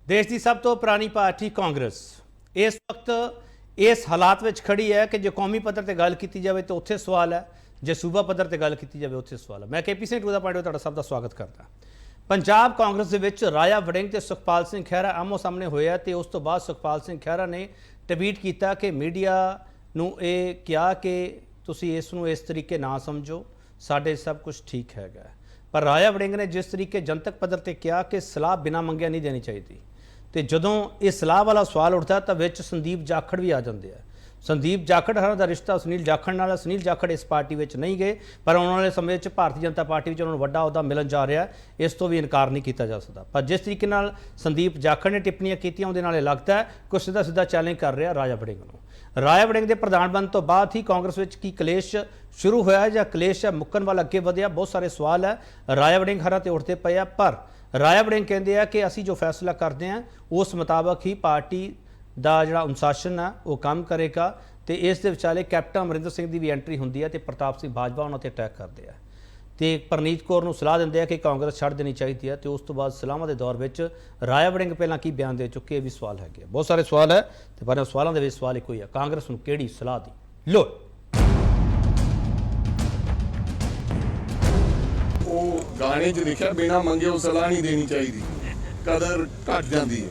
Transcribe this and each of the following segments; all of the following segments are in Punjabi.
देश की सब तो पुरानी पार्टी कांग्रेस इस वक्त इस हालात में खड़ी है कि जो कौमी पद्धर पर गल की जाए तो उत्थे सवाल है, जो सूबा पद्धर पर गल की जाए उत्थे सवाल है। मैं KP Singh to the point ਤੁਹਾਡਾ ਸਭ ਦਾ ਸਵਾਗਤ ਕਰਦਾ। पंजाब कांग्रेस ਦੇ ਵਿੱਚ ਰਾਜਾ ਵੜਿੰਗ ਤੇ ਸੁਖਪਾਲ ਸਿੰਘ ਖਹਿਰਾ ਆਮੋ ਸਾਹਮਣੇ ਹੋਇਆ ਤੇ ਉਸ ਤੋਂ ਬਾਅਦ ਸੁਖਪਾਲ ਸਿੰਘ ਖਹਿਰਾ ਨੇ ਟਵੀਟ ਕੀਤਾ ਕਿ ਮੀਡੀਆ ਨੂੰ ਇਹ ਕਿਹਾ ਕਿ ਤੁਸੀਂ ਇਸ ਨੂੰ ਇਸ ਤਰੀਕੇ ਨਾ ਸਮਝੋ, ਸਾਡੇ ਸਭ ਕੁਝ ਠੀਕ ਹੈਗਾ। पर राजा वड़िंग ने जिस तरीके जनतक पद्धर पर कहा कि सलाह बिना मंगिया नहीं देनी चाहिए, तो जदों ये सलाह वाला सवाल उठता तो विच संदीप जाखड़ भी आ जाते हैं। संदीप जाखड़ हर का रिश्ता सुनील जाखड़ नाल, सुनील जाखड़ इस पार्टी में नहीं गए पर आने वाले समय भारतीय जनता पार्टी में उन्होंने वड्डा अहुदा मिलन जा रहा है, इस तो भी इनकार नहीं किया जा सकता। पर जिस तरीके नाल संदीप जाखड़ ने टिप्पणियां कीतियां उहदे नाल लगता है कुछ सीधा सीधा चैलेंज कर रहा राजा वड़िंग नूं। राजा वड़िंग के प्रधान बनने तो बाद ही कांग्रेस में की कलेश शुरू होया या कलेश है मुक्कन वाल अगे वधिया, बहुत सारे सवाल है राजा वड़िंग हरा तो उठते पे आ। पर राजा वड़िंग कहते हैं कि असी जो फैसला करते हैं उस मुताबक ही पार्टी का जो अनुशासन है वो काम करेगा। तो इस दे विचाले कैप्टन अमरिंदर सिंह की भी एंट्री होंदी है तो प्रताप सिंह बाजवा उन्होंने अटैक करते हैं तो परनीत कौर नूं सलाह देंदे हैं कि कांग्रेस छड्ड देनी चाहिए है। तो उस तो बाद सलाहां के दौर में राजा वड़िंग पहलां की बयान दे चुके, भी सवाल है, बहुत सारे सवाल है तो पर सवालों के सवाल एक ही है, कांग्रेस नूं किहड़ी सलाह दी लो। गाने च लिखा बिना मंगे सलाह नहीं देनी चाहिए, कदर घट जाती है।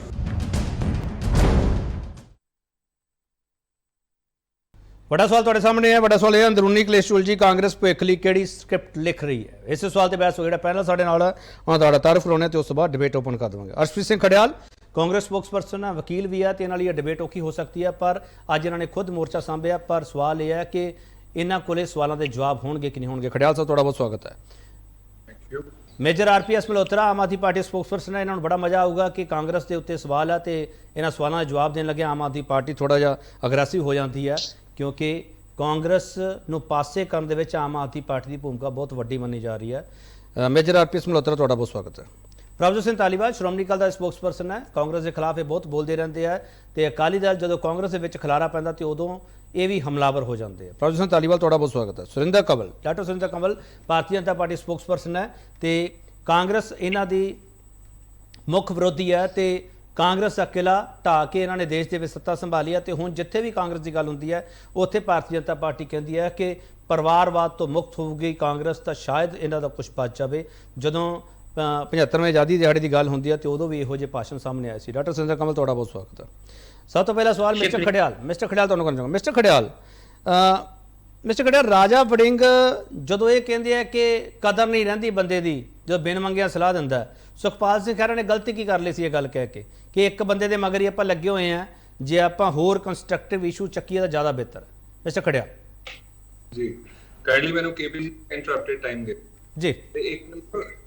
बड़ा सवाल तुहाडे सामने है, बड़ा सवाल यह अंदरूनी कलेश उलझी कांग्रेस भविख लई किहड़ी स्क्रिप्ट लिख रही है। इस सवाल ते बहस हो जिहड़ा पैनल साडे नाल उन्हां दा तारुफ करवाउने ते उस तो बाद डिबेट ओपन कर देवांगे। अर्शप्रीत सिंह खडियाल कांग्रेस स्पोक्स पर्सन है, वकील भी है, तो इन्हां लई यह डिबेट औखी हो सकती है पर अज इन्होंने खुद मोर्चा सांभिया। पर सवाल यह है कि इन्हां कोले सवालों के जवाब होणगे कि नहीं होणगे। खडियाल साहब तुहाडा बहुत स्वागत है। मेजर RPS मल्होत्रा आम आदमी पार्टी स्पोक्स पर्सन है, इन्होंने बड़ा मजा आऊगा कि कांग्रेस के उत्ते सवाल है तो इन्होंने सवालों का जवाब देने लगे आम आदमी पार्टी थोड़ा जिहा अग्रैसिव हो जाती है क्योंकि कांग्रेस नूं पासे करन दे विच आम आदमी पार्टी की भूमिका बहुत वड्डी मनी जा रही है। मेजर RPS मल्होत्रा तुहाडा बहुत स्वागत है। प्रभजोत सिंह धालीवाल श्रोमणी अकाली दल का स्पोक्स पर्सन है, कांग्रेस के खिलाफ ये बहुत बोलते रहते हैं तो अकाली दल जो कांग्रेस के विच खिलारा पैंदा तो उदों ये भी हमलावर हो जाते हैं। प्रभजोत सिंह धालीवाल तुहाडा बहुत स्वागत है। Surinder Kanwal doctor Surinder Kanwal Bharatiya Janata party spokes person है तो कांग्रेस इन्हां दी मुख विरोधी है तो कांग्रेस का किला ढा के इन्होंने देश के सत्ता संभाली है। तो हुण जिथे भी कांग्रेस की गल होंदी है उत्थे भारतीय जनता पार्टी कहती है कि परिवारवाद तो मुक्त होगी कांग्रेस, तो शायद इन्हां दा कुछ बच जाए। जदों 75वें आज़ादी दिहाड़े की गल होंदी है तो उदों भी इहो जिहे भाषण सामने आए सी। डॉक्टर सुरिंदर कंवल तुहाडा बहुत स्वागत है। सब तो पहला सवाल मिस्टर खडियाल तुहानूं करना चाहांगा। मिस्टर खडियाल राजा वड़िंग जदों ये कहते हैं कि कदर नहीं रहिंदी बंदे की जो बिन मंगिया सलाह दिंदा है, सुखपाल सिंह खैरा ने गलती की कर ली सी ये गल कह के कि एक बंदे के मगर ही आपां लगे हुए हैं, जे आपां होर कंस्ट्रक्टिव इशू चक्कीए तो ज़्यादा बेहतर है। मिस्टर खडियाल जी काइंडली मैंने केपी इंटरप्टेड टाइम दे जी एक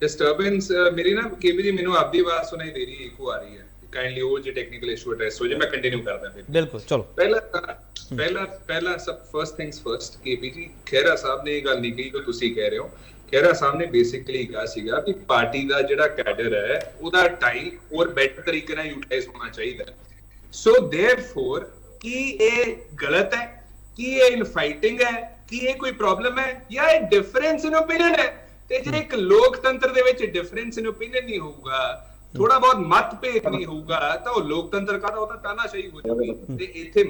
डिस्टर्बेंस मेरी ना केपी जी मैंने आपकी आवाज सुनाई दे रही है, इको आ रही है, काइंडली वो जो टेक्निकल इशू एड्रेस हो जाए मैं कंटिन्यू करदा फिर। बिल्कुल चलो। पहला सब फर्स्ट थिंग्स फर्स्ट केपी जी खैरा साहब ने ये गल नहीं कही जो तुसी कह रहे हो। खैरा साहब ने बेसिकली कहा सीगा कि पार्टी का जिहड़ा कैडर है ਉਹਦਾ टाइम और बेटर तरीके ਨਾਲ यूटिलाइज होना चाहिए। सो देयरफॉर कि ये गलत है, कि ये इनफाइटिंग है, कि ये कोई प्रॉब्लम है या ये डिफरेंस इन ओपिनियन है। ਤੇ ਜੇ ਇੱਕ ਲੋਕਤੰਤਰ ਦੇ ਵਿੱਚ ਡਿਫਰੈਂਸ ਇਨ ਓਪੀਨੀਅਨ ਨਹੀਂ ਹੋਊਗਾ, ਥੋੜਾ ਬਹੁਤ ਮਤਭੇਦ ਨਹੀਂ ਹੋਊਗਾ ਤਾਂ ਉਹ ਲੋਕਤੰਤਰ ਕਾਹਦਾ, ਉਹ ਤਾਂ ਤਾਨਾਸ਼ਾਹੀ ਹੋ ਜਾਊਗੀ। ਤੇ ਇੱਥੇ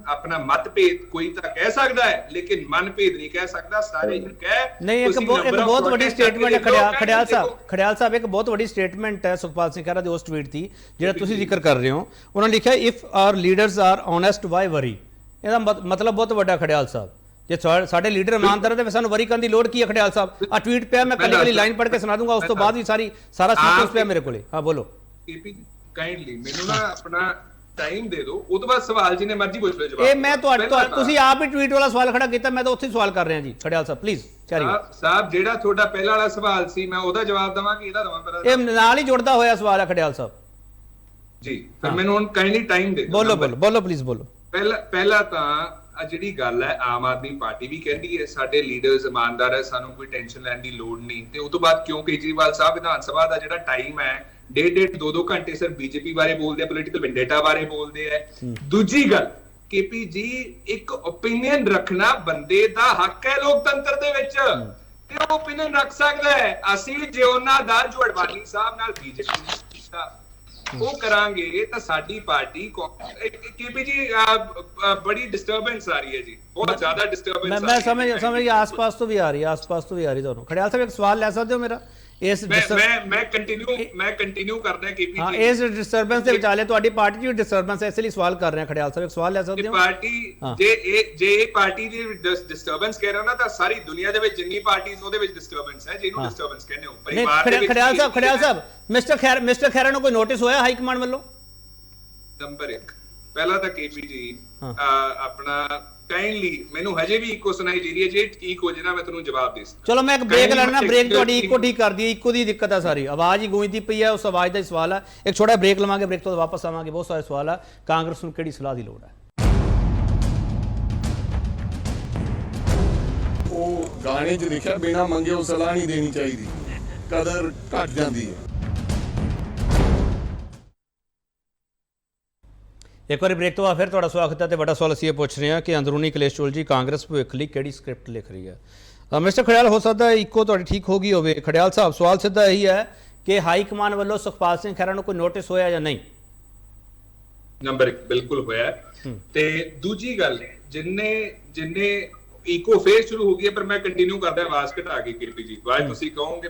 ਆਪਣਾ ਮਤਭੇਦ ਕੋਈ ਤਾਂ ਕਹਿ ਸਕਦਾ ਹੈ ਲੇਕਿਨ ਮਨਭੇਦ ਨਹੀਂ ਕਹਿ ਸਕਦਾ। ਸਾਰੇ ਇਹ ਕਹਿ नहीं एक बहुत बड़ी स्टेटमेंट है खडियाल साहब एक बहुत बड़ी स्टेटमेंट है सुखपाल सिंह खैरा दी उस ट्वीट थी जिहड़ा तुसीं जिक्र कर रहे हो। उन्होंने लिखा if our leaders are honest why worry. ਇਹਦਾ मतलब बहुत ਵੱਡਾ खडियाल साहब जे साडे लीडर ईमानदार है तो सानू वरी करने की लोड़ की है। खडियाल साहब आ ट्वीट पे मैं कल वाली लाइन पढ़ के सुना दूंगा, उस तो बाद भी सारा सीक्वेंस पे मेरे कोले। हां बोलो केपी काइंडली मेनू ना अपना टाइम दे दो, उस तो बाद सवाल जिन्ने मर्जी पूछ लो जवाब। ए मैं तुसी आप ही ट्वीट वाला सवाल खड़ा कीता, मैं तो उत्थे सवाल कर रहा जी। खडियाल साहब प्लीज कैरी साहब जेड़ा ਤੁਹਾਡਾ ਪਹਿਲਾ ਵਾਲਾ ਸਵਾਲ ਸੀ मैं ਉਹਦਾ ਜਵਾਬ ਦਵਾਂ ਕਿ ਇਹਦਾ ਦਵਾਂ ਪਹਿਲਾਂ? ਇਹ ਨਾਲ ਹੀ ਜੁੜਦਾ ਹੋਇਆ ਸਵਾਲ ਹੈ ਖडियाल ਸਾਹਿਬ ਜੀ। ਫਿਰ ਮੈਨੂੰ ਹੁਣ ਕਾਈਂਡਲੀ ਟਾਈਮ ਦੇ ਦਿਓ। ਬੋਲੋ ਪਲੀਜ਼ ਬੋਲੋ। ਪਹਿਲਾ ਤਾਂ ਜਿਹੜੀ ਗੱਲ ਹੈ ਆਮ ਆਦਮੀ ਪਾਰਟੀ ਵੀ ਕਹਿੰਦੀ ਹੈ ਸਾਡੇ ਲੀਡਰਸ ਇਮਾਨਦਾਰ ਹੈ, ਸਾਨੂੰ ਕੋਈ ਟੈਨਸ਼ਨ ਲੈਣ ਦੀ ਲੋੜ ਨਹੀਂ। ਤੇ ਉਸ ਤੋਂ ਬਾਅਦ ਕਿਉਂ ਕੇਜਰੀਵਾਲ ਸਾਹਿਬ ਵਿਧਾਨ ਸਭਾ ਦਾ ਜਿਹੜਾ ਟਾਈਮ ਹੈ 1.5 2 ਘੰਟੇ ਸਿਰ ਬੀਜੇਪੀ ਬਾਰੇ ਬੋਲਦੇ ਆ, ਪੋਲੀਟੀਕਲ ਵੈਂਡੇਟਾ ਬਾਰੇ ਬੋਲਦੇ ਆ। ਦੂਜੀ ਗੱਲ केपी जी एक ओपिनियन रखना बंदे दा हक है लोकतंत्र दे विच ते ओपिनियन रख सकदा है। ਅਸੀਂ ਜੇ ਉਹਨਾਂ ਦਾ ਜੋ ਅਡਵਾਨੀ ਸਾਹਿਬ ਨਾਲ ਬੀਜੇਪੀ ਨੇ ਕੀਤਾ ਉਹ ਕਰਾਂਗੇ ਤਾਂ ਸਾਡੀ ਪਾਰਟੀ ਕੇਪੀ ਜੀ ਬੜੀ ਡਿਸਟਰਬੈਂਸ ਆ ਰਹੀ ਹੈ ਜੀ, ਬਹੁਤ ਜ਼ਿਆਦਾ ਡਿਸਟਰਬੈਂਸ। ਮੈਂ ਸਮਝ ਆਸ-ਪਾਸ ਤੋਂ ਵੀ ਆ ਰਹੀ ਤੁਹਾਨੂੰ। ਖੜਿਆਲ ਸਾਹਿਬ ਇੱਕ ਸਵਾਲ ਲੈ ਸਕਦੇ ਹੋ ਮੇਰਾ? ਇਸ ਮੈਂ ਕੰਟੀਨਿਊ ਕਰਦਾ ਕੇਪੀ ਜੀ। ਹਾਂ, ਇਸ ਡਿਸਟਰਬੈਂਸ ਦੇ ਵਿਚਾਲੇ ਤੁਹਾਡੀ ਪਾਰਟੀ ਦੀ ਡਿਸਟਰਬੈਂਸ ਹੈ, ਇਸ ਲਈ ਸਵਾਲ ਕਰ ਰਹੇ ਹਾਂ। ਖੜਿਆਲ ਸਾਹਿਬ ਇੱਕ ਸਵਾਲ ਲੈ ਸਕਦੇ ਹੋ? ਪਾਰਟੀ ਜੇ ਇਹ ਪਾਰਟੀ ਦੀ ਡਿਸਟਰਬੈਂਸ ਕਹਿ ਰਹੇ ਹੋ ਨਾ, ਤਾਂ ਸਾਰੀ ਦੁਨੀਆ ਦੇ ਵਿੱਚ ਜਿੰਨੀ ਪਾਰਟੀਆਂ ਉਹਦੇ ਵਿੱਚ ਡਿਸਟਰਬੈਂਸ ਹੈ, ਜਿਹਨੂੰ ਡਿਸਟਰਬੈਂਸ ਕਹਿੰਦੇ ਹੋ। ਪਰਿਵਾਰ ਦੇ ਵਿੱਚ ਖੜਿਆਲ ਸਾਹਿਬ ਮਿਸਟਰ ਖੈਰਾ ਨੂੰ ਕੋਈ ਨੋਟਿਸ ਹੋਇਆ ਹਾਈ ਕਮਾਂਡ ਵੱਲੋਂ? ਨੰਬਰ 1 ਪਹਿਲਾਂ ਤਾਂ ਕੇਪੀ ਜੀ ਆਪਣਾ ਕਾਈਂਡਲੀ ਮੈਨੂੰ ਹਜੇ ਵੀ ਇੱਕੋ ਸੁਣਾਈ ਦੇ ਰਹੀ ਹੈ, ਜੇ ਠੀਕ ਹੋ ਜੇ ਨਾ ਮੈਂ ਤੁਹਾਨੂੰ ਜਵਾਬ ਦੇ ਸਕਦਾ। ਚਲੋ ਮੈਂ ਇੱਕ ਬ੍ਰੇਕ ਲੈਣਾ, ਬ੍ਰੇਕ ਤੁਹਾਡੀ ਇੱਕੋ ਠੀਕ ਕਰਦੀ ਹੈ, ਇੱਕੋ ਦੀ ਦਿੱਕਤ ਹੈ ਸਾਰੀ, ਆਵਾਜ਼ ਹੀ ਗੂੰਜਦੀ ਪਈ ਹੈ, ਉਸ ਆਵਾਜ਼ ਦਾ ਹੀ ਸਵਾਲ ਹੈ। ਇੱਕ ਛੋਟਾ ਬ੍ਰੇਕ ਲਵਾਂਗੇ, ਬ੍ਰੇਕ ਤੋਂ ਵਾਪਸ ਆਵਾਂਗੇ। ਬਹੁਤ ਸਾਰੇ ਸਵਾਲ ਹੈ, ਕਾਂਗਰਸ ਨੂੰ ਕਿਹੜੀ ਸਲਾਹ ਦੀ ਲੋੜ ਹੈ? ਉਹ ਗਾਣੇ 'ਚ ਲਿਖਿਆ ਬਿਨਾ ਮੰਗੇ ਉਹ ਸਲਾਹ ਨਹੀਂ ਦੇਣੀ ਚਾਹੀਦੀ, ਕਦਰ ਘਟ ਜਾਂਦੀ ਹੈ। ਇੱਕ ਵਾਰੀ ਬ੍ਰੇਕ ਤੋਂ ਬਾਅਦ ਫਿਰ ਤੁਹਾਡਾ ਸਵਾਗਤ ਹੈ। ਤੇ ਵੱਡਾ ਸਵਾਲ ਅਸੀਂ ਇਹ ਪੁੱਛ ਰਹੇ ਹਾਂ ਕਿ ਅੰਦਰੂਨੀ ਕਲੇਸ਼ ਜੀ ਕਾਂਗਰਸ ਭਵਿੱਖ ਲਈ ਕਿਹੜੀ ਸਕ੍ਰਿਪਟ ਲਿਖ ਰਹੀ ਹੈ? ਮਿਸਟਰ ਖੜਿਆਲ, ਹੋ ਸਕਦਾ ਹੈ ਇੱਕੋ ਤੁਹਾਡੀ ਠੀਕ ਹੋ ਗਈ ਹੋਵੇ। ਖੜਿਆਲ ਸਾਹਿਬ, ਸਵਾਲ ਸਿੱਧਾ ਇਹੀ ਹੈ ਕਿ ਹਾਈ ਕਮਾਨ ਵੱਲੋਂ ਸੁਖਪਾਲ ਸਿੰਘ ਖਹਿਰਾ ਨੂੰ ਕੋਈ ਨੋਟਿਸ ਹੋਇਆ ਜਾਂ ਨਹੀਂ? ਨੰਬਰ 1 ਬਿਲਕੁਲ ਹੋਇਆ। ਤੇ ਦੂਜੀ ਗੱਲ ਜਿੰਨੇ ਇਕੋ ਫੇਸ ਸ਼ੁਰੂ ਹੋ ਗਈ ਹੈ, ਪਰ ਮੈਂ ਕੰਟੀਨਿਊ ਕਰਦਾ, ਆਵਾਜ਼ ਘਟਾ ਕੇ ਕੇਪੀ ਜੀ। ਆਵਾਜ਼ ਤੁਸੀਂ ਕਹੋਗੇ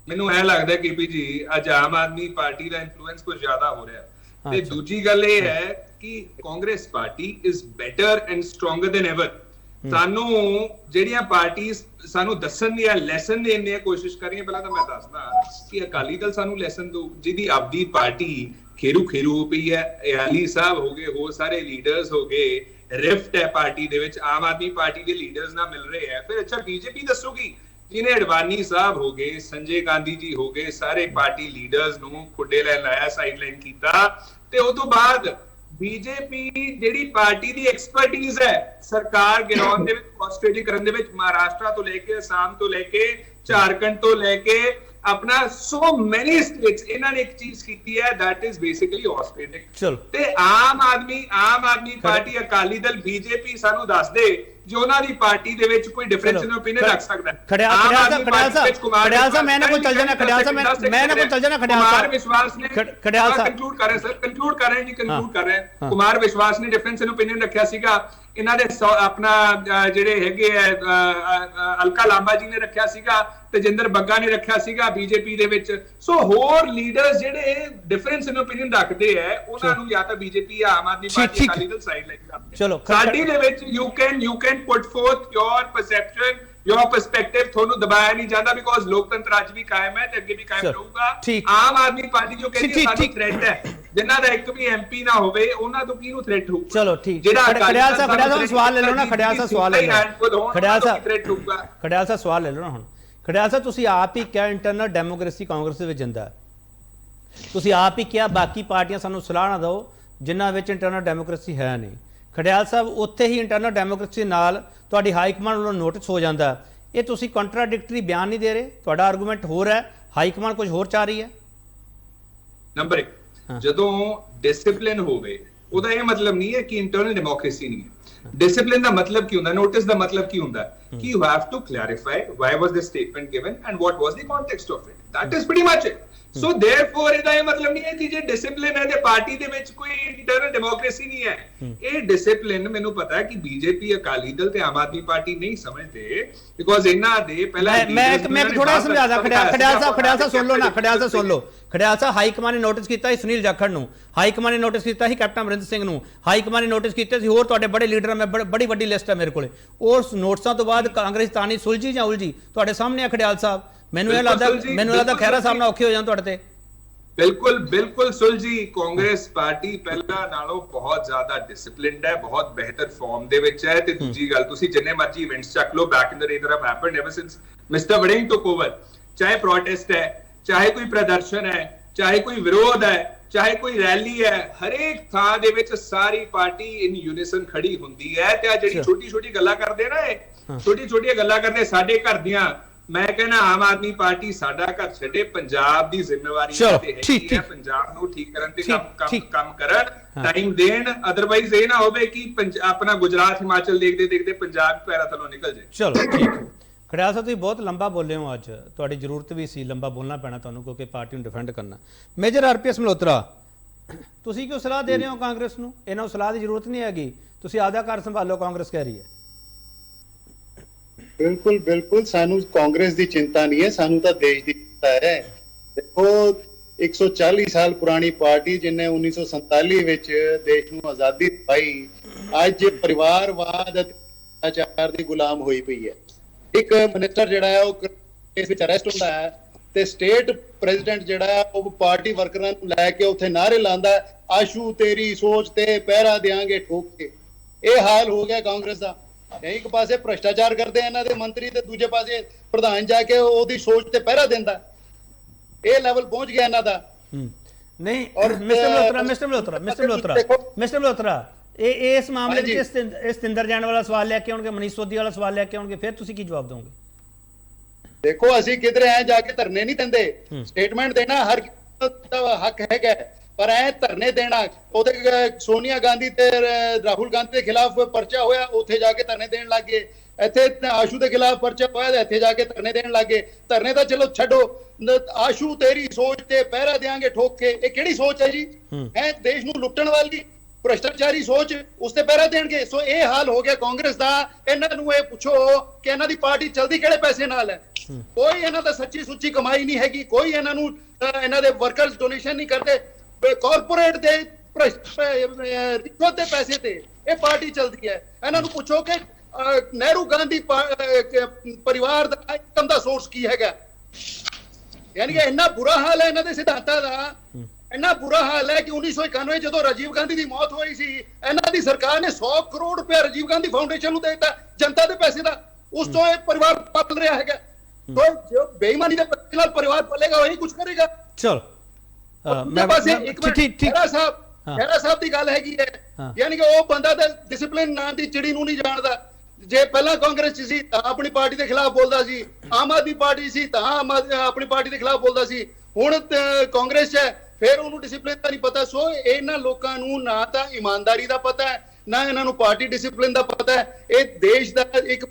ਮੈਨੂੰ ਐ ਲੱਗਦਾ ਕੇਪੀ ਜੀ ਅੱਜ ਆਮ ਆਦਮੀ ਪਾਰਟੀ ਦਾ ਇਨਫਲੂਐਂਸ ਕੁਝ ਜ਼ਿਆਦਾ ਹੋ ਰਿਹਾ। ਤੇ ਦੂਜੀ ਗੱਲ ਇਹ ਹੈ ਕਿ Congress party is better and stronger than ever. ਸਾਨੂੰ ਜਿਹੜੀਆਂ ਪਾਰਟੀਆਂ ਸਾਨੂੰ ਦੱਸਣ ਦੀਆਂ ਲੈਸਨ ਦੇਣ ਦੀਆਂ ਕੋਸ਼ਿਸ਼ ਕਰ ਰਹੀਆਂ, ਪਹਿਲਾਂ ਤਾਂ ਮੈਂ ਦੱਸਦਾ ਕਿ ਅਕਾਲੀ ਦਲ ਸਾਨੂੰ ਲੈਸਨ ਦੋ, ਜਿਹਦੀ ਆਪਦੀ ਪਾਰਟੀ ਖੇਰੂ ਹੋ ਪਈ ਹੈ। ਅਕਾਲੀ ਸਾਹਿਬ ਹੋ ਗਏ, ਹੋਰ ਸਾਰੇ ਲੀਡਰਸ ਹੋ ਗਏ, ਰਿਫਟ ਹੈ ਪਾਰਟੀ ਦੇ ਵਿੱਚ, ਆਮ ਆਦਮੀ ਪਾਰਟੀ ਦੇ ਲੀਡਰਸ ਨਾਲ ਮਿਲ ਰਹੇ ਹੈ। ਫਿਰ ਅੱਛਾ ਬੀਜੇਪੀ ਦੱਸੂਗੀ, ਜਿਹਨੇ ਅਡਵਾਨੀ ਸਾਹਿਬ ਹੋ ਗਏ, ਸੰਜੇ ਗਾਂਧੀ ਜੀ ਹੋ ਗਏ, ਸਾਰੇ ਪਾਰਟੀ ਲੀਡਰਸ ਨੂੰ ਖੁੱਡੇ ਲੈ ਲਾਇਆ, ਸਾਈਡਲਾਈਨ ਕੀਤਾ। ਤੇ ਉਸ ਤੋਂ ਬਾਅਦ ਬੀਜੇਪੀ ਜਿਹੜੀ ਪਾਰਟੀ ਦੀ ਐਕਸਪਰਟਿਜ਼ ਹੈ ਸਰਕਾਰ ਗਿਰਾਉਣ ਦੇ ਵਿੱਚ, ਫਰਸਟ੍ਰੇਟਿੰਗ ਕਰਨ ਦੇ ਵਿੱਚ, ਮਹਾਰਾਸ਼ਟਰ ਤੋਂ ਲੈ ਕੇ ਅਸਾਮ ਤੋਂ ਲੈ ਕੇ ਝਾਰਖੰਡ ਤੋਂ ਲੈ ਕੇ ਆਪਣਾ ਸੋ ਮੈਨੀ ਸਟੇਟਸ, ਇਹਨਾਂ ਨੇ ਇੱਕ ਚੀਜ਼ ਕੀਤੀ ਹੈ, ਦੈਟ ਇਜ਼ ਬੇਸਿਕਲੀ ਆਸਟ੍ਰੇਟਿਕ। ਤੇ ਆਮ ਆਦਮੀ ਪਾਰਟੀ, ਅਕਾਲੀ ਦਲ, ਬੀਜੇਪੀ ਸਾਨੂੰ ਦੱਸ ਦੇ ਜੋ ਉਹਨਾਂ ਦੀ ਪਾਰਟੀ ਦੇ ਵਿੱਚ ਕੋਈ ਡਿਫਰੈਂਸ ਇਨ ਓਪੀਨੀਅਨ ਰੱਖ ਸਕਦਾ ਹੈ। ਖੜਿਆਲ ਸਾਹਿਬ ਮੈਂ ਨਾ ਕੋਈ ਚੱਲ ਜਾਣਾ, ਖੜਿਆਲ ਸਾਹਿਬ ਮੈਂ ਨਾ ਕੋਈ ਚੱਲ ਜਾਣਾ। ਕੁਮਾਰ ਵਿਸ਼ਵਾਸ ਨੇ ਖੜਿਆਲ ਸਾਹਿਬ ਕੰਕਲੂਡ ਕਰ ਰਹੇ ਸਰ। ਕੁਮਾਰ ਵਿਸ਼ਵਾਸ ਨੇ ਡਿਫਰੈਂਸ ਇਨ ਓਪੀਨੀਅਨ ਰੱਖਿਆ ਸੀਗਾ। ਇਹਨਾਂ ਦੇ ਆਪਣਾ ਜਿਹੜੇ ਹੈਗੇ ਅਲਕਾ ਲਾਂਬਾ ਜੀ ਨੇ ਰੱਖਿਆ ਸੀਗਾ, ਤੇਜਿੰਦਰ ਬੱਗਾ ਨੇ ਰੱਖਿਆ ਸੀਗਾ ਬੀਜੇਪੀ ਦੇ ਵਿੱਚ। ਸੋ ਹੋਰ ਲੀਡਰਸ ਜਿਹੜੇ ਡਿਫਰੈਂਸ ਇਨ ਓਪੀਨੀਅਨ ਰੱਖਦੇ ਹੈ, ਉਹਨਾਂ ਨੂੰ ਜਾਂ ਤਾਂ ਬੀਜੇਪੀ ਜਾਂ Aam Aadmi Party, Akali Dal side line ਕਰਦੇ। ਚਲੋ ਸਾਡੀ ਦੇ ਵਿੱਚ you can put forth your perception, your perspective. ਤੁਹਾਨੂੰ ਦਬਾਇਆ ਨਹੀਂ ਜਾਂਦਾ ਬਿਕੋਜ਼ ਲੋਕਤੰਤਰ ਅੱਜ ਵੀ ਕਾਇਮ ਹੈ ਤੇ ਅੱਗੇ ਵੀ ਕਾਇਮ ਰਹੂਗਾ। ਆਮ ਆਦਮੀ ਪਾਰਟੀ ਜੋ ਕਹਿੰਦੀ ਹੈ ਸਾਡੀ ਥ੍ਰੈਟ ਹੈ, ਜਿਨ੍ਹਾਂ ਦਾ ਇੱਕ ਵੀ ਐਮਪੀ ਨਾ ਹੋਵੇ, ਉਹਨਾਂ ਤੋਂ ਕਿਹਨੂੰ ਥ੍ਰੈਟ ਹੋਊਗਾ? ਚਲੋ ਠੀਕ, ਖੜਿਆਲ ਸਾਹਿਬ ਸਵਾਲ ਲੈ ਲਓ ਨਾ। ਖੜਿਆਲ ਸਾਹਿਬ ਸਵਾਲ ਲੈ ਲਓ। ਖੜਿਆਲ ਸਾਹਿਬ ਸਵਾਲ ਲੈ ਲਓ ਨਾ। ਹੁਣ ਖੜਿਆਲ ਸਾਹਿਬ ਤੁਸੀਂ ਆਪ ਹੀ ਕਿਹਾ ਇੰਟਰਨਲ ਡੈਮੋਕ੍ਰੇਸੀ ਕਾਂਗਰਸ ਦੇ ਵਿੱਚ ਜਿੰਦਾ। ਤੁਸੀਂ ਆਪ ਹੀ ਕਿਹਾ ਬਾਕੀ ਪਾਰਟੀਆਂ ਸਾਨੂੰ ਸਲਾਹ ਨਾ ਦਿਓ ਜਿਨ੍ਹਾਂ ਵਿੱਚ ਇੰਟਰਨਲ ਡੈਮੋਕ੍ਰੇਸੀ ਹੈ ਨਹੀਂ। ਖੜਿਆਲ ਸਾਹਿਬ ਉੱਥੇ ਹੀ ਇੰਟਰਨਲ ਡੈਮੋਕ੍ਰੇਸੀ ਨਾਲ ਤੁਹਾਡੀ ਹਾਈ ਕਮਾਂਡ ਵੱਲੋਂ ਨੋਟਿਸ ਹੋ ਜਾਂਦਾ। ਇਹ ਤੁਸੀਂ ਕੰਟਰਾਡਿਕਟਰੀ ਬਿਆਨ ਨਹੀਂ ਦੇ ਰਹੇ, ਤੁਹਾਡਾ ਆਰਗੂਮੈਂਟ ਹੋਰ ਹੈ, ਹਾਈ ਕਮਾਂਡ ਕੁਝ ਹੋਰ ਚਾਹ ਰਹੀ ਹੈ। ਨੰਬਰ 1 ਜਦੋਂ ਡਿਸਪਲਿਨ ਹੋਵੇ ਉਹਦਾ ਇਹ ਮਤਲਬ ਨਹੀਂ ਹੈ ਕਿ ਇੰਟਰਨਲ ਡੈਮੋਕ੍ਰੇਸੀ ਨਹੀਂ ਹੈ। ਡਿਸਪਲਿਨ ਦਾ ਮਤਲਬ ਕੀ ਹੁੰਦਾ, ਨੋਟਿਸ ਦਾ ਮਤਲਬ ਕੀ ਹੁੰਦਾ ਕਿ you have to clarify why was this statement given and what was the context of it. That is pretty much it. So therefore ਇਹਦਾ ਇਹ ਮਤਲਬ ਨਹੀਂ ਹੈ ਕਿ ਜੇ ਡਿਸਪਲਿਨ ਹੈ ਤੇ ਪਾਰਟੀ ਦੇ ਵਿੱਚ ਕੋਈ ਇੰਟਰਨਲ ਡੈਮੋਕ੍ਰੇਸੀ ਨਹੀਂ ਹੈ। ਇਹ ਡਿਸਪਲਿਨ ਮੈਨੂੰ ਪਤਾ ਹੈ ਕਿ ਬੀਜੇਪੀ, ਅਕਾਲੀ ਦਲ ਤੇ ਆਮ ਆਦਮੀ ਪਾਰਟੀ ਨਹੀਂ ਸਮਝਦੇ ਬਿਕੋਜ਼ ਇਹਨਾਂ ਦੇ ਪਹਿਲਾਂ ਮੈਂ ਥੋੜਾ ਸਮਝਾਦਾ। ਖੜਿਆਲ ਸਾਹਿਬ ਸੁਣ ਲਓ ਨਾ। ਖੜਿਆਲ ਸਾਹਿਬ ਹਾਈ ਕਮਾਂਡ ਨੇ ਨੋਟਿਸ ਕੀਤਾ ਸੀ ਸੁਨੀਲ ਜਾਖੜ ਨੂੰ, ਹਾਈ ਕਮਾਂਡ ਨੇ ਨੋਟਿਸ ਕੀਤਾ ਸੀ ਕੈਪਟਨ ਅਮਰਿੰਦਰ ਸਿੰਘ ਨੂੰ, ਹਾਈ ਕਮਾਂਡ ਨੇ ਨੋਟਿਸ ਕੀਤੇ ਸੀ ਹੋਰ ਤੁਹਾਡੇ ਬੜੇ ਲੀਡਰ। ਮੈਂ ਬੜੀ ਵੱਡੀ ਲਿਸਟ ਹੈ ਮੇਰੇ ਕੋਲੇ। ਉਸ ਨੋਟਿਸਾਂ ਤੋਂ ਬਾਅਦ ਕਾਂਗਰਸ ਤਾਣੀ ਸੁਲਝੀ ਜਾਂ ਉਲਝੀ ਤੁਹਾਡੇ ਸਾਹਮਣੇ ਆ ਖੜਿਆਲ ਸਾਹਿਬ। ਮੈਨੂੰ ਇਹ ਲੱਗਦਾ ਖਹਿਰਾ ਸਾਹਿਬ ਨਾਲ ਔਖੇ ਹੋ ਜਾਣ ਤੁਹਾਡੇ ਤੇ। ਬਿਲਕੁਲ ਸੁਲਝੀ। ਕਾਂਗਰਸ ਪਾਰਟੀ ਪਹਿਲਾਂ ਨਾਲੋਂ ਬਹੁਤ ਜ਼ਿਆਦਾ ਡਿਸਪਲਿਨਡ ਹੈ, ਬਹੁਤ ਬਿਹਤਰ ਫਾਰਮ ਦੇ ਵਿੱਚ ਹੈ। ਤੇ ਦੂਜੀ ਗੱਲ, ਤੁਸੀਂ ਜਿੰਨੇ ਮਰਜ਼ੀ ਇਵੈਂਟਸ ਚੱਕ ਲਓ back in the day that have happened ever since Mr. Vardhan took over, ਚਾਹੇ ਪ੍ਰੋਟੈਸਟ ਹੈ, ਚਾਹੇ ਕੋਈ ਪ੍ਰਦਰਸ਼ਨ ਹੈ, ਚਾਹੇ ਕੋਈ ਵਿਰੋਧ ਹੈ, ਚਾਹੇ ਕੋਈ ਰੈਲੀ ਹੈ, ਹਰੇਕ ਥਾਂ ਦੇ ਵਿੱਚ ਸਾਰੀ ਪਾਰਟੀ ਇਨ ਯੂਨੀਸਨ ਖੜੀ ਹੁੰਦੀ ਹੈ। ਤੇ ਆ ਜਿਹੜੀ ਛੋਟੀ ਗੱਲਾਂ ਕਰਦੇ ਨਾ, ਇਹ ਛੋਟੀਆਂ ਗੱਲਾਂ ਕਰਦੇ ਸਾਡੇ ਘਰ ਦੀਆਂ, ਮੈਂ ਕਹਿੰਦਾ ਆਮ ਆਦਮੀ ਪਾਰਟੀ ਸਾਡਾ ਘਰ ਛੱਡੇ, ਪੰਜਾਬ ਦੀ ਜ਼ਿੰਮੇਵਾਰੀ ਤੇ ਹੈਗੀ ਹੈ ਪੰਜਾਬ ਨੂੰ ਠੀਕ ਕਰਨ ਤੇ ਕੰਮ ਕਰਨ, ਟਾਈਮ ਦੇਣ। ਅਦਰਵਾਈਜ਼ ਇਹ ਨਾ ਹੋਵੇ ਕਿ ਆਪਣਾ ਗੁਜਰਾਤ ਹਿਮਾਚਲ ਦੇਖਦੇ ਪੰਜਾਬ ਪੈਰਾਂ ਥੱਲੋਂ ਨਿਕਲ ਜਾਏ। ਚਲੋ ਠੀਕ। ਖੜਿਆਲ ਸਾਹਿਬ ਤੁਸੀਂ ਬਹੁਤ ਲੰਬਾ ਬੋਲੇ ਹੋ ਅੱਜ, ਤੁਹਾਡੀ ਜ਼ਰੂਰਤ ਵੀ ਸੀ, ਲੰਬਾ ਬੋਲਣਾ ਪੈਣਾ ਤੁਹਾਨੂੰ ਕਿਉਂਕਿ ਪਾਰਟੀ ਨੂੰ ਡਿਫੈਂਡ ਕਰਨਾ। ਮੇਜਰ ਆਰਪੀਐਸ ਮਲਹੋਤਰਾ, ਤੁਸੀਂ ਕਿਉਂ ਸਲਾਹ ਦੇ ਰਹੇ ਹੋ ਕਾਂਗਰਸ ਨੂੰ? ਇਹਨਾਂ ਨੂੰ ਸਲਾਹ ਦੀ ਜ਼ਰੂਰਤ ਨਹੀਂ ਹੈਗੀ, ਤੁਸੀਂ ਆਪਦਾ ਘਰ ਸੰਭਾਲੋ, ਕਾਂਗਰਸ ਕਹਿ ਰਹੀ ਹੈ। ਬਿਲਕੁਲ ਬਿਲਕੁਲ, ਸਾਨੂੰ ਕਾਂਗਰਸ ਦੀ ਚਿੰਤਾ ਨਹੀਂ ਹੈ, ਸਾਨੂੰ ਤਾਂ ਦੇਸ਼ ਦੀ ਚਿੰਤਾ ਹੈ। ਦੇਖੋ 140 ਸਾਲ ਪੁਰਾਣੀ ਪਾਰਟੀ ਜਿਹਨੇ 1947 ਵਿੱਚ ਦੇਸ਼ ਨੂੰ ਆਜ਼ਾਦੀ ਦਿਵਾਈ, ਅੱਜ ਪਰਿਵਾਰਵਾਦ ਅਤੇ ਅਤਿਆਚਾਰ ਦੀ ਗੁਲਾਮ ਹੋਈ ਪਈ ਹੈ। ਇੱਕ ਮਿਨਿਸਟਰ ਜਿਹੜਾ ਹੈ ਉਹ ਇਸ ਵਿੱਚ ਅਰੈਸਟ ਹੁੰਦਾ ਹੈ ਤੇ ਸਟੇਟ ਪ੍ਰੈਜ਼ੀਡੈਂਟ ਜਿਹੜਾ ਹੈ ਉਹ ਪਾਰਟੀ ਵਰਕਰਾਂ ਨੂੰ ਲੈ ਕੇ ਉੱਥੇ ਨਾਅਰੇ ਲਾਉਂਦਾ, ਆਸ਼ੂ ਤੇਰੀ ਸੋਚ ਤੇ ਪਹਿਰਾ ਦੇਾਂਗੇ ਠੋਕ ਕੇ। ਇਹ ਹਾਲ ਹੋ ਗਿਆ ਕਾਂਗਰਸ ਦਾ। ਇੱਕ ਪਾਸੇ ਭ੍ਰਿਸ਼ਟਾਚਾਰ ਕਰਦੇ ਇਹਨਾਂ ਦੇ ਮੰਤਰੀ ਤੇ ਦੂਜੇ ਪਾਸੇ ਪ੍ਰਧਾਨ ਜਾ ਕੇ ਉਹਦੀ ਸੋਚ ਤੇ ਪਹਿਰਾ ਦਿੰਦਾ। ਇਹ ਲੈਵਲ ਪਹੁੰਚ ਗਿਆ ਇਹਨਾਂ ਦਾ। ਨਹੀਂ ਮਿਸਟਰ ਮਲਹੋਤਰਾ ਇਹ ਇਸ ਮਾਮਲੇ ਵਿੱਚ ਸਤਿੰਦਰ ਜੈਨ ਵਾਲਾ ਸਵਾਲ ਲੈ ਕੇ ਆਉਣਗੇ, ਮਨੀਸ਼ ਸੋਧੀ ਵਾਲਾ ਸਵਾਲ ਲੈ ਕੇ ਆਉਣਗੇ, ਫਿਰ ਤੁਸੀਂ ਕੀ ਜਵਾਬ ਦੋਗੇ? ਦੇਖੋ ਅਸੀਂ ਕਿਧਰੇ ਐ ਜਾ ਕੇ ਧਰਨੇ ਨਹੀਂ ਦਿੰਦੇ, ਸਟੇਟਮੈਂਟ ਦੇਣਾ ਹਰ ਹੱਕ ਹੈਗਾ, ਪਰ ਐ ਧਰਨੇ ਦੇਣਾ, ਉਹਦੇ ਸੋਨੀਆ ਗਾਂਧੀ ਤੇ ਰਾਹੁਲ ਗਾਂਧੀ ਦੇ ਖਿਲਾਫ ਪਰਚਾ ਹੋਇਆ, ਉੱਥੇ ਜਾ ਕੇ ਧਰਨੇ ਦੇਣ ਲੱਗ ਗਏ। ਇੱਥੇ ਆਸ਼ੂ ਦੇ ਖਿਲਾਫ ਪਰਚਾ ਹੋਇਆ, ਇੱਥੇ ਜਾ ਕੇ ਧਰਨੇ ਦੇਣ ਲੱਗ ਗਏ। ਧਰਨੇ ਤਾਂ ਚਲੋ ਛੱਡੋ, ਆਸ਼ੂ ਤੇਰੀ ਸੋਚ ਤੇ ਪਹਿਰਾ ਦੇਾਂਗੇ ਠੋਕ ਕੇ, ਇਹ ਕਿਹੜੀ ਸੋਚ ਹੈ ਜੀ? ਹੈ ਦੇਸ਼ ਨੂੰ ਲੁੱਟਣ ਵਾਲੀ ਭ੍ਰਿਸ਼ਟਾਚਾਰੀ ਸੋਚ, ਉਸ ਤੇ ਪਹਿਰਾ ਦੇਣਗੇ। ਸੋ ਇਹ ਹਾਲ ਹੋ ਗਿਆ ਕਾਂਗਰਸ ਦਾ। ਇਹਨਾਂ ਨੂੰ ਇਹ ਪੁੱਛੋ ਕਿ ਇਹਨਾਂ ਦੀ ਪਾਰਟੀ ਚਲਦੀ ਕਿਹੜੇ ਪੈਸੇ ਨਾਲ ਹੈ? ਕੋਈ ਇਹਨਾਂ ਦਾ ਸੱਚੀ ਸੁੱਚੀ ਕਮਾਈ ਨਹੀਂ ਹੈਗੀ, ਕੋਈ ਇਹਨਾਂ ਨੂੰ ਇਹਨਾਂ ਦੇ ਵਰਕਰਸ ਡੋਨੇਸ਼ਨ ਨਹੀਂ ਕਰਦੇ, ਕਾਰਪੋਰੇਟ ਦੇ ਰਿਸ਼ਵਤ ਦੇ ਪੈਸੇ ਤੇ ਇਹ ਪਾਰਟੀ ਚਲਦੀ ਹੈ। ਇਹਨਾਂ ਨੂੰ ਪੁੱਛੋ ਕਿ ਨਹਿਰੂ ਗਾਂਧੀ ਪਰਿਵਾਰ ਦਾ ਇਨਕਮ ਦਾ ਸੋਰਸ ਕੀ ਹੈਗਾ? ਯਾਨੀ ਕਿ ਇੰਨਾ ਬੁਰਾ ਹਾਲ ਹੈ ਇਹਨਾਂ ਦੇ ਸਿਧਾਂਤਾਂ ਦਾ, ਇੰਨਾ ਬੁਰਾ ਹਾਲ ਹੈ ਕਿ 1991 ਜਦੋਂ ਰਾਜੀਵ ਗਾਂਧੀ ਦੀ ਮੌਤ ਹੋਈ ਸੀ, ਇਹਨਾਂ ਦੀ ਸਰਕਾਰ ਨੇ 100 ਕਰੋੜ ਰੁਪਏ ਰਾਜੀਵ ਗਾਂਧੀ ਫਾਊਂਡੇਸ਼ਨ ਨੂੰ ਦੇ ਦਿੱਤਾ, ਜਨਤਾ ਦੇ ਪੈਸੇ ਦਾ। ਉਸ ਤੋਂ ਇਹ ਪਰਿਵਾਰ ਪਲ ਰਿਹਾ ਹੈਗਾ। तो जो बेईमानी के ਨਾਲ परिवार पलेगा वही कुछ करेगा। चलो ਖਹਿਰਾ ਸਾਹਿਬ ਦੀ ਗੱਲ ਹੈਗੀ ਹੈ, ਯਾਨੀ ਕਿ ਉਹ ਬੰਦਾ ਤਾਂ ਡਿਸਪਲਿਨ ਨਾਂ ਦੀ ਚਿੜੀ ਨੂੰ ਨਹੀਂ ਜਾਣਦਾ। ਜੇ ਪਹਿਲਾਂ ਕਾਂਗਰਸ ਚ ਸੀ ਤਾਂ ਆਪਣੀ ਪਾਰਟੀ ਦੇ ਖਿਲਾਫ ਬੋਲਦਾ ਸੀ, ਆਮ ਆਦਮੀ ਪਾਰਟੀ ਸੀ ਤਾਂ ਆਪਣੀ ਪਾਰਟੀ ਦੇ ਖਿਲਾਫ ਬੋਲਦਾ ਸੀ, ਹੁਣ ਕਾਂਗਰਸ ਚ ਹੈ ਫਿਰ ਉਹਨੂੰ ਡਿਸਪਲਿਨ ਦਾ ਨਹੀਂ ਪਤਾ। ਸੋ ਇਹਨਾਂ ਲੋਕਾਂ ਨੂੰ ਨਾ ਤਾਂ ਇਮਾਨਦਾਰੀ ਦਾ ਪਤਾ ਹੈ, ਨਾ ਇਹਨਾਂ ਨੂੰ ਪਾਰਟੀ ਡਿਸਪਲਿਨ ਦਾ ਪਤਾ ਹੈ। ਇਹ ਦੇਸ਼ ਦਾ ਇੱਕ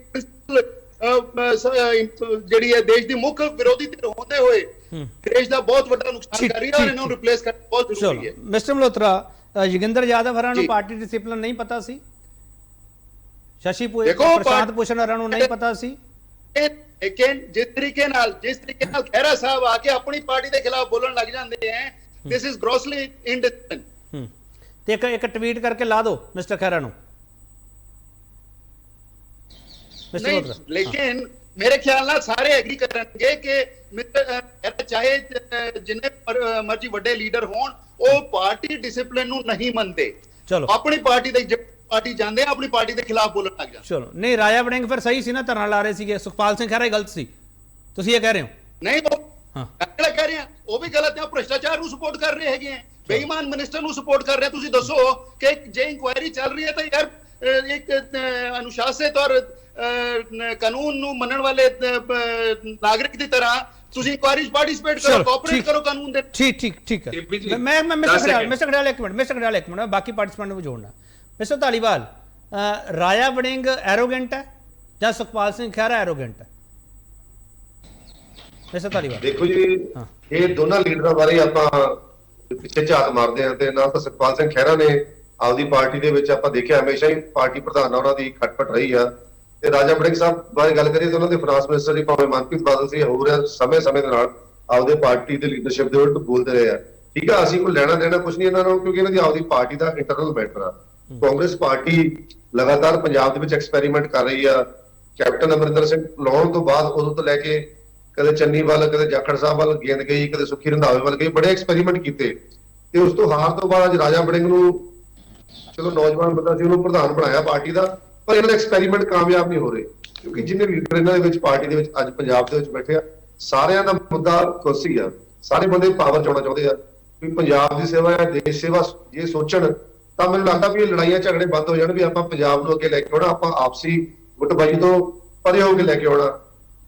ਜਿਹੜੀ ਹੈ ਦੇਸ਼ ਦੀ ਮੁੱਖ ਵਿਰੋਧੀ ਧਿਰ ਹੁੰਦੇ ਹੋਏ ਦੇਸ਼ ਦਾ ਬਹੁਤ ਵੱਡਾ ਨੁਕਸਾਨ ਕਰ ਰਹੀ ਹੈ, ਔਰ ਇਹਨਾਂ ਨੂੰ ਰਿਪਲੇਸ ਕਰਨਾ ਬਹੁਤ ਜ਼ਰੂਰੀ ਹੈ। ਮਿਸਟਰ ਮਲਹੋਤਰਾ, ਯੋਗਿੰਦਰ ਯਾਦਵ ਹਰਾਂ ਨੂੰ ਪਾਰਟੀ ਡਿਸਪਲਿਨ ਨਹੀਂ ਪਤਾ ਸੀ, ਸ਼ਸ਼ੀ ਪ੍ਰਸ਼ਾਂਤ ਭੂਸ਼ਣ ਹਰਾਂ ਨੂੰ ਨਹੀਂ ਪਤਾ ਸੀ, ਲੇਕਿਨ ਜਿਸ ਤਰੀਕੇ ਨਾਲ ਖਹਿਰਾ ਸਾਹਿਬ ਆ ਕੇ ਆਪਣੀ ਪਾਰਟੀ ਦੇ ਖਿਲਾਫ ਬੋਲਣ ਲੱਗ ਜਾਂਦੇ ਹੈ, ਦਿਸ ਇਜ਼ ਗ੍ਰੋਸਲੀ ਇਨਡਿਸਪਲਿਨ। ਤੇ ਇੱਕ ਟਵੀਟ ਕਰਕੇ ਲਾ ਦਿਓ ਮਿਸਟਰ ਖਹਿਰਾ ਨੂੰ। ਨਹੀਂ, ਲੇਕਿਨ ਮੇਰੇ ਖਿਆਲ ਨਾਲ ਸਾਰੇ ਐਗਰੀ ਕਰਨਗੇ ਕਿ ਚਾਹੇ ਜਿੰਨੇ ਮਰਜ਼ੀ ਵੱਡੇ ਲੀਡਰ ਹੋਣ, ਉਹ ਪਾਰਟੀ ਡਿਸਪਲਿਨ ਨੂੰ ਨਹੀਂ ਮੰਨਦੇ। ਚਲੋ ਆਪਣੀ ਪਾਰਟੀ ਦੇ ਪਾਰਟੀ ਜਾਂਦੇ ਆ, ਆਪਣੀ ਪਾਰਟੀ ਦੇ ਖਿਲਾਫ ਬੋਲਣ ਲੱਗ ਜਾਂਦੇ। ਚਲੋ ਨਹੀਂ, ਰਾਜਾ ਵੜਿੰਗ ਫਿਰ ਸਹੀ ਸੀ ਨਾ, ਧਰਨਾ ਲਾ ਰਹੇ ਸੀਗੇ, ਸੁਖਪਾਲ ਸਿੰਘ ਖਹਿਰਾ ਗਲਤ ਸੀ, ਤੁਸੀਂ ਇਹ ਕਹਿ ਰਹੇ ਹੋ? ਨਹੀਂ, ਉਹ ਕਹਿ ਰਹੇ ਆ ਉਹ ਵੀ ਗਲਤ ਹੈ, ਭ੍ਰਿਸ਼ਟਾਚਾਰ ਨੂੰ ਸਪੋਰਟ ਕਰ ਰਹੇ ਹੈਗੇ ਆ, ਬੇਈਮਾਨ ਮਿਨਿਸਟਰ ਨੂੰ ਸਪੋਰਟ ਕਰ ਰਹੇ। ਤੁਸੀਂ ਦੱਸੋ ਕਿ ਜੇ ਇਨਕੁਆਇਰੀ ਚੱਲ ਰਹੀ ਹੈ ਤਾਂ ਯਾਰ ਇੱਕ ਅਨੁਸ਼ਾਸਿਤ ਔਰ ਕਾਨੂੰਨ ਨੂੰ ਮੰਨਣ ਵਾਲੇ ਨਾਗਰਿਕ ਦੀ ਤਰ੍ਹਾਂ ਤੁਸੀਂ ਇਨਕੁਆਇਰੀ ਪਾਰਟਿਸਿਪੇਟ ਕਰੋ, ਕੋਆਪਰੇਟ ਕਰੋ ਕਾਨੂੰਨ ਦੇ। ਠੀਕ ਹੈ। ਮੈਂ ਮਿਸਟਰ ਖੜਿਆਲ ਇੱਕ ਮਿੰਟ ਬਾਕੀ ਪਾਰਟਿਸਪੈਂਟ ਨੂੰ ਜੋੜਨਾ। ਮਿਸਟਰ ਧਾਲੀਵਾਲ, ਰਾਜਾ ਵੜਿੰਗ ਐਰੋਗੈਂਟ ਹੈ ਜਾਂ ਸੁਖਪਾਲ ਸਿੰਘ ਖਹਿਰਾ ਐਰੋਗੈਂਟ ਹੈ? ਮਿਸਟਰ ਧਾਲੀਵਾਲ ਦੇਖੋ ਜੀ, ਇਹ ਦੋਨਾਂ ਲੀਡਰਾਂ ਬਾਰੇ ਆਪਾਂ ਪਿੱਛੇ ਝਾਤ ਮਾਰਦੇ ਹਾਂ ਤੇ ਨਾ ਤਾਂ ਸੁਖਪਾਲ ਸਿੰਘ ਖਹਿਰਾ ਨੇ ਆਪਦੀ ਪਾਰਟੀ ਦੇ ਵਿੱਚ ਆਪਾਂ ਦੇਖਿਆ ਹਮੇਸ਼ਾ ਹੀ ਪਾਰਟੀ ਪ੍ਰਧਾਨ ਉਹਨਾਂ ਦੀ ਖਟਪਟ ਰਹੀ ਆ, ਤੇ ਰਾਜਾ ਵੜਿੰਗ ਸਾਹਿਬ ਬਾਰੇ ਗੱਲ ਕਰੀਏ ਤਾਂ ਉਹਨਾਂ ਦੇ ਫਾਈਨਾਂਸ ਮਿਨਿਸਟਰ ਦੀ ਭਾਵੇਂ ਮਨਪ੍ਰੀਤ ਬਾਦਲ ਸੀ, ਹੋ ਰਿਹਾ ਸਮੇਂ ਦੇ ਨਾਲ ਆਪਦੇ ਪਾਰਟੀ ਦੇ ਲੀਡਰਸ਼ਿਪ ਦੇ ਉਲਟ ਬੋਲਦੇ ਰਹੇ ਆ। ਠੀਕ ਆ, ਅਸੀਂ ਕੋਈ ਲੈਣਾ ਦੇਣਾ ਕੁਝ ਨਹੀਂ ਇਹਨਾਂ ਨੂੰ, ਕਿਉਂਕਿ ਇਹਨਾਂ ਦੀ ਆਪਦੀ ਪਾਰਟੀ ਦਾ ਇੰਟਰਨਲ ਮੈਟਰ ਆ। ਕਾਂਗਰਸ ਪਾਰਟੀ ਲਗਾਤਾਰ ਪੰਜਾਬ ਦੇ ਵਿੱਚ ਐਕਸਪੈਰੀਮੈਂਟ ਕਰ ਰਹੀ ਆ। ਕੈਪਟਨ ਅਮਰਿੰਦਰ ਸਿੰਘ ਲਾਉਣ ਤੋਂ ਬਾਅਦ ਉਦੋਂ ਤੋਂ ਲੈ ਕੇ ਕਦੇ ਚੰਨੀ ਵੱਲ, ਕਦੇ ਜਾਖੜ ਸਾਹਿਬ ਵੱਲ ਗੇਂਦ ਗਈ, ਕਦੇ ਸੁੱਖੀ ਰੰਧਾਵੇ ਵੱਲ ਗਈ, ਬੜੇ ਐਕਸਪੈਰੀਮੈਂਟ ਕੀਤੇ। ਤੇ ਉਸ ਤੋਂ ਹਾਰ ਤੋਂ ਬਾਅਦ ਅੱਜ ਰਾਜਾ ਵੜਿੰਗ ਨੂੰ, ਚਲੋ ਨੌਜਵਾਨ ਬੰਦਾ ਸੀ, ਉਹਨੂੰ ਪ੍ਰਧਾਨ ਬਣਾਇਆ ਪਾਰਟੀ ਦਾ, ਪਰ ਇਹਨਾਂ ਦੇ ਐਕਸਪੈਰੀਮੈਂਟ ਕਾਮਯਾਬ ਨਹੀਂ ਹੋ ਰਹੇ, ਕਿਉਂਕਿ ਜਿੰਨੇ ਲੀਡਰ ਇਹਨਾਂ ਦੇ ਵਿੱਚ ਪਾਰਟੀ ਦੇ ਵਿੱਚ ਅੱਜ ਪੰਜਾਬ ਦੇ ਵਿੱਚ ਬੈਠੇ ਆ, ਸਾਰਿਆਂ ਦਾ ਮੁੱਦਾ ਕੁਰਸੀ ਆ। ਸਾਰੇ ਬੰਦੇ ਪਾਵਰ ਚਾਉਣਾ ਚਾਹੁੰਦੇ ਆ ਵੀ ਪੰਜਾਬ ਦੀ ਸੇਵਾ ਜਾਂ ਦੇਸ਼ ਸੇਵਾ ਜੇ ਸੋਚਣ ਤਾਂ ਮੈਨੂੰ ਲੱਗਦਾ ਵੀ ਇਹ ਲੜਾਈਆਂ ਝਗੜੇ ਬੰਦ ਹੋ ਜਾਣ, ਵੀ ਆਪਾਂ ਪੰਜਾਬ ਨੂੰ ਅੱਗੇ ਲੈ ਕੇ ਆਉਣਾ, ਆਪਾਂ ਆਪਸੀ ਗੁੱਟਬਾਜੀ ਤੋਂ ਪਰੇ ਹੋ ਕੇ ਲੈ ਕੇ ਆਉਣਾ।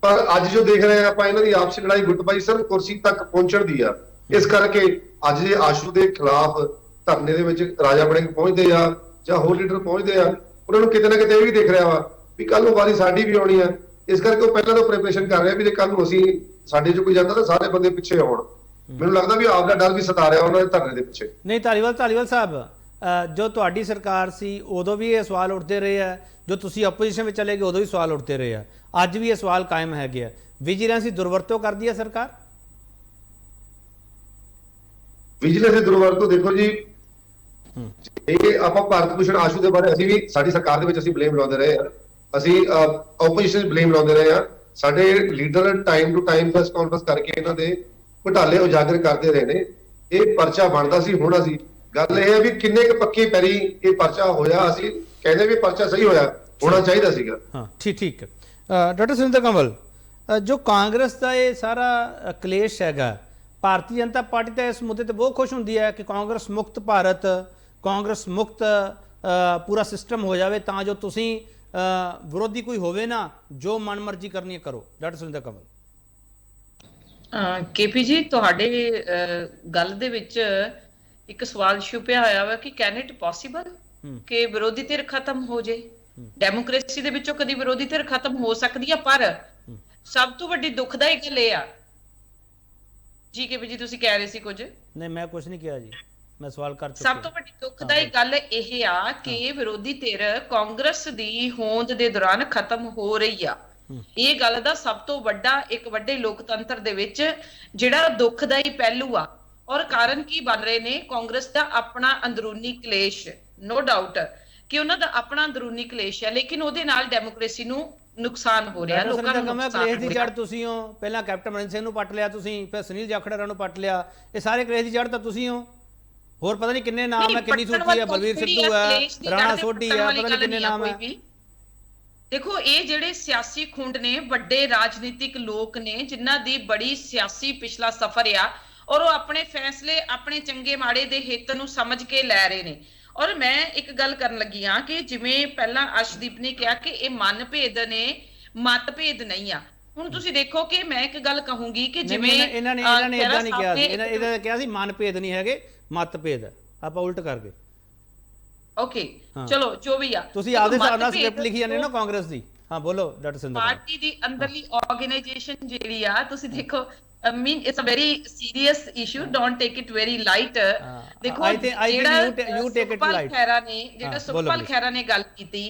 ਪਰ ਅੱਜ ਜੋ ਦੇਖ ਰਹੇ ਆ ਆਪਾਂ, ਇਹਨਾਂ ਦੀ ਆਪਸੀ ਲੜਾਈ ਗੁੱਟਬਾਜੀ ਸਿਰਫ ਕੁਰਸੀ ਤੱਕ ਪਹੁੰਚਣ ਦੀ ਆ। ਇਸ ਕਰਕੇ ਅੱਜ ਜੇ ਆਸ਼ੂ ਦੇ ਖਿਲਾਫ ਧਰਨੇ ਦੇ ਵਿੱਚ ਰਾਜਾ ਵੜਿੰਗ ਪਹੁੰਚਦੇ ਆ ਜਾਂ ਹੋਰ ਲੀਡਰ ਪਹੁੰਚਦੇ ਆ, ਉਹਨਾਂ ਨੂੰ ਕਿਤੇ ਨਾ ਕਿਤੇ ਇਹ ਵੀ ਦਿਖ ਰਿਹਾ ਵਾ ਵੀ ਕੱਲ ਨੂੰ ਵਾਰੀ ਸਾਡੀ ਵੀ ਆਉਣੀ ਆ, ਇਸ ਕਰਕੇ ਉਹ ਪਹਿਲਾਂ ਤੋਂ ਪ੍ਰੈਪਰੇਸ਼ਨ ਕਰ ਰਿਹਾ ਵੀ ਜੇ ਕੱਲ ਨੂੰ ਅਸੀਂ ਸਾਡੇ ਚੋਂ ਕੋਈ ਜਾਂਦਾ ਤਾਂ ਸਾਰੇ ਬੰਦੇ ਪਿੱਛੇ ਆਉਣ। ਮੈਨੂੰ ਲੱਗਦਾ ਵੀ ਆਪ ਦਾ ਡਰ ਵੀ ਸਤਾ ਰਿਹਾ ਉਹਨਾਂ ਦੇ ਧਰਨੇ ਦੇ ਪਿੱਛੇ। ਨਹੀਂ ਧਾਲੀਵਾਲ ਸਾਹਿਬ, ਜੋ ਤੁਹਾਡੀ ਸਰਕਾਰ ਸੀ ਉਦੋਂ ਵੀ ਇਹ ਸਵਾਲ ਉੱਠਦੇ ਰਹੇ ਆ, ਜੋ ਤੁਸੀਂ ਆਪੋਜੀਸ਼ਨ ਵਿੱਚ ਚਲੇ ਗਏ ਉਦੋਂ ਵੀ ਸਵਾਲ ਉੱਠਦੇ ਰਹੇ ਆ, ਅੱਜ ਵੀ ਇਹ ਸਵਾਲ ਕਾਇਮ ਹੈਗੇ ਆ। ਵਿਜੀਲੈਂਸ ਦੀ ਦੁਰਵਰਤੋਂ ਕਰਦੀ ਹੈ ਸਰਕਾਰ? ਵਿਜੀਲੈਂਸ ਦੀ ਦੁਰਵਰਤੋਂ ਦੇਖੋ ਜੀ, ਇਹ ਆਪਾਂ ਭਾਰਤ ਭੂਸ਼ਣ ਆਸ਼ੂ ਦੇ ਬਾਰੇ ਅਸੀਂ ਵੀ ਸਾਡੀ ਸਰਕਾਰ ਦੇ ਵਿੱਚ ਅਸੀਂ ਬਲੇਮ ਲਾਉਂਦੇ ਰਹੇ ਆ, ਅਸੀਂ ਆਪੋਜੀਸ਼ਨ ਬਲੇਮ ਲਾਉਂਦੇ ਰਹੇ ਆ। ਸਾਡੇ leader time to time press conference ਕਰਕੇ ਇਹਨਾਂ ਦੇ ਘੁਟਾਲੇ ਉਜਾਗਰ ਕਰਦੇ ਰਹੇ ਨੇ। ਇਹ ਪਰਚਾ ਬਣਦਾ ਸੀ, ਹੋਣਾ ਸੀ। ਗੱਲ ਇਹ ਹੈ ਵੀ ਕਿੰਨੇ ਕੁ ਪੱਕੀ ਪੈਰੀ ਇਹ ਪਰਚਾ ਹੋਇਆ। ਅਸੀਂ ਕਹਿੰਦੇ ਵੀ ਪਰਚਾ ਸਹੀ ਹੋਇਆ, ਹੋਣਾ ਚਾਹੀਦਾ ਸੀਗਾ। ਹਾਂ ਠੀਕ। ਡਾਕਟਰ ਸੁਰਿੰਦਰ ਕੰਵਲ, ਜੋ ਕਾਂਗਰਸ ਦਾ ਇਹ ਸਾਰਾ ਕਲੇਸ਼ ਹੈਗਾ, ਭਾਰਤੀ ਜਨਤਾ ਪਾਰਟੀ ਤਾਂ ਇਸ ਮੁੱਦੇ ਤੇ ਬਹੁਤ ਖੁਸ਼ ਹੁੰਦੀ ਹੈ ਕਿ ਕਾਂਗਰਸ ਮੁਕਤ ਭਾਰਤ, ਕਾਂਗਰਸ ਮੁਕਤ ਪੂਰਾ ਸਿਸਟਮ ਹੋ ਜਾਵੇ ਤਾਂ ਜੋ ਤੁਸੀਂ ਵਿਰੋਧੀ ਕੋਈ ਹੋਵੇ ਨਾ, ਜੋ ਮਨਮਰਜ਼ੀ ਕਰਨੀ ਹੈ ਕਰੋ। ਡਾਕਟਰ ਸੁਰਿੰਦਰ ਕੰਵਲ। ਕੇਪੀ ਜੀ, ਤੁਹਾਡੇ ਗੱਲ ਦੇ ਵਿੱਚ ਇੱਕ ਸਵਾਲ ਛੁਪਿਆ ਹੋਇਆ ਵਾ ਕਿ ਕੈਨ ਇਟ ਪੋਸੀਬਲ ਕਿ ਵਿਰੋਧੀ ਧਿਰ ਖਤਮ ਹੋ ਜੇ? ਡੈਮੋਕ੍ਰੇਸੀ ਦੇ ਵਿੱਚੋਂ ਕਦੀ ਵਿਰੋਧੀ ਧਿਰ ਖਤਮ ਹੋ ਸਕਦੀ ਆ, ਪਰ ਸਭ ਤੋਂ ਵੱਡੀ ਦੁਖਦਾਈ ਗੱਲ ਇਹ ਆ ਜੀ ਕੇਪੀ ਜੀ, ਤੁਸੀਂ ਕਹਿ ਰਹੇ ਸੀ ਕੁਝ? ਨਹੀਂ, ਮੈਂ ਕੁਝ ਨਹੀਂ ਕਿਹਾ ਜੀ, ਮੈਂ ਸਵਾਲ ਕਰ ਚੁੱਕਿਆ। ਸਭ ਤੋਂ ਵੱਡੀ ਦੁਖਦਾਈ ਗੱਲ ਇਹ ਆ ਕਿ ਵਿਰੋਧੀ ਧਿਰ ਕਾਂਗਰਸ ਦੀ ਹੋਂਦ ਦੇ ਦੌਰਾਨ ਖਤਮ ਹੋ ਰਹੀ ਆ। ਇਹ ਗੱਲ ਦਾ ਸਭ ਤੋਂ ਵੱਡਾ ਇੱਕ ਵੱਡੇ ਲੋਕਤੰਤਰ ਦੇ ਵਿੱਚ ਜਿਹੜਾ ਦੁਖਦਾਈ ਪਹਿਲੂ ਆ। ਔਰ ਕਾਰਨ ਕੀ ਬਣ ਰਹੇ ਨੇ? ਕਾਂਗਰਸ ਦਾ ਆਪਣਾ ਅੰਦਰੂਨੀ ਕਲੇਸ਼, ਨੋ ਡਾਊਟ ਕਿ ਉਹਨਾਂ ਦਾ ਆਪਣਾ ਅੰਦਰੂਨੀ ਕਲੇਸ਼ ਹੈ, ਲੇਕਿਨ ਉਹਦੇ ਨਾਲ ਡੈਮੋਕ੍ਰੇਸੀ ਨੂੰ ਨੁਕਸਾਨ ਹੋ ਰਿਹਾ, ਲੋਕਾਂ ਨੂੰ ਨੁਕਸਾਨ ਕਲੇਸ਼ ਦੀ ਜੜ ਤੁਸੀਂ ਹੋ। ਪਹਿਲਾਂ ਕੈਪਟਨ ਅਮਰਿੰਦਰ ਸਿੰਘ ਨੂੰ ਪੱਟ ਲਿਆ ਤੁਸੀਂ, ਫਿਰ ਸੁਨੀਲ ਜਾਖੜ ਨੂੰ ਪੱਟ ਲਿਆ। ਇਹ ਸਾਰੇ ਕਲੇਸ਼ ਦੀ ਜੜ ਤਾਂ ਤੁਸੀਂ ਹੋ। ਹੋਰ ਪਤਾ ਨਹੀਂ ਕਿੰਨੇ ਨਾਮ ਹੈ, ਕਿੰਨੀ ਸੂਚੀ ਹੈ, ਬਲਵੀਰ ਸਿੱਧੂ ਹੈ, ਰਾਣਾ ਸੋਢੀ ਹੈ, ਪਤਾ ਨਹੀਂ ਕਿੰਨੇ ਨਾਮ ਹੈ। ਦੇਖੋ, ਇਹ ਜਿਹੜੇ ਸਿਆਸੀ ਖੁੰਡ ਨੇ, ਵੱਡੇ ਰਾਜਨੀਤਿਕ ਲੋਕ ਨੇ ਜਿਨ੍ਹਾਂ ਦੀ ਬੜੀ ਸਿਆਸੀ ਪਿਛਲਾ ਸਫ਼ਰ ਆ, ਔਰ ਉਹ ਆਪਣੇ ਫੈਸਲੇ ਆਪਣੇ ਚੰਗੇ ਮਾੜੇ ਦੇ ਹਿੱਤ ਨੂੰ ਸਮਝ ਕੇ ਲੈ ਰਹੇ ਨੇ। ਔਰ ਮੈਂ ਇੱਕ ਗੱਲ ਕਰਨ ਲੱਗੀ ਆ ਕਿ ਜਿਵੇਂ ਪਹਿਲਾਂ ਅਰਸ਼ਦੀਪ ਨੇ ਕਿਹਾ ਕਿ ਇਹ ਮਨਭੇਦ ਨੇ, ਮਤਭੇਦ ਨਹੀਂ ਆ। ਹੁਣ ਤੁਸੀਂ ਦੇਖੋ ਕਿ ਮੈਂ ਇੱਕ ਗੱਲ ਕਹੂੰਗੀ ਕਿ ਜਿਵੇਂ ਇਹਨਾਂ ਨੇ ਇਦਾਂ ਨਹੀਂ ਕਿਹਾ ਸੀ, ਇਹਨਾਂ ਨੇ ਕਿਹਾ ਸੀ ਮਨਭੇਦ ਨਹੀਂ ਹੈਗੇ, ਮਤਭੇਦ। ਆਪਾਂ ਉਲਟ ਕਰ ਗਏ। ਓਕੇ, ਚਲੋ ਜੋ ਵੀ ਆ, ਤੁਸੀਂ ਆਪਦੇ ਹਿਸਾਬ ਨਾਲ ਸਕ੍ਰਿਪਟ ਲਿਖੀ ਜਾਂਦੇ ਨਾ ਕਾਂਗਰਸ ਦੀ। ਹਾਂ ਬੋਲੋ ਡਾਕਟਰ ਸਿੰਧੂ। ਪਾਰਟੀ ਦੀ ਅੰਦਰਲੀ ਆਰਗੇਨਾਈਜੇਸ਼ਨ ਜਿਹੜੀ ਆ, ਤੁਸੀਂ ਦੇਖੋ, I mean it's a very serious issue, don't take it very light. ਦੇਖੋ, ਸੁਖਪਾਲ ਖਹਿਰਾ ਨੇ ਗੱਲ ਕੀਤੀ,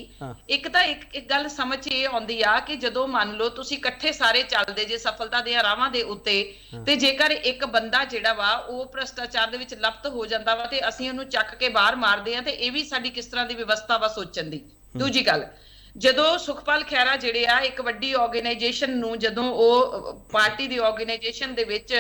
ਇੱਕ ਤਾਂ ਇੱਕ ਗੱਲ ਸਮਝ ਇਹ ਆਉਂਦੀ ਆ ਕਿ ਜਦੋਂ ਮੰਨ ਲਓ ਤੁਸੀਂ ਇਕੱਠੇ ਸਾਰੇ ਚੱਲਦੇ ਜੇ ਸਫਲਤਾ ਦੇ ਰਾਹਾਂ ਦੇ ਉੱਤੇ, ਤੇ ਜੇਕਰ ਇੱਕ ਬੰਦਾ ਜਿਹੜਾ ਵਾ ਉਹ ਭ੍ਰਸ਼ਟਾਚਾਰ ਦੇ ਵਿੱਚ ਲਪਤ ਹੋ ਜਾਂਦਾ ਵਾ ਤੇ ਅਸੀਂ ਉਹਨੂੰ ਚੱਕ ਕੇ ਬਾਹਰ ਮਾਰਦੇ ਆ, ਤੇ ਇਹ ਵੀ ਸਾਡੀ ਕਿਸ ਤਰ੍ਹਾਂ ਦੀ ਵਿਵਸਥਾ ਵਾ ਸੋਚਣ ਦੀ। ਦੂਜੀ ਗੱਲ, ਜਦੋਂ ਸੁਖਪਾਲ ਖਹਿਰਾ ਜਿਹੜੇ ਆ ਇੱਕ ਵੱਡੀ ਆਰਗੇਨਾਈਜੇਸ਼ਨ ਨੂੰ, ਜਦੋਂ ਉਹ ਪਾਰਟੀ ਦੀ ਆਰਗੇਨਾਈਜੇਸ਼ਨ ਦੇ ਵਿੱਚ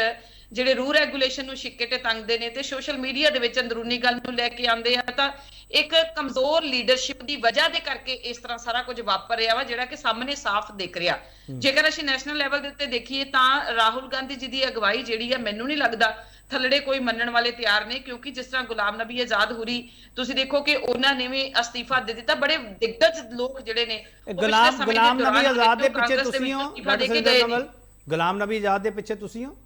ਜਿਹੜੇ ਰੂਲ ਰੈਗੂਲੇਸ਼ਨ ਨੂੰ ਛਿੱਕੇ ਤੇ ਟੰਗਦੇ ਨੇ ਤੇ ਸੋਸ਼ਲ ਮੀਡੀਆ ਦੇ ਵਿੱਚ ਅੰਦਰੂਨੀ ਗੱਲ ਨੂੰ ਲੈ ਕੇ ਆਉਂਦੇ ਆ, ਤਾਂ ਇੱਕ ਕਮਜ਼ੋਰ ਲੀਡਰਸ਼ਿਪ ਦੀ ਵਜ੍ਹਾ ਦੇ ਕਰਕੇ ਇਸ ਤਰ੍ਹਾਂ ਸਾਰਾ ਕੁਝ ਵਾਪਰ ਰਿਹਾ ਵਾ, ਜਿਹੜਾ ਕਿ ਸਾਹਮਣੇ ਸਾਫ਼ ਦਿਖ ਰਿਹਾ। ਜੇਕਰ ਅਸੀਂ ਨੈਸ਼ਨਲ ਲੈਵਲ ਦੇ ਉੱਤੇ ਦੇਖੀਏ ਤਾਂ ਰਾਹੁਲ ਗਾਂਧੀ ਜੀ ਦੀ ਅਗਵਾਈ ਜਿਹੜੀ ਆ, ਮੈਨੂੰ ਨਹੀਂ ਲੱਗਦਾ ਥੱਲੜੇ ਕੋਈ ਮੰਨਣ ਵਾਲੇ ਤਿਆਰ ਨੇ, ਕਿਉਂਕਿ ਜਿਸ ਤਰ੍ਹਾਂ ਗੁਲਾਮ ਨਬੀ ਆਜ਼ਾਦ ਹੁਰੀ, ਤੁਸੀਂ ਦੇਖੋ ਕਿ ਉਹਨਾਂ ਨੇ ਵੀ ਅਸਤੀਫਾ ਦੇ ਦਿੱਤਾ। ਬੜੇ ਦਿੱਗਜ ਲੋਕ ਜਿਹੜੇ ਨੇ, ਗੁਲਾਮ ਨਬੀ ਆਜ਼ਾਦ ਦੇ ਪਿੱਛੇ ਤੁਸੀਂ ਹੋ ਡਾਕਟਰ ਸਿੰਧੂ ਕੰਵਲ? ਗੁਲਾਮ ਨਬੀ ਆਜ਼ਾਦ ਦੇ ਪਿੱਛੇ ਤੁਸੀਂ ਹੋ?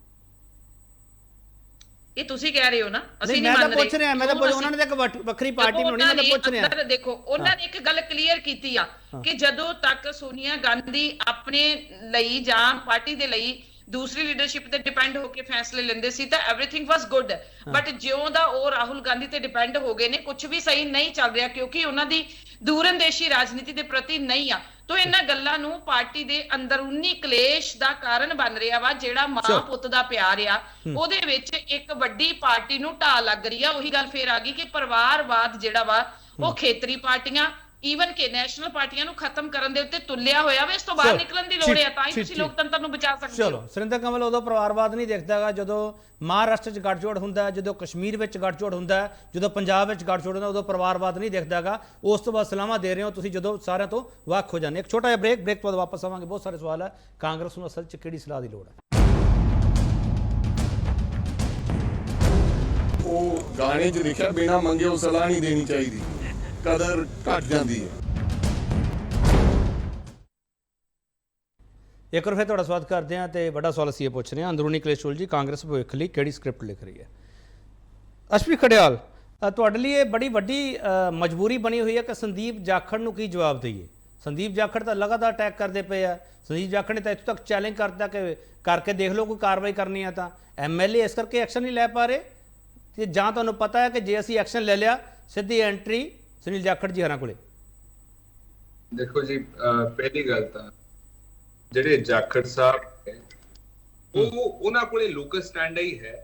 ਇਹ ਤੁਸੀਂ ਕਹਿ ਰਹੇ ਹੋ ਨਾ, ਅਸੀਂ ਨਹੀਂ, ਮੈਂ ਤਾਂ ਪੁੱਛ ਰਿਹਾ, ਮੈਂ ਤਾਂ ਉਹਨਾਂ ਨੇ ਤਾਂ ਇੱਕ ਵੱਖਰੀ ਪਾਰਟੀ ਬਣਾਉਣੀ, ਮੈਂ ਤਾਂ ਪੁੱਛ ਰਿਹਾ। ਦੇਖੋ, ਉਹਨਾਂ ਨੇ ਇੱਕ ਗੱਲ ਕਲੀਅਰ ਕੀਤੀ ਆ ਕਿ ਜਦੋਂ ਤੱਕ ਸੋਨੀਆ ਗਾਂਧੀ ਆਪਣੇ ਲਈ ਜਾਂ ਪਾਰਟੀ ਦੇ ਲਈ ਦੂਸਰੀ ਲੀਡਰਸ਼ਿਪ ਤੇ ਡਿਪੈਂਡ ਹੋ ਕੇ ਫੈਸਲੇ ਲੈਂਦੇ ਸੀ ਤਾਂ ਐਵਰੀਥਿੰਗ ਵਾਸ ਗੁੱਡ, ਬਟ ਜਿਉਂ ਦਾ ਉਹ ਰਾਹੁਲ ਗਾਂਧੀ ਤੇ ਡਿਪੈਂਡ ਹੋ ਗਏ ਨੇ, ਕੁਝ ਵੀ ਸਹੀ ਨਹੀਂ ਚੱਲ ਰਿਹਾ, ਕਿਉਂਕਿ ਉਹਨਾਂ ਦੀ ਦੂਰਅੰਦੇਸ਼ੀ ਰਾਜਨੀਤੀ ਦੇ ਪ੍ਰਤੀ ਨਹੀਂ ਆ। ਤੋਂ ਇਹਨਾਂ ਗੱਲਾਂ ਨੂੰ ਪਾਰਟੀ ਦੇ ਅੰਦਰੂਨੀ ਕਲੇਸ਼ ਦਾ ਕਾਰਨ ਬਣ ਰਿਹਾ ਵਾ, ਜਿਹੜਾ ਮਾਂ ਪੁੱਤ ਦਾ ਪਿਆਰ ਆ, ਉਹਦੇ ਵਿੱਚ ਇੱਕ ਵੱਡੀ ਪਾਰਟੀ ਨੂੰ ਢਾਹ ਲੱਗ ਰਹੀ ਆ। ਉਹੀ ਗੱਲ ਫੇਰ ਆ ਗਈ ਕਿ ਪਰਿਵਾਰਵਾਦ ਜਿਹੜਾ ਵਾ ਉਹ ਖੇਤਰੀ ਪਾਰਟੀਆਂ, ਈਵਨ ਕਿ ਨੈਸ਼ਨਲ ਪਾਰਟੀਆਂ ਨੂੰ ਖਤਮ ਕਰਨ ਦੇ ਉੱਤੇ ਤੁਲਿਆ ਹੋਇਆ ਵਾ। ਇਸ ਤੋਂ ਬਾਹਰ ਨਿਕਲਣ ਦੀ ਲੋੜ ਹੈ, ਤਾਂ ਹੀ ਤੁਸੀਂ ਲੋਕਤੰਤਰ ਨੂੰ ਬਚਾ ਸਕਦੇ ਹੋ। ਚਲੋ ਸੁਰਿੰਦਰ ਕੰਵਲ, ਉਦੋਂ ਪਰਿਵਾਰਵਾਦ ਨਹੀਂ ਦਿਖਦਾਗਾ ਜਦੋਂ ਮਹਾਰਾਸ਼ਟਰ 'ਚ ਗੱਠਜੋੜ ਹੁੰਦਾ, ਜਦੋਂ ਕਸ਼ਮੀਰ ਵਿੱਚ ਗੱਠਜੋੜ ਹੁੰਦਾ, ਜਦੋਂ ਪੰਜਾਬ ਵਿੱਚ ਗੱਠਜੋੜ ਹੁੰਦਾ, ਉਦੋਂ ਪਰਿਵਾਰਵਾਦ ਨਹੀਂ ਦਿਖਦਾਗਾ। ਉਸ ਤੋਂ ਬਾਅਦ ਸਲਾਹਾਂ ਦੇ ਰਹੇ ਹੋ ਤੁਸੀਂ ਜਦੋਂ ਸਾਰਿਆਂ ਤੋਂ ਵੱਖ ਹੋ ਜਾਂਦੇ। ਇੱਕ ਛੋਟਾ ਜਿਹਾ ਬ੍ਰੇਕ ਤੋਂ ਬਾਅਦ ਵਾਪਸ ਆਵਾਂਗੇ। ਬਹੁਤ ਸਾਰੇ ਸਵਾਲ ਹੈ, ਕਾਂਗਰਸ ਨੂੰ ਅਸਲ 'ਚ ਕਿਹੜੀ ਸਲਾਹ ਦੀ ਲੋੜ ਹੈ? ਉਹ ਗਾਣੇ 'ਚ ਲਿਖਿਆ ਬਿਨਾ ਮੰਗੇ ਉਹ ਸਲਾਹ ਨਹੀਂ ਦੇਣੀ ਚਾਹੀਦੀ, ਕਦਰ ਘਟ ਜਾਂਦੀ ਹੈ। ਇੱਕ ਵਾਰ ਫਿਰ ਤੁਹਾਡਾ ਸਵਾਗਤ ਕਰਦੇ ਹਾਂ ਤੇ ਵੱਡਾ ਸਵਾਲ ਅਸੀਂ ਇਹ ਪੁੱਛ ਰਹੇ ਹਾਂ, ਅੰਦਰੂਨੀ ਕਲੇਸ਼ ਜੀ ਕਾਂਗਰਸ ਭਵਿੱਖ ਲਈ ਕਿਹੜੀ ਸਕ੍ਰਿਪਟ ਲਿਖ ਰਹੀ ਹੈ? ਅਸ਼ਵਨੀ ਖੜਿਆਲ, ਤੁਹਾਡੇ ਲਈ ਇਹ ਬੜੀ ਵੱਡੀ ਮਜਬੂਰੀ ਬਣੀ ਹੋਈ ਹੈ ਕਿ ਸੰਦੀਪ ਜਾਖੜ ਨੂੰ ਕੀ ਜਵਾਬ ਦਈਏ? ਸੰਦੀਪ ਜਾਖੜ ਤਾਂ ਲਗਾਤਾਰ ਅਟੈਕ ਕਰਦੇ ਪਏ ਆ। ਸੰਦੀਪ ਜਾਖੜ ਨੇ ਤਾਂ ਇੱਥੋਂ ਤੱਕ ਚੈਲੰਜ ਕਰਤਾ ਕਿ ਕਰਕੇ ਦੇਖ ਲਓ ਕੋਈ ਕਾਰਵਾਈ ਕਰਨੀ ਆ। ਤਾਂ MLA ਇਸ ਕਰਕੇ ਐਕਸ਼ਨ ਨਹੀਂ ਲੈ ਪਾ ਰਹੇ ਤੇ ਜਾਂ ਤੁਹਾਨੂੰ ਪਤਾ ਹੈ ਕਿ ਜੇ ਅਸੀਂ ਐਕਸ਼ਨ ਲੈ ਲਿਆ ਸਿੱਧੀ ਐਂਟਰੀ ਸੁਨੀਲ ਜਾਖੜ ਜੀ ਹਰਾਂ ਕੋਲੇ। ਦੇਖੋ ਜੀ, ਪਹਿਲੀ ਗੱਲ ਤਾਂ ਜਿਹੜੇ ਜਾਖੜ ਸਾਹਿਬ ਉਹਨਾਂ ਕੋਲੇ ਲੋਕਲ ਸਟੈਂਡ ਹੀ ਹੈ,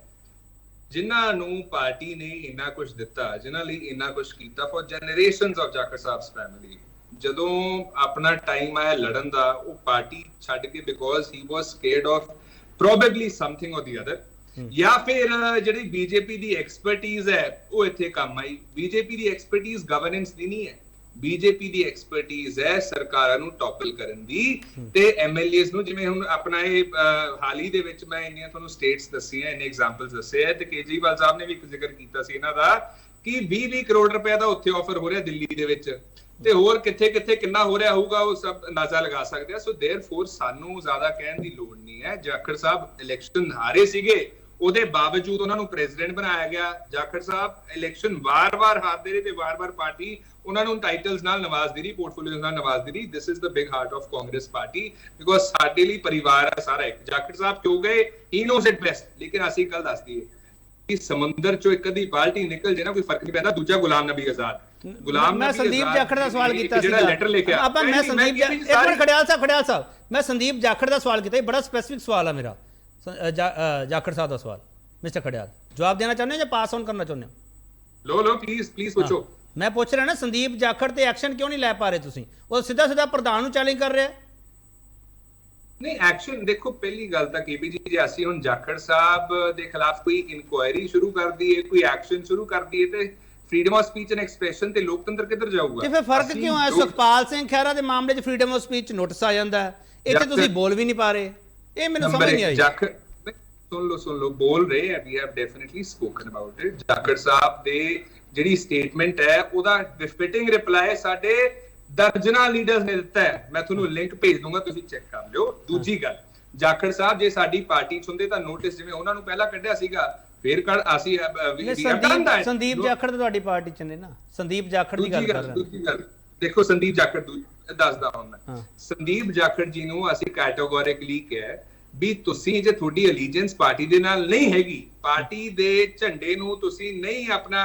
ਜਿਨ੍ਹਾਂ ਨੂੰ ਪਾਰਟੀ ਨੇ ਇੰਨਾ ਕੁਝ ਦਿੱਤਾ, ਜਿਨ੍ਹਾਂ ਲਈ ਇੰਨਾ ਕੁਝ ਕੀਤਾ for generations of Jakhar sahib's family. ਜਦੋਂ ਆਪਣਾ ਟਾਈਮ ਆਇਆ ਲੜਨ ਦਾ, ਉਹ ਪਾਰਟੀ ਛੱਡ ਕੇ because he was scared of probably something or the other, ਜਾਂ ਫਿਰ ਜਿਹੜੀ ਬੀਜੇਪੀ ਦੀ ਐਕਸਪਰਟੀਜ਼ ਹੈ ਉਹ ਇੱਥੇ ਕੰਮ ਆਈ। ਬੀਜੇਪੀ ਦੀ ਐਕਸਪਰਟੀਜ਼ ਗਵਰਨੈਂਸ ਦੀ ਨਹੀਂ ਹੈ, ਬੀਜੇਪੀ ਦੀ ਐਕਸਪਰਟੀਜ਼ ਹੈ ਸਰਕਾਰਾਂ ਨੂੰ ਟੌਪਲ ਕਰਨ ਦੀ ਤੇ ਐਮਐਲਏਸ ਨੂੰ। ਜਿਵੇਂ ਹੁਣ ਆਪਣਾ ਇਹ ਹਾਲ ਹੀ ਦੇ ਵਿੱਚ ਮੈਂ ਇੰਨੀਆਂ ਤੁਹਾਨੂੰ ਸਟੇਟਸ ਦੱਸੀਆਂ, ਇੰਨੇ ਐਗਜ਼ਾਮਪਲਸ ਦੱਸੇ ਆ, ਤੇ ਕੇਜਰੀਵਾਲ ਸਾਹਿਬ ਨੇ ਵੀ ਇੱਕ ਜ਼ਿਕਰ ਕੀਤਾ ਸੀ ਇਹਨਾਂ ਦਾ ਕਿ 20-20 ਕਰੋੜ ਰੁਪਏ ਦਾ ਉੱਥੇ ਆਫਰ ਹੋ ਰਿਹਾ ਦਿੱਲੀ ਦੇ ਵਿੱਚ, ਤੇ ਹੋਰ ਕਿੱਥੇ ਕਿੱਥੇ ਕਿੰਨਾ ਹੋ ਰਿਹਾ ਹੋਊਗਾ ਉਹ ਸਭ ਅੰਦਾਜ਼ਾ ਲਗਾ ਸਕਦੇ ਆ। ਸੋ ਦੇਅਰਫੋਰ ਸਾਨੂੰ ਜ਼ਿਆਦਾ ਕਹਿਣ ਦੀ ਲੋੜ ਨਹੀਂ ਹੈ। ਜਾਖੜ ਸਾਹਿਬ ਇਲੈਕਸ਼ਨ ਹਾਰੇ ਸੀਗੇ, ਉਹਦੇ ਬਾਵਜੂਦ ਉਹਨਾਂ ਨੂੰ ਪ੍ਰੈਜ਼ੀਡੈਂਟ ਬਣਾਇਆ ਗਿਆ। ਜਾਖੜ ਸਾਹਿਬ ਇਲੈਕਸ਼ਨ ਵਾਰ-ਵਾਰ ਹਾਰਦੇ ਰਹੇ ਤੇ ਵਾਰ-ਵਾਰ ਪਾਰਟੀ ਉਹਨਾਂ ਨੂੰ ਟਾਈਟਲਸ ਨਾਲ ਨਵਾਜ਼ਦੀ ਰਹੀ, ਪੋਰਟਫੋਲੀਓਜ਼ ਨਾਲ ਨਵਾਜ਼ਦੀ ਰਹੀ। This is the big heart of Congress party, because ਸਾਡੇ ਲਈ ਪਰਿਵਾਰ ਹੈ ਸਾਰਾ ਇੱਕ। ਜਾਖੜ ਸਾਹਿਬ ਕਿਉਂ ਗਏ, ਹੀ ਨੋਜ਼ ਇਟ ਬੈਸਟ। ਲੇਕਿਨ ਅਸੀਂ ਕੱਲ ਦੱਸ ਦਈਏ ਕਿ ਸਮੁੰਦਰ ਚੋਂ ਇੱਕ ਅੱਧੀ ਬਾਲਟੀ ਨਿਕਲ ਜੇ ਨਾ, ਕੋਈ ਫਰਕ ਨਹੀਂ ਪੈਂਦਾ। ਦੂਜਾ ਗੁਲਾਮ ਨਬੀ ਆਜ਼ਾਦ, ਮੈਂ ਸੰਦੀਪ ਜਾਖੜ ਦਾ ਸਵਾਲ ਕੀਤਾ ਸੀ, ਜਿਹੜਾ ਲੈਟਰ ਲਿਖਿਆ ਆਪਾਂ ਮੈਂ ਸੰਦੀਪ ਇੱਕ ਮਿੰਟ ਖੜਿਆਲ ਸਾਹਿਬ ਮੈਂ ਸੰਦੀਪ ਜਾਖੜ ਦਾ ਸਵਾਲ ਕੀਤਾ, ਬੜਾ ਸਪੈਸਿਫਿਕ ਸਵਾਲ ਆ ਮੇਰਾ ਜਾਖੜ ਸਾਹਿਬ ਦਾ ਸਵਾਲ। ਮਿਸਟਰ ਖੜਿਆਲ ਜਵਾਬ ਦੇਣਾ ਚਾਹੁੰਦੇ ਹੋ ਜਾਂ ਪਾਸ ਆਨ ਕਰਨਾ ਚਾਹੁੰਦੇ ਹੋ? ਲੋ ਪਲੀਜ਼ ਪੁੱਛੋ। ਮੈਂ ਪੁੱਛ ਰਿਹਾ ਨਾ ਸੰਦੀਪ ਜਾਖੜ ਤੇ ਐਕਸ਼ਨ ਕਿਉਂ ਨਹੀਂ ਲੈ ਪਾ ਰਹੇ ਤੁਸੀਂ? ਉਹ ਸਿੱਧਾ ਪ੍ਰਧਾਨ ਨੂੰ ਚੈਲੰਜ ਕਰ ਰਿਹਾ। ਨਹੀਂ ਐਕਸ਼ਨ ਦੇਖੋ, ਪਹਿਲੀ ਗੱਲ ਤਾਂ ਕੇਪੀ ਜੀ, ਜੇ ਅਸੀਂ ਹੁਣ ਜਾਖੜ ਸਾਹਿਬ ਦੇ ਖਿਲਾਫ ਕੋਈ ਇਨਕੁਆਇਰੀ ਸ਼ੁਰੂ ਕਰ ਦਈਏ, ਕੋਈ ਐਕਸ਼ਨ ਸ਼ੁਰੂ ਕਰ ਦਈਏ, ਤੇ freedom of speech and expression ਤੇ ਲੋਕਤੰਤਰ ਕਿੱਧਰ ਜਾਊਗਾ? ਤੇ ਫਿਰ ਫਰਕ ਕਿਉਂ ਹੈ? ਸੁਖਪਾਲ ਸਿੰਘ ਖਹਿਰਾ ਦੇ ਮਾਮਲੇ 'ਚ ਫਰੀडम ਆਫ ਸਪੀਚ ਨੋਟਿਸ ਆ ਜਾਂਦਾ ਹੈ, ਇੱਥੇ ਤੁਸੀਂ ਬੋਲ ਵੀ ਨਹੀਂ ਪਾ ਰਹੇ। ਇਹ ਮੈਨੂੰ ਸਮਝ ਨਹੀਂ ਆਈ। ਸੁਣ ਲਓ ਬੋਲ ਰਹੇ ਆ, we have definitely spoken about it. Jakhar Sahib ਦੇ ਜਿਹੜੀ ਸਟੇਟਮੈਂਟ ਹੈ ਉਹਦਾ ਫਿਟਿੰਗ ਰਿਪਲਾਈ ਸਾਡੇ ਦਰਜਨਾਂ ਲੀਡਰਸ ਨੇ ਦਿੱਤਾ ਹੈ। ਮੈਂ ਤੁਹਾਨੂੰ ਲਿੰਕ ਭੇਜ ਦੂੰਗਾ, ਤੁਸੀਂ ਚੈੱਕ ਕਰ ਲਿਓ। ਦੂਜੀ ਗੱਲ, ਜਾਖੜ ਸਾਹਿਬ ਜੇ ਸਾਡੀ ਪਾਰਟੀ ਚ ਹੁੰਦੇ ਤਾਂ ਨੋਟਿਸ ਜਿਵੇਂ ਉਹਨਾਂ ਨੂੰ ਪਹਿਲਾਂ ਕੱਢਿਆ ਸੀਗਾ, ਫਿਰ ਅਸੀਂ ਸੰਦੀਪ ਜਾਖੜ ਤਾਂ ਤੁਹਾਡੀ ਪਾਰਟੀ ਚ ਨੇ ਨਾ। ਸੰਦੀਪ ਜਾਖੜ ਦੀ ਗੱਲ ਕਰ ਰਹੇ ਹਾਂ। ਦੂਜੀ ਗੱਲ ਦੇਖੋ, ਸੰਦੀਪ ਜਾਖੜ ਦੱਸਦਾ ਹਾਂ ਮੈਂ। ਸੰਦੀਪ ਜਾਖੜ ਜੀ ਨੂੰ ਅਸੀਂ ਕੈਟੇਗੋਰਿਕਲੀ ਕਿਹਾ ਵੀ ਤੁਸੀਂ ਜੇ ਤੁਹਾਡੀ ਅਲੀਜੈਂਸ ਪਾਰਟੀ ਦੇ ਨਾਲ ਨਹੀਂ ਹੈਗੀ, ਪਾਰਟੀ ਦੇ ਝੰਡੇ ਨੂੰ ਤੁਸੀਂ ਨਹੀਂ ਆਪਣਾ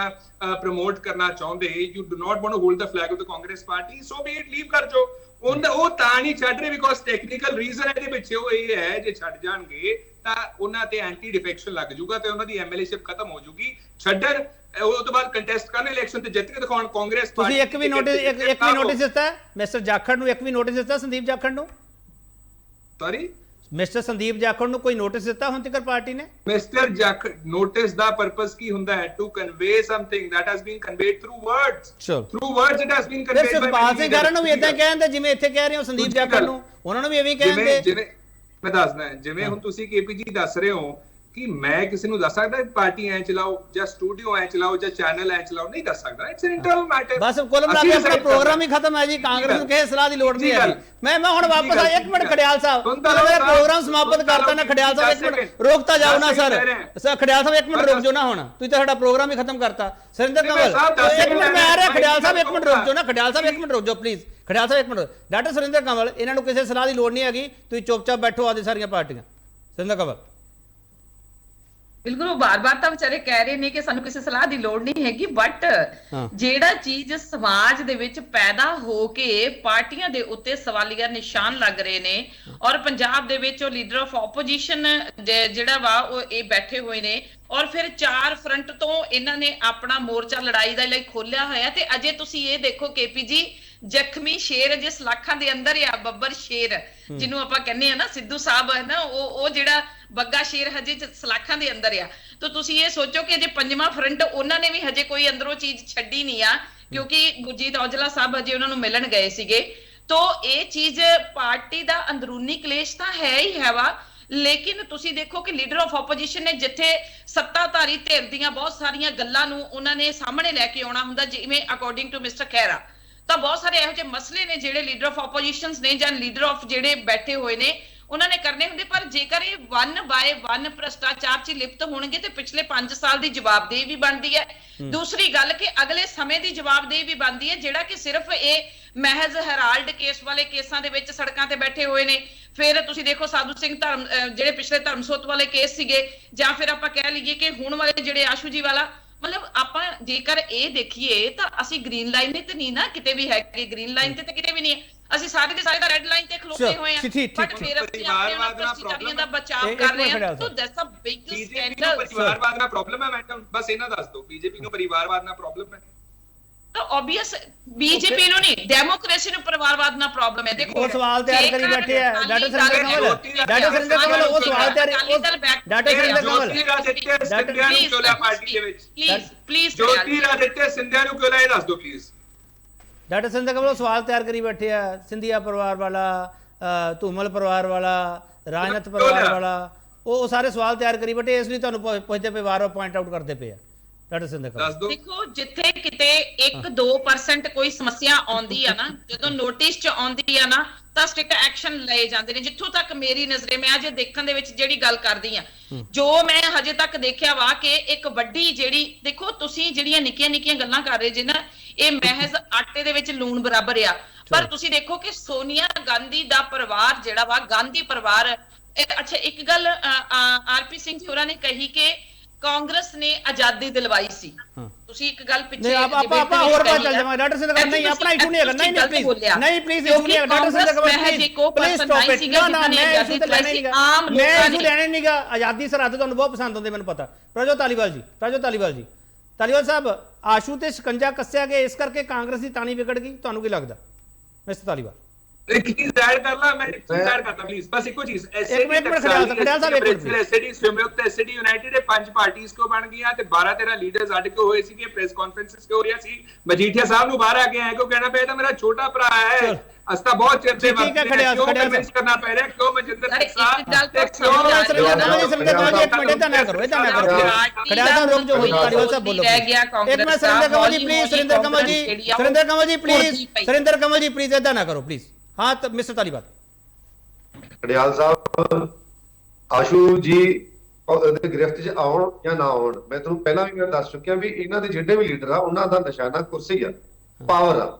ਪ੍ਰਮੋਟ ਕਰਨਾ ਚਾਹੁੰਦੇ, you do not want to hold the flag of the Congress party, so be it, leave ਕਰ ਜੋ। ਉਹ ਤਾਂ ਨਹੀਂ ਛੱਡ ਰਹੇ ਬਿਕੋਜ਼ ਟੈਕਨੀਕਲ ਰੀਜ਼ਨ ਇਹਦੇ ਪਿੱਛੇ ਉਹ ਇਹ ਹੈ, ਜੇ ਛੱਡ ਜਾਣਗੇ ਤਾਂ ਉਹਨਾਂ ਤੇ ਐਂਟੀ ਡਿਫੈਕਸ਼ਨ ਲੱਗ ਜਾਊਗਾ ਤੇ ਉਹਨਾਂ ਦੀ ਐਮਐਲਏਸ਼ਿਪ ਖਤਮ ਹੋ ਜਾਊਗੀ। ਛੱਡਣ ਉਹ ਤੋਂ ਬਾਅਦ ਕੰਟੈਸਟ ਕਰਨ ਇਲੈਕਸ਼ਨ ਤੇ ਜਿੱਤ ਕੇ ਦਿਖਾਉਣ ਕਾਂਗਰਸ ਪਾਰਟੀ। ਤੁਸੀਂ ਇੱਕ ਵੀ ਨੋਟਿਸ ਦਿੱਤਾ ਮਿਸਟਰ ਜਾਖੜ ਨੂੰ? ਇੱਕ ਵੀ ਨੋਟਿਸ ਦਿੱਤਾ ਸੰਦੀਪ ਜਾਖੜ ਨੂੰ? ਸੌਰੀ ਮਿਸਟਰ ਸੰਦੀਪ ਜਾਖੜ ਨੂੰ ਕੋਈ ਨੋਟਿਸ ਦਿੱਤਾ ਹੁਣ ਤੱਕ ਪਾਰਟੀ ਨੇ? ਮਿਸਟਰ ਜਾਖੜ, ਨੋਟਿਸ ਦਾ ਪਰਪਸ ਕੀ ਹੁੰਦਾ ਹੈ? To convey something that has been conveyed through words, through words it has been conveyed। Sukhpal Singh Khaira ਨੂੰ ਵੀ ਇਦਾਂ ਕਹਿੰਦੇ ਜਿਵੇਂ ਇੱਥੇ ਕਹਿ ਰਹੇ ਹੋ ਸੰਦੀਪ ਜਾਖੜ ਨੂੰ, ਉਹਨਾਂ ਨੂੰ ਵੀ ਐਵੇਂ ਕਹਿੰਦੇ। ਜਿਵੇਂ ਮੈਂ ਦੱਸਦਾ, ਜਿਵੇਂ ਹੁਣ ਤੁਸੀਂ ਕੇਪੀ ਜੀ ਦੱਸ ਰਹੇ ਹੋ ਕਿ ਮੈਂ ਕਿਸੇ ਨੂੰ ਦੱਸ ਸਕਦਾ ਪਾਰਟੀ ਐ ਚਲਾਓ ਜਾਂ ਸਟੂਡੀਓ ਐ ਚਲਾਓ ਜਾਂ ਚੈਨਲ ਐ ਚਲਾਓ, ਨਹੀਂ ਦੱਸ ਸਕਦਾ। It's an internal matter. ਬਸ ਕੁੱਲ ਮਿਲਾ ਕੇ ਆਪਣਾ ਪ੍ਰੋਗਰਾਮ ਹੀ ਖਤਮ ਹੈ ਜੀ। ਕਾਂਗਰਸ ਨੂੰ ਕਿਸੇ ਸਲਾਹ ਦੀ ਲੋੜ ਨਹੀਂ ਹੈ। ਮੈਂ ਹੁਣ ਵਾਪਸ ਆ। ਇੱਕ ਮਿੰਟ ਖੜਿਆਲ ਸਾਹਿਬ, ਮੇਰਾ ਪ੍ਰੋਗਰਾਮ ਸਮਾਪਤ ਕਰਤਾ ਨਾ। ਖੜਿਆਲ ਸਾਹਿਬ ਇੱਕ ਮਿੰਟ ਰੋਕਤਾ ਜਾਓ ਨਾ ਸਰ। ਖੜਿਆਲ ਸਾਹਿਬ ਇੱਕ ਮਿੰਟ ਰੁਕ ਜਾਓ ਨਾ, ਹੁਣ ਤੁਸੀਂ ਤਾਂ ਸਾਡਾ ਪ੍ਰੋਗਰਾਮ ਹੀ ਖਤਮ ਕਰਤਾ। ਸੁਰਿੰਦਰ ਕੰਵਲ ਇੱਕ ਮਿੰਟ ਮੈਂ ਆ ਰਿਹਾ। ਖੜਿਆਲ ਸਾਹਿਬ ਇੱਕ ਮਿੰਟ ਰੁਕ ਜਾਓ ਨਾ। ਖੜਿਆਲ ਸਾਹਿਬ ਇੱਕ ਮਿੰਟ ਰੁਕ ਜਾਓ ਪਲੀਜ਼। ਖੜਿਆਲ ਸਾਹਿਬ ਇੱਕ ਮਿੰਟ। ਡਾਕਟਰ ਸੁਰਿੰਦਰ ਕੰਵਲ, ਇਹਨਾਂ ਨੂੰ ਕਿਸੇ ਸਲਾਹ ਦੀ ਲੋੜ ਨਹੀਂ ਹੈਗੀ, ਤੁਸੀਂ ਚੁੱਪਚਾਪ ਬੈਠੋ ਆਦੇ ਸਾਰੀਆਂ ਪਾਰਟੀਆਂ। ਸੁਰਿੰਦਰ ਕੰਵਲ ਬਿਲਕੁਲ, ਉਹ ਬਾਰ-ਬਾਰ ਤਾਂ ਵਿਚਾਰੇ ਕਹਿ ਰਹੇ ਨੇ ਕਿ ਸਾਨੂੰ ਕਿਸੇ ਸਲਾਹ ਦੀ ਲੋੜ ਨਹੀਂ ਹੈਗੀ, ਬਟ ਜਿਹੜਾ ਚੀਜ਼ ਸਮਾਜ ਦੇ ਵਿੱਚ ਪੈਦਾ ਹੋ ਕੇ ਪਾਰਟੀਆਂ ਦੇ ਉੱਤੇ ਸਵਾਲੀਆ ਨਿਸ਼ਾਨ ਲੱਗ ਰਹੇ ਨੇ, ਔਰ ਪੰਜਾਬ ਦੇ ਵਿੱਚ ਉਹ ਲੀਡਰ ਆਫ ਆਪੋਜੀਸ਼ਨ ਜਿਹੜਾ ਵਾ ਉਹ ਇਹ ਬੈਠੇ ਹੋਏ ਨੇ, ਔਰ ਫਿਰ ਚਾਰ ਫਰੰਟ ਤੋਂ ਇਹਨਾਂ ਨੇ ਆਪਣਾ ਮੋਰਚਾ ਲੜਾਈ ਦਾ ਲਈ ਖੋਲਿਆ ਹੋਇਆ। ਤੇ ਅਜੇ ਤੁਸੀਂ ਇਹ ਦੇਖੋ ਕੇਪੀ ਜੀ, ਜ਼ਖਮੀ ਸ਼ੇਰ ਅਜੇ ਸਲਾਖਾਂ ਦੇ ਅੰਦਰ ਆ। ਬੱਬਰ ਸ਼ੇਰ ਜਿਹਨੂੰ ਆਪਾਂ ਕਹਿੰਦੇ ਆ ਨਾ, ਸਿੱਧੂ ਸਾਹਿਬ ਹੈ ਨਾ, ਉਹ ਜਿਹੜਾ ਬੱਗਾ ਸ਼ੇਰ ਹਜੇ ਸਲਾਖਾਂ ਦੇ ਅੰਦਰ ਆ। ਤਾਂ ਤੁਸੀਂ ਇਹ ਸੋਚੋ ਕਿ ਅਜੇ ਪੰਜਵਾਂ ਫਰੰਟ ਉਹਨਾਂ ਨੇ ਵੀ ਹਜੇ ਕੋਈ ਅੰਦਰੋਂ ਚੀਜ਼ ਛੱਡੀ ਨਹੀਂ ਆ, ਕਿਉਂਕਿ ਗੁਰਜੀਤ ਔਜਲਾ ਸਾਹਿਬ ਹਜੇ ਉਹਨਾਂ ਨੂੰ ਮਿਲਣ ਗਏ ਸੀਗੇ। ਤਾਂ ਇਹ ਚੀਜ਼ ਪਾਰਟੀ ਦਾ ਅੰਦਰੂਨੀ ਕਲੇਸ਼ ਤਾਂ ਹੈ ਹੀ ਹੈ ਵਾ, ਲੇਕਿਨ ਤੁਸੀਂ ਦੇਖੋ ਕਿ ਲੀਡਰ ਆਫ ਆਪੋਜੀਸ਼ਨ ਨੇ ਜਿੱਥੇ ਸੱਤਾਧਾਰੀ ਧਿਰ ਦੀਆਂ ਬਹੁਤ ਸਾਰੀਆਂ ਗੱਲਾਂ ਨੂੰ ਉਹਨਾਂ ਨੇ ਸਾਹਮਣੇ ਲੈ ਕੇ ਆਉਣਾ ਹੁੰਦਾ, ਜਿਵੇਂ ਅਕੋਰਡਿੰਗ ਟੂ ਮਿਸਟਰ ਖਹਿਰਾ, ਤਾਂ ਬਹੁਤ ਸਾਰੇ ਇਹੋ ਜਿਹੇ ਮਸਲੇ ਨੇ ਜਿਹੜੇ ਲੀਡਰ ਆਫ ਆਪੋਜੀਸ਼ਨਸ ਨੇ ਜਾਂ ਲੀਡਰ ਆਫ ਜਿਹੜੇ ਬੈਠੇ ਹੋਏ ਨੇ ਉਹਨਾਂ ਨੇ ਕਰਨੇ ਹੁੰਦੇ। ਪਰ ਜੇਕਰ ਇਹ 1 ਬਾਏ 1 ਭ੍ਰਿਸ਼ਟਾਚਾਰ 'ਚ ਲਿਪਤ ਹੋਣਗੇ ਤੇ ਪਿਛਲੇ 5 ਸਾਲ ਦੀ ਜਵਾਬਦੇਹੀ ਵੀ ਬਣਦੀ ਹੈ। ਦੂਸਰੀ ਗੱਲ ਕਿ ਅਗਲੇ ਸਮੇਂ ਦੀ ਜਵਾਬਦੇਹੀ ਵੀ ਬਣਦੀ ਹੈ, ਜਿਹੜਾ ਕਿ ਸਿਰਫ ਇਹ ਮਹਿਜ਼ ਹੈਰਾਲਡ ਕੇਸ ਵਾਲੇ ਕੇਸਾਂ ਦੇ ਵਿੱਚ ਸੜਕਾਂ ਤੇ ਬੈਠੇ ਹੋਏ ਨੇ। ਫਿਰ ਤੁਸੀਂ ਦੇਖੋ ਸਾਧੂ ਸਿੰਘ ਧਰਮ ਜਿਹੜੇ ਪਿਛਲੇ ਧਰਮਸੋਤ ਵਾਲੇ ਕੇਸ ਸੀਗੇ, ਜਾਂ ਫਿਰ ਆਪਾਂ ਕਹਿ ਲਈਏ ਕਿ ਹੁਣ ਵਾਲੇ ਜਿਹੜੇ ਆਸ਼ੂ ਜੀ ਵਾਲਾ, ਮਤਲਬ ਆਪਾਂ ਜੇਕਰ ਇਹ ਦੇਖੀਏ ਤਾਂ ਅਸੀਂ ਗ੍ਰੀਨ ਲਾਈਨ ਤੇ ਨਹੀਂ ਨਾ ਕਿਤੇ ਵੀ ਹੈਗੇ, ਗ੍ਰੀਨ ਲਾਈਨ ਤੇ ਕਿਤੇ ਵੀ ਨਹੀਂ ਹੈ, ਅਸੀਂ ਸਾਰੇ ਦੇ ਸਾਰੇ ਤਾਂ ਰੈੱਡ ਲਾਈਨ ਤੇ ਖਲੋਤੇ ਹੋਏ ਆ। ਬਟ ਫਿਰ ਅਸੀਂ ਆਪਣੇ ਉਹਨਾਂ ਭ੍ਰਿਸ਼ਟਾਚਾਰੀਆਂ ਦਾ ਬਚਾਅ ਕਰ ਰਹੇ ਹਾਂ। So that's a big scandal. ਪਰਿਵਾਰਵਾਦ ਨਾਲ ਪ੍ਰੋਬਲਮ ਹੈ ਮੈਡਮ, ਬਸ ਇਹਨਾਂ ਦੱਸ ਦਿਓ ਬੀਜੇਪੀ ਨੂੰ ਪਰਿਵਾਰਵਾਦ ਨਾਲ ਪ੍ਰੋਬਲਮ ਹੈ? ਤਾਂ ਆਬਵੀਅਸ ਬੀਜੇਪੀ ਨੂੰ ਨਹੀਂ, ਡੈਮੋਕ੍ਰੇਸੀ ਨੂੰ ਪਰਿਵਾਰਵਾਦ ਨਾਲ ਪ੍ਰੋਬਲਮ ਹੈ। ਦੇਖੋ ਉਹ ਸਵਾਲ ਤਿਆਰ ਕਰੀ ਬੈਠੇ ਆ ਡਾਕਟਰ ਸੁਰਿੰਦਰ ਕੰਵਲ, ਡਾਕਟਰ ਸੁਰਿੰਦਰ ਕੰਵਲ ਉਹ ਸਵਾਲ ਤਿਆਰ, ਡਾਕਟਰ ਸੁਰਿੰਦਰ ਕੰਵਲ ਪਲੀਜ਼ ਜੋਤੀ ਰਾਜਿੱਤਿਆ ਸਿੰਧਿਆ ਨੂੰ ਕਿਉਂ ਲਾਇਆ ਦੱਸ ਦਿਓ ਪਲੀਜ਼। ਡਾਕਟਰ ਸੁਰਿੰਦਰ ਕੰਵਲ ਸਵਾਲ ਤਿਆਰ ਕਰੀ ਬੈਠੇ ਆ, ਸਿੰਧੀਆ ਪਰਿਵਾਰ ਵਾਲਾ, ਧੂਮਲ ਪਰਿਵਾਰ ਵਾਲਾ, ਰਾਜਨਾਥ ਪਰਿਵਾਰ ਵਾਲਾ, ਉਹ ਸਾਰੇ ਸਵਾਲ ਤਿਆਰ ਕਰੀ ਬੈਠੇ, ਇਸ ਲਈ ਤੁਹਾਨੂੰ ਪੁੱਛਦੇ ਪਏ, ਵਾਰ-ਵਾਰ ਪੁਆਇੰਟ ਆਊਟ ਕਰਦੇ ਪਏ ਆ। ਡਾਕਟਰ ਸੁਰਿੰਦਰ ਕੰਵਲ ਦੇਖੋ ਜਿੱਥੇ ਕਿਤੇ 1-2% ਕੋਈ ਸਮੱਸਿਆ ਆਉਂਦੀ ਆ ਨਾ, ਜਦੋਂ ਨੋਟਿਸ ਚ ਆਉਂਦੀ ਆ ਨਾ, ਤਾਂ ਸਟ੍ਰਿਕਟ ਐਕਸ਼ਨ ਲਏ ਜਾਂਦੇ ਨੇ। ਜਿੱਥੋਂ ਤੱਕ ਮੇਰੀ ਨਜ਼ਰੇ, ਮੈਂ ਅੱਜ ਦੇਖਣ ਦੇ ਵਿੱਚ ਜਿਹੜੀ ਗੱਲ ਕਰਦੀ ਆ, ਜੋ ਮੈਂ ਹਜੇ ਤੱਕ ਦੇਖਿਆ ਵਾ ਕਿ ਇੱਕ ਵੱਡੀ ਜਿਹੜੀ, ਦੇਖੋ ਤੁਸੀਂ ਜਿਹੜੀਆਂ ਨਿੱਕੀਆਂ ਗੱਲਾਂ ਕਰ ਰਹੇ ਜੇ ਨਾ, ਇਹ ਮਹਿਜ਼ ਆਟੇ ਦੇ ਵਿੱਚ ਲੂਣ ਬਰਾਬਰ ਆ। ਪਰ ਤੁਸੀਂ ਦੇਖੋ ਕਿ ਸੋਨੀਆ ਗਾਂਧੀ ਦਾ ਪਰਿਵਾਰ ਜਿਹੜਾ ਵਾ, ਗਾਂਧੀ ਪਰਿਵਾਰ, ਅੱਛਾ ਇੱਕ ਗੱਲ ਆਰਪੀ ਸਿੰਘ ਜੀ ਹੋਰਾਂ ਨੇ ਕਹੀ ਕਿ ਕਾਂਗਰਸ ਨੇ ਆਜ਼ਾਦੀ ਦਿਲਵਾਈ ਸੀ। ਤੁਸੀਂ ਇੱਕ ਗੱਲ ਪਿੱਛੇ ਆਪਾਂ ਹੋਰ ਬਾਤ ਚੱਲ ਜਾਵਾਂਗੇ। ਡਾਕਟਰ ਸੁਰਿੰਦਰ ਕੰਵਲ ਨਹੀਂ, ਆਪਣਾ ਇਸ਼ੂ ਨਹੀਂ ਹੈਗਾ, ਨਹੀਂ ਪਲੀਜ਼ ਨਹੀਂ ਪਲੀਜ਼ ਇਸ਼ੂ ਨਹੀਂ ਹੈਗਾ। Doctor Surinder Kanwal please stop it. ਨਾ ਮੈਂ ਇਸ਼ੂ ਤੇ ਲੈਣਾ ਨਹੀਂਗਾ, ਮੈਂ ਇਸ਼ੂ ਲੈਣਾ ਨਹੀਂਗਾ। ਆਜ਼ਾਦੀ ਸਰਹੱਦ ਤੁਹਾਨੂੰ ਬਹੁਤ ਪਸੰਦ ਆਉਂਦੇ, ਮੈਨੂੰ ਪਤਾ। ਪ੍ਰਜੋਤ ਧਾਲੀਵਾਲ ਜੀ, ਪ੍ਰਜੋਤ ਧਾਲੀਵਾਲ ਜੀ, ਧਾਲੀਵਾਲ ਸਾਹਿਬ, ਆਸ਼ੂ ਤੇ ਸ਼ਿਕੰਜਾ ਕੱਸਿਆ ਗਿਆ, ਇਸ ਕਰਕੇ ਕਾਂਗਰਸ ਦੀ ਤਾਣੀ ਵਿਗੜ ਗਈ, ਤੁਹਾਨੂੰ ਕੀ ਲੱਗਦਾ ਮਿਸਟਰ ਧਾਲੀਵਾਲ? ਇੱਕ ਚੀਜ਼ ਐਡ ਕਰ ਲਾ, ਮੈਂ ਇੱਕ ਚੀਜ਼ ਐਡ ਕਰਦਾ ਪਲੀਜ਼, ਬਸ ਇੱਕੋ ਚੀਜ਼। ਐਸਡੀ ਸੰਯੁਕਤ ਐਸਡੀ ਯੂਨਾਈਟਿਡ 5 ਪਾਰਟੀਆਂ ਕਿਉਂ ਬਣ ਗਈਆਂ ਤੇ 12-13 ਲੀਡਰਸ ਅੱਡ ਕੇ ਹੋਏ ਸੀਗੇ, ਪ੍ਰੈਸ ਕਾਨਫਰੰਸਿਸ ਕਿਉਂ ਹੋ ਰਹੀਆਂ ਸੀ? ਮਜੀਠੀਆ ਸਾਹਿਬ ਨੂੰ ਬਾਹਰ ਆ ਕੇ ਆਏ, ਕਿਉਂ ਕਹਿਣਾ ਪਿਆ ਤਾਂ ਮੇਰਾ ਛੋਟਾ ਭਰਾ ਹੈ, ਅਸਤਾ ਬਹੁਤ ਚਿਰ ਦੇ ਵਕਤ ਕਿਉਂ ਕਨਵਿੰਸ ਕਰਨਾ ਪੈ ਰਿਹਾ, ਕਿਉਂ ਮਨਜਿੰਦਰ ਸਿੰਘ ਸਾਹਿਬ ਤੇ ਕਿਉਂ ਸੁਰਿੰਦਰ ਕੰਵਲ ਜੀ, ਇੱਕ ਮਿੰਟ, ਇਦਾਂ ਨਾ ਕਰੋ, ਇਦਾਂ ਨਾ ਕਰੋ, ਖੜਿਆ ਸਾਹਿਬ ਰੁਕ ਜਾਓ, ਧਾਲੀਵਾਲ ਸਾਹਿਬ ਬੋਲੋ ਇੱਕ ਮਿੰਟ। ਸੁਰਿੰਦਰ ਕੰਵਲ ਜੀ ਪਲੀਜ਼, ਸੁਰਿੰਦਰ ਕੰਵਲ ਜੀ, ਸੁਰਿੰਦਰ ਕੰਵਲ ਜੀ ਪਲੀਜ਼, ਸੁਰਿੰਦਰ ਕੰਵਲ ਜੀ ਪਲੀਜ਼, ਇਦਾਂ ਨਾ ਕਰੋ ਪਲੀਜ਼। हाँ तो मिस्टर तालीबाल, ਖੜਿਆਲ ਸਾਹਿਬ, ਆਸ਼ੂ ਜੀ ਗ੍ਰਿਫਤ 'ਚ ਆਉਣ ਜਾਂ ਨਾ ਆਉਣ, ਮੈਂ ਤੁਹਾਨੂੰ ਪਹਿਲਾਂ ਵੀ ਦੱਸ ਚੁੱਕਿਆ ਵੀ ਇਹਨਾਂ ਦੇ ਜਿਹੜੇ ਵੀ ਲੀਡਰ ਆ, ਉਹਨਾਂ ਦਾ ਨਿਸ਼ਾਨਾ ਕੁਰਸੀ ਆ, ਪਾਵਰ ਆ।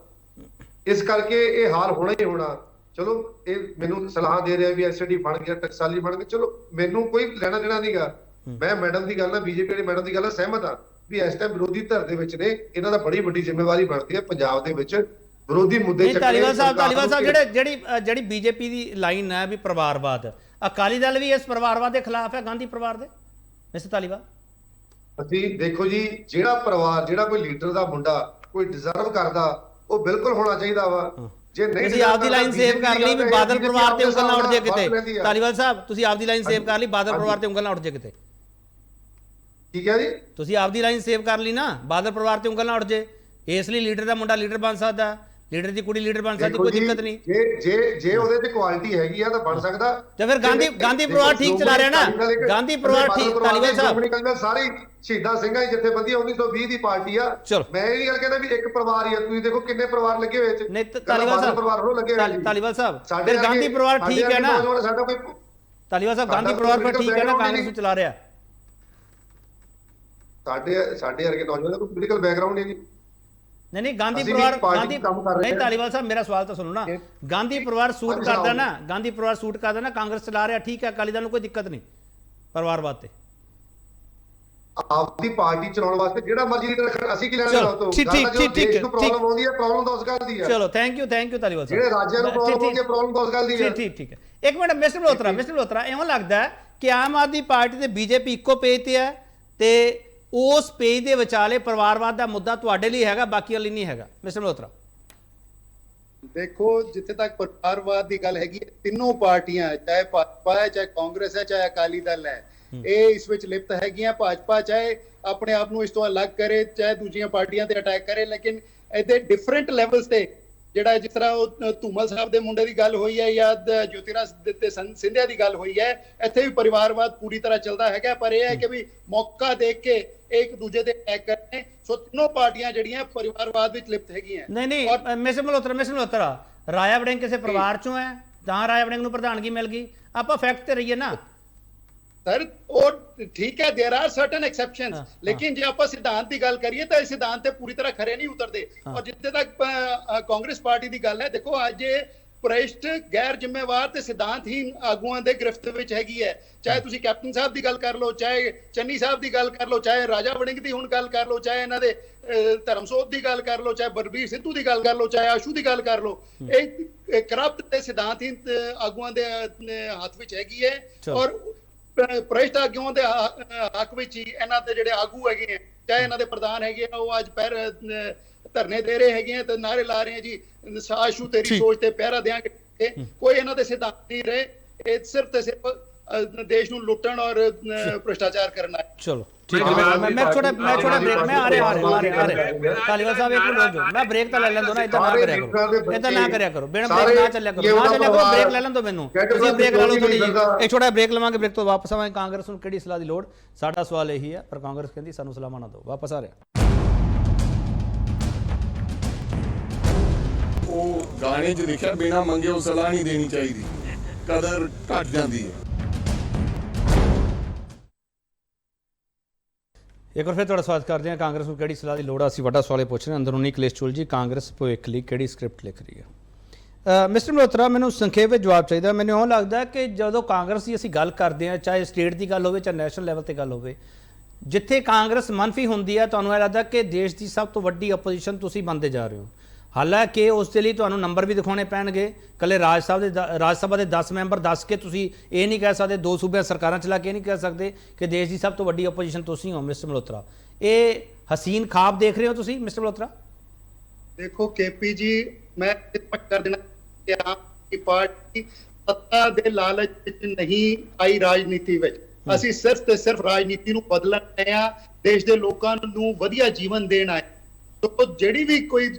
ਇਸ ਕਰਕੇ ਇਹ ਹਾਲ ਹੋਣਾ ਹੀ ਹੋਣਾ। ਚਲੋ ਇਹ ਮੈਨੂੰ ਸਲਾਹ ਦੇ ਰਿਹਾ ਵੀ ਐਸਡੀ ਬਣ ਗਿਆ, ਟਕਸਾਲੀ ਬਣ ਗਿਆ, ਚਲੋ ਮੈਨੂੰ ਕੋਈ ਲੈਣਾ ਦੇਣਾ ਨਹੀਂਗਾ। ਮੈਂ ਮੈਡਮ ਦੀ ਗੱਲ ਨਾਲ, ਬੀਜੇਪੀ ਵਾਲੀ ਮੈਡਮ ਦੀ ਗੱਲ ਨਾਲ ਸਹਿਮਤ ਆ ਵੀ ਇਸ ਟਾਈਮ ਵਿਰੋਧੀ ਧਿਰ ਦੇ ਵਿੱਚ ਨੇ, ਇਹਨਾਂ ਦਾ ਬੜੀ ਵੱਡੀ ਜ਼ਿੰਮੇਵਾਰੀ ਬਣਦੀ ਹੈ ਪੰਜਾਬ ਦੇ ਵਿੱਚ ਵਿਰੋਧੀ ਮੁੱਦੇ ਚੱਕਣੇ। ਧਾਲੀਵਾਲ ਸਾਹਿਬ ਜਿਹੜੀ ਬੀਜੇਪੀ ਦੀ ਲਾਈਨ ਹੈ ਵੀ ਪਰਿਵਾਰਵਾਦ, ਅਕਾਲੀ ਦਲ ਵੀ ਇਸ ਪਰਿਵਾਰਵਾਦ ਦੇ ਖਿਲਾਫ ਹੈ, ਗਾਂਧੀ ਪਰਿਵਾਰ ਦੇ। ਮਿਸਟਰ ਧਾਲੀਵਾਲ, ਅਸੀਂ ਦੇਖੋ ਜੀ, ਜਿਹੜਾ ਪਰਿਵਾਰ, ਜਿਹੜਾ ਕੋਈ ਲੀਡਰ ਦਾ ਮੁੰਡਾ ਕੋਈ ਡਿਜ਼ਰਵ ਕਰਦਾ, ਉਹ ਬਿਲਕੁਲ ਹੋਣਾ ਚਾਹੀਦਾ ਵਾ। ਜੇ ਨਹੀਂ ਤੁਸੀਂ ਆਪਦੀ ਲਾਈਨ ਸੇਵ ਕਰ ਲਈ ਵੀ ਬਾਦਲ ਪਰਿਵਾਰ ਤੇ ਉਂਗਲ ਨਾ ਉੱਠ ਜੇ ਕਿਤੇ। ਧਾਲੀਵਾਲ ਸਾਹਿਬ, ਤੁਸੀਂ ਆਪਦੀ ਲਾਈਨ ਸੇਵ ਕਰ ਲਈ, ਬਾਦਲ ਪਰਿਵਾਰ ਤੇ ਉਂਗਲ ਨਾ ਉੱਠ ਜੇ ਕਿਤੇ। ਠੀਕ ਹੈ ਜੀ, ਤੁਸੀਂ ਆਪਦੀ ਲਾਈਨ ਸੇਵ ਕਰ ਲਈ ਨਾ, ਬਾਦਲ ਪਰਿਵਾਰ ਤੇ ਉਂਗਲ ਨਾ ਉੱਠ ਜੇ। ਇਸ ਲਈ ਲੀਡਰ ਦਾ ਮੁੰਡਾ ਲੀਡਰ ਬਣ ਸਕਦਾ, ਲੀਡਰ ਦੀ ਕੁੜੀ ਲੀਡਰ ਬਣ ਸਕਦੀ, ਕੋਈ ਦਿੱਕਤ ਨਹੀਂ। ਜੇ ਉਹਦੇ ਤੇ ਕੁਆਲਿਟੀ ਹੈਗੀ ਆ ਤਾਂ ਬਣ ਸਕਦਾ। ਤੇ ਫਿਰ ਗਾਂਧੀ ਪਰਿਵਾਰ ਠੀਕ ਚਲਾ ਰਿਹਾ ਨਾ, ਗਾਂਧੀ ਪਰਿਵਾਰ ਠੀਕ। ਧਾਲੀਵਾਲ ਸਾਹਿਬ, ਸਾਰੀ ਸ਼ਹੀਦਾਂ ਸਿੰਘਾਂ ਦੀ ਜਥੇਬੰਦੀ 1920 ਦੀ ਪਾਰਟੀ ਆ। ਮੈਂ ਇਹ ਗੱਲ ਕਹਿੰਦਾ ਵੀ ਇੱਕ ਪਰਿਵਾਰ ਹੀ ਆ, ਤੁਸੀਂ ਦੇਖੋ ਕਿੰਨੇ ਪਰਿਵਾਰ ਲੱਗੇ ਹੋਏ ਚ। ਨਹੀਂ ਧਾਲੀਵਾਲ ਸਾਹਿਬ, ਧਾਲੀਵਾਲ ਸਾਹਿਬ, ਫਿਰ ਗਾਂਧੀ ਪਰਿਵਾਰ ਠੀਕ ਹੈ ਨਾ? ਧਾਲੀਵਾਲ ਸਾਹਿਬ, ਗਾਂਧੀ ਪਰਿਵਾਰ ਫਿਰ ਠੀਕ ਹੈ ਨਾ, ਕਾਂਗਰਸ ਨੂੰ ਚਲਾ ਰਿਹਾ। ਸਾਡੇ ਵਰਗੇ ਨੌਜਵਾਨਾਂ ਦਾ ਕੋਈ ਪੋਲੀਟੀਕਲ ਬੈਕਗ੍ਰਾਉਂਡ ਨਹੀਂ। ਨਹੀਂ ਗਾਂਧੀ ਪਰਿਵਾਰ, ਨਹੀਂ ਧਾਲੀਵਾਲ ਸਾਹਿਬ ਮੇਰਾ ਸਵਾਲ ਤਾਂ ਸੁਣੋ ਨਾ। ਗਾਂਧੀ ਪਰਿਵਾਰ ਸੂਟ ਕਰਦਾ ਨਾ, ਗਾਂਧੀ ਪਰਿਵਾਰ ਸੂਟ ਕਰਦਾ ਨਾ, ਕਾਂਗਰਸ ਚਲਾ ਰਿਹਾ, ਠੀਕ ਹੈ, ਅਕਾਲੀ ਦਲ ਨੂੰ ਕੋਈ ਦਿੱਕਤ ਨਹੀਂ ਪਰਿਵਾਰਵਾਦ ਤੇ। ਆਪਦੀ ਪਾਰਟੀ ਚਲਾਉਣ ਵਾਸਤੇ ਜਿਹੜਾ ਮਰਜ਼ੀ ਲੀਡਰ ਰੱਖਣ, ਅਸੀਂ ਕੀ ਲੈਣਾ ਚਾਹੁੰਦੇ? ਠੀਕ ਪ੍ਰੋਬਲਮ ਆਉਂਦੀ ਹੈ, ਪ੍ਰੋਬਲਮ ਤਾਂ ਉਸ ਗੱਲ ਦੀ ਹੈ। ਚਲੋ ਥੈਂਕ ਯੂ ਧਾਲੀਵਾਲ ਸਾਹਿਬ। ਜਿਹੜੇ ਰਾਜਾਂ ਨੂੰ ਪ੍ਰੋਬਲਮ ਆਉਂਦੀ ਹੈ, ਪ੍ਰੋਬਲਮ ਤਾਂ ਉਸ ਗੱਲ ਦੀ ਹੈ। ਠੀਕ ਹੈ। ਇੱਕ ਮਿੰਟ ਮਿਸਟਰ ਮਲਹੋਤਰਾ, ਇਉਂ ਲੱਗਦਾ ਕਿ ਆਮ ਆਦਮੀ ਪਾਰਟੀ ਤੇ ਬੀਜੇਪੀ ਇੱਕੋ ਪੇਜ ਤੇ ਹੈ, ਤੇ ਉਸ ਪੇਜ ਦੇ ਵਿਚਾਲੇ ਪਰਿਵਾਰਵਾਦ ਦਾ ਮੁੱਦਾ ਤੁਹਾਡੇ ਲਈ ਹੈਗਾ, ਬਾਕੀ ਲਈ ਨਹੀਂ ਹੈਗਾ। ਮਿਸਟਰ ਮਲਹੋਤਰਾ, ਦੇਖੋ ਜਿੱਥੇ ਤੱਕ ਪਰਿਵਾਰਵਾਦ ਦੀ ਗੱਲ ਹੈਗੀ, ਤਿੰਨੋਂ ਪਾਰਟੀਆਂ, ਚਾਹੇ ਭਾਜਪਾ ਹੈ, ਚਾਹੇ ਕਾਂਗਰਸ ਹੈ, ਚਾਹੇ ਅਕਾਲੀ ਦਲ ਹੈ, ਇਹ ਇਸ ਵਿੱਚ ਲਿਪਤ ਹੈਗੀਆਂ। ਭਾਜਪਾ ਚਾਹੇ ਆਪਣੇ ਆਪ ਨੂੰ ਇਸ ਤੋਂ ਅਲੱਗ ਕਰੇ, ਚਾਹੇ ਦੂਜੀਆਂ ਪਾਰਟੀਆਂ ਤੇ ਅਟੈਕ ਕਰੇ, ਲੇਕਿਨ ਇਹਦੇ ਡਿਫਰੈਂਟ ਲੈਵਲਸ ਤੇ, ਜਿਹੜਾ ਜਿਸ ਤਰ੍ਹਾਂ ਉਹ ਧੂਮਲ ਸਾਹਿਬ ਦੇ ਮੁੰਡੇ ਦੀ ਗੱਲ ਹੋਈ ਹੈ ਜਾਂ ਜੋਤੀਰਾਜ ਸਿੰਧਿਆ ਦੀ ਗੱਲ ਹੋਈ ਹੈ, ਇੱਥੇ ਵੀ ਪਰਿਵਾਰਵਾਦ ਪੂਰੀ ਤਰ੍ਹਾਂ ਚੱਲਦਾ ਹੈਗਾ। ਪਰ ਇਹ ਹੈ ਕਿ ਵੀ ਮੌਕਾ ਦੇਖ ਕੇ ਇੱਕ ਦੂਜੇ ਤੇ ਅਟੈਕ ਕਰਨੇ। ਸੋ ਤਿੰਨੋਂ ਪਾਰਟੀਆਂ ਜਿਹੜੀਆਂ ਪਰਿਵਾਰਵਾਦ ਵਿੱਚ ਲਿਪਤ ਹੈਗੀਆਂ। ਨਹੀਂ ਮਿਸਟਰ ਮਲਹੋਤਰਾ, ਰਾਜਾ ਵੜਿੰਗ ਕਿਸੇ ਪਰਿਵਾਰ ਚੋਂ ਹੈ, ਤਾਂ ਰਾਜਾ ਵੜਿੰਗ ਨੂੰ ਪ੍ਰਧਾਨਗੀ ਮਿਲ ਗਈ। ਆਪਾਂ ਫੈਕਟ ਤੇ ਰਹੀਏ ਨਾ, ਸਰ ਉਹ ਠੀਕ ਹੈ, देयर आर सर्टेन एक्सेप्शंस, लेकिन ਜੇ ਆਪਾਂ ਸਿਧਾਂਤ ਦੀ ਗੱਲ ਕਰੀਏ ਤਾਂ ਇਹ ਸਿਧਾਂਤ ਤੇ ਪੂਰੀ ਤਰ੍ਹਾਂ ਖਰੇ ਨਹੀਂ ਉਤਰਦੇ। ਔਰ ਜਿੱਥੇ ਤੱਕ ਕਾਂਗਰਸ ਪਾਰਟੀ ਦੀ ਗੱਲ ਹੈ, ਦੇਖੋ ਅੱਜ ਭ੍ਰਿਸ਼ਟ ਗੈਰ ਜ਼ਿੰਮੇਵਾਰ ਤੇ ਸਿਧਾਂਤਹੀਨ ਆਗੂਆਂ ਦੇ ਗ੍ਰਿਫਤ ਵਿੱਚ ਹੈਗੀ ਹੈ। ਚਾਹੇ ਤੁਸੀਂ ਕੈਪਟਨ ਸਾਹਿਬ ਦੀ ਗੱਲ ਕਰ ਲਓ, ਚਾਹੇ ਚੰਨੀ ਸਾਹਿਬ ਦੀ ਗੱਲ ਕਰ ਲਓ, ਚਾਹੇ ਰਾਜਾ ਵੜਿੰਗ ਦੀ ਹੁਣ ਗੱਲ ਕਰ ਲਓ, ਚਾਹੇ ਇਹਨਾਂ ਦੇ ਧਰਮਸੋਤ ਦੀ ਗੱਲ ਕਰ ਲਓ, ਚਾਹੇ ਬਲਬੀਰ ਸਿੱਧੂ ਦੀ ਗੱਲ ਕਰ ਲਓ, ਚਾਹੇ ਆਸ਼ੂ ਦੀ ਗੱਲ ਕਰ ਲਓ, ਇਹ ਕਰਪਟ ਤੇ ਸਿਧਾਂਤਹੀਨ ਆਗੂਆਂ ਦੇ ਹੱਥ ਵਿੱਚ ਹੈਗੀ ਹੈ। ਔਰ ਭ੍ਰਿਸ਼ਟ ਆਗੂਆਂ ਦੇ ਹੱਕ ਵਿੱਚ ਹੀ ਇਹਨਾਂ ਦੇ ਜਿਹੜੇ ਆਗੂ ਹੈਗੇ ਆ, ਚਾਹੇ ਇਹਨਾਂ ਦੇ ਪ੍ਰਧਾਨ ਹੈਗੇ ਆ, ਉਹ ਅੱਜ ਪੈਰ ਧਰਨੇ ਦੇ ਰਹੇ ਹੈਗੇ ਆ ਤੇ ਨਾਰੇ ਲਾ ਰਹੇ ਆ ਜੀ ਆਸ਼ੂ ਤੇਰੀ ਸੋਚ ਤੇ ਪਹਿਰਾ ਦੇਾਂਗੇ। ਕੋਈ ਇਹਨਾਂ ਦੇ ਸਿਧਾਂਤ ਨਹੀਂ ਰਹੇ, ਇਹ ਸਿਰਫ ਤੇ ਸਿਰਫ ਦੇਸ਼ ਨੂੰ ਲੁੱਟਣ ਔਰ ਭ੍ਰਿਸ਼ਟਾਚਾਰ ਕਰਨਾ ਹੈ। ਚਲੋ ठीक है, मैं छोटा ब्रेक में आ रहे तालीवाल साहब एक मिनट रुक जाओ, मैं ब्रेक तो ले लें दो ना, इतना ना करया करो बिना ब्रेक ना चलिया करो ब्रेक ले लें दो मैनू, ਤੁਸੀਂ ब्रेक ला लो थोड़ी जी, एक छोटा ब्रेक लवांगे, ब्रेक तो वापस आवांगे। कांग्रेस ਨੂੰ ਕਿਹੜੀ ਸਲਾਹ ਦੀ ਲੋੜ? ਸਾਡਾ ਸਵਾਲ ਇਹੀ ਹੈ, ਪਰ ਕਾਂਗਰਸ ਕਹਿੰਦੀ ਸਾਨੂੰ ਸਲਾਹਾਂ ਨਾ ਦਿਓ। ਵਾਪਸ ਆ ਰਿਹਾ ਉਹ ਗਾਣੇ 'ਚ ਲਿਖਿਆ ਬਿਨਾ ਮੰਗੇ ਉਹ ਸਲਾਹ ਨਹੀਂ ਦੇਣੀ ਚਾਹੀਦੀ, ਕਦਰ ਘਟ ਜਾਂਦੀ ਹੈ। ਇੱਕ ਵਾਰ ਫਿਰ ਤੁਹਾਡਾ ਸਵਾਗਤ ਕਰਦੇ ਹਾਂ। ਕਾਂਗਰਸ ਨੂੰ ਕਿਹੜੀ ਸਲਾਹ ਦੀ ਲੋੜ ਆ? ਅਸੀਂ ਵੱਡਾ ਸਵਾਲ ਪੁੱਛ ਰਹੇ ਹਾਂ। ਅੰਦਰੂਨੀ ਕਲੇਸ਼ ਚੁਲ ਜੀ, ਕਾਂਗਰਸ ਭਵਿੱਖ ਲਈ ਕਿਹੜੀ ਸਕ੍ਰਿਪਟ ਲਿਖ ਰਹੀ ਹੈ? ਮਿਸਟਰ ਮਲਹੋਤਰਾ, ਮੈਨੂੰ ਸੰਖੇਪ ਵਿੱਚ ਜਵਾਬ ਚਾਹੀਦਾ। ਮੈਨੂੰ ਉਹ ਲੱਗਦਾ ਕਿ ਜਦੋਂ ਕਾਂਗਰਸ ਦੀ ਅਸੀਂ ਗੱਲ ਕਰਦੇ ਹਾਂ, ਚਾਹੇ ਸਟੇਟ ਦੀ ਗੱਲ ਹੋਵੇ ਚਾਹੇ ਨੈਸ਼ਨਲ ਲੈਵਲ ਤੇ ਗੱਲ ਹੋਵੇ, ਜਿੱਥੇ ਕਾਂਗਰਸ ਮੰਨਫੀ ਹੁੰਦੀ ਹੈ, ਤੁਹਾਨੂੰ ਇਹ ਲੱਗਦਾ ਕਿ ਦੇਸ਼ ਦੀ ਸਭ ਤੋਂ ਵੱਡੀ ਆਪੋਜੀਸ਼ਨ ਤੁਸੀਂ ਬਣਦੇ ਜਾ ਰਹੇ ਹੋ। ਹਾਲਾਂਕਿ ਉਸ ਦੇ ਲਈ ਤੁਹਾਨੂੰ ਨੰਬਰ ਵੀ ਦਿਖਾਉਣੇ ਪੈਣਗੇ। ਇਕੱਲੇ ਰਾਜ ਸਭਾ ਦੇ 10 ਮੈਂਬਰ ਦੱਸ ਕੇ ਤੁਸੀਂ ਇਹ ਨਹੀਂ ਕਹਿ ਸਕਦੇ, 2 ਸੂਬਿਆਂ ਸਰਕਾਰਾਂ ਚਲਾ ਕੇ ਇਹ ਨਹੀਂ ਕਹਿ ਸਕਦੇ ਕਿ ਦੇਸ਼ ਦੀ ਸਭ ਤੋਂ ਵੱਡੀ ਆਪੋਜੀਸ਼ਨ ਤੁਸੀਂ ਹੋ। ਮਿਸਟਰ ਮਲਹੋਤਰਾ, ਇਹ ਹਸੀਨ ਖਾਬ ਦੇਖ ਰਹੇ ਹੋ ਤੁਸੀਂ ਮਿਸਟਰ ਮਲਹੋਤਰਾ? ਦੇਖੋ ਕੇਪੀ ਜੀ, ਮੈਂ ਸਪਸ਼ਟ ਕਰ ਦੇਣਾ ਕਿ ਆਮ ਆਦਮੀ ਪਾਰਟੀ ਸੱਤਾ ਦੇ ਲਾਲਚ ਵਿੱਚ ਨਹੀਂ ਆਈ ਰਾਜਨੀਤੀ ਵਿੱਚ। ਅਸੀਂ ਸਿਰਫ ਤੇ ਸਿਰਫ ਰਾਜਨੀਤੀ ਨੂੰ ਬਦਲਣ ਆਏ ਆ, ਦੇਸ਼ ਦੇ ਲੋਕਾਂ ਨੂੰ ਵਧੀਆ ਜੀਵਨ ਦੇਣ ਆਏ। ਤੋ ਜਿਹੜੀ ਵੀ ਕੋਈ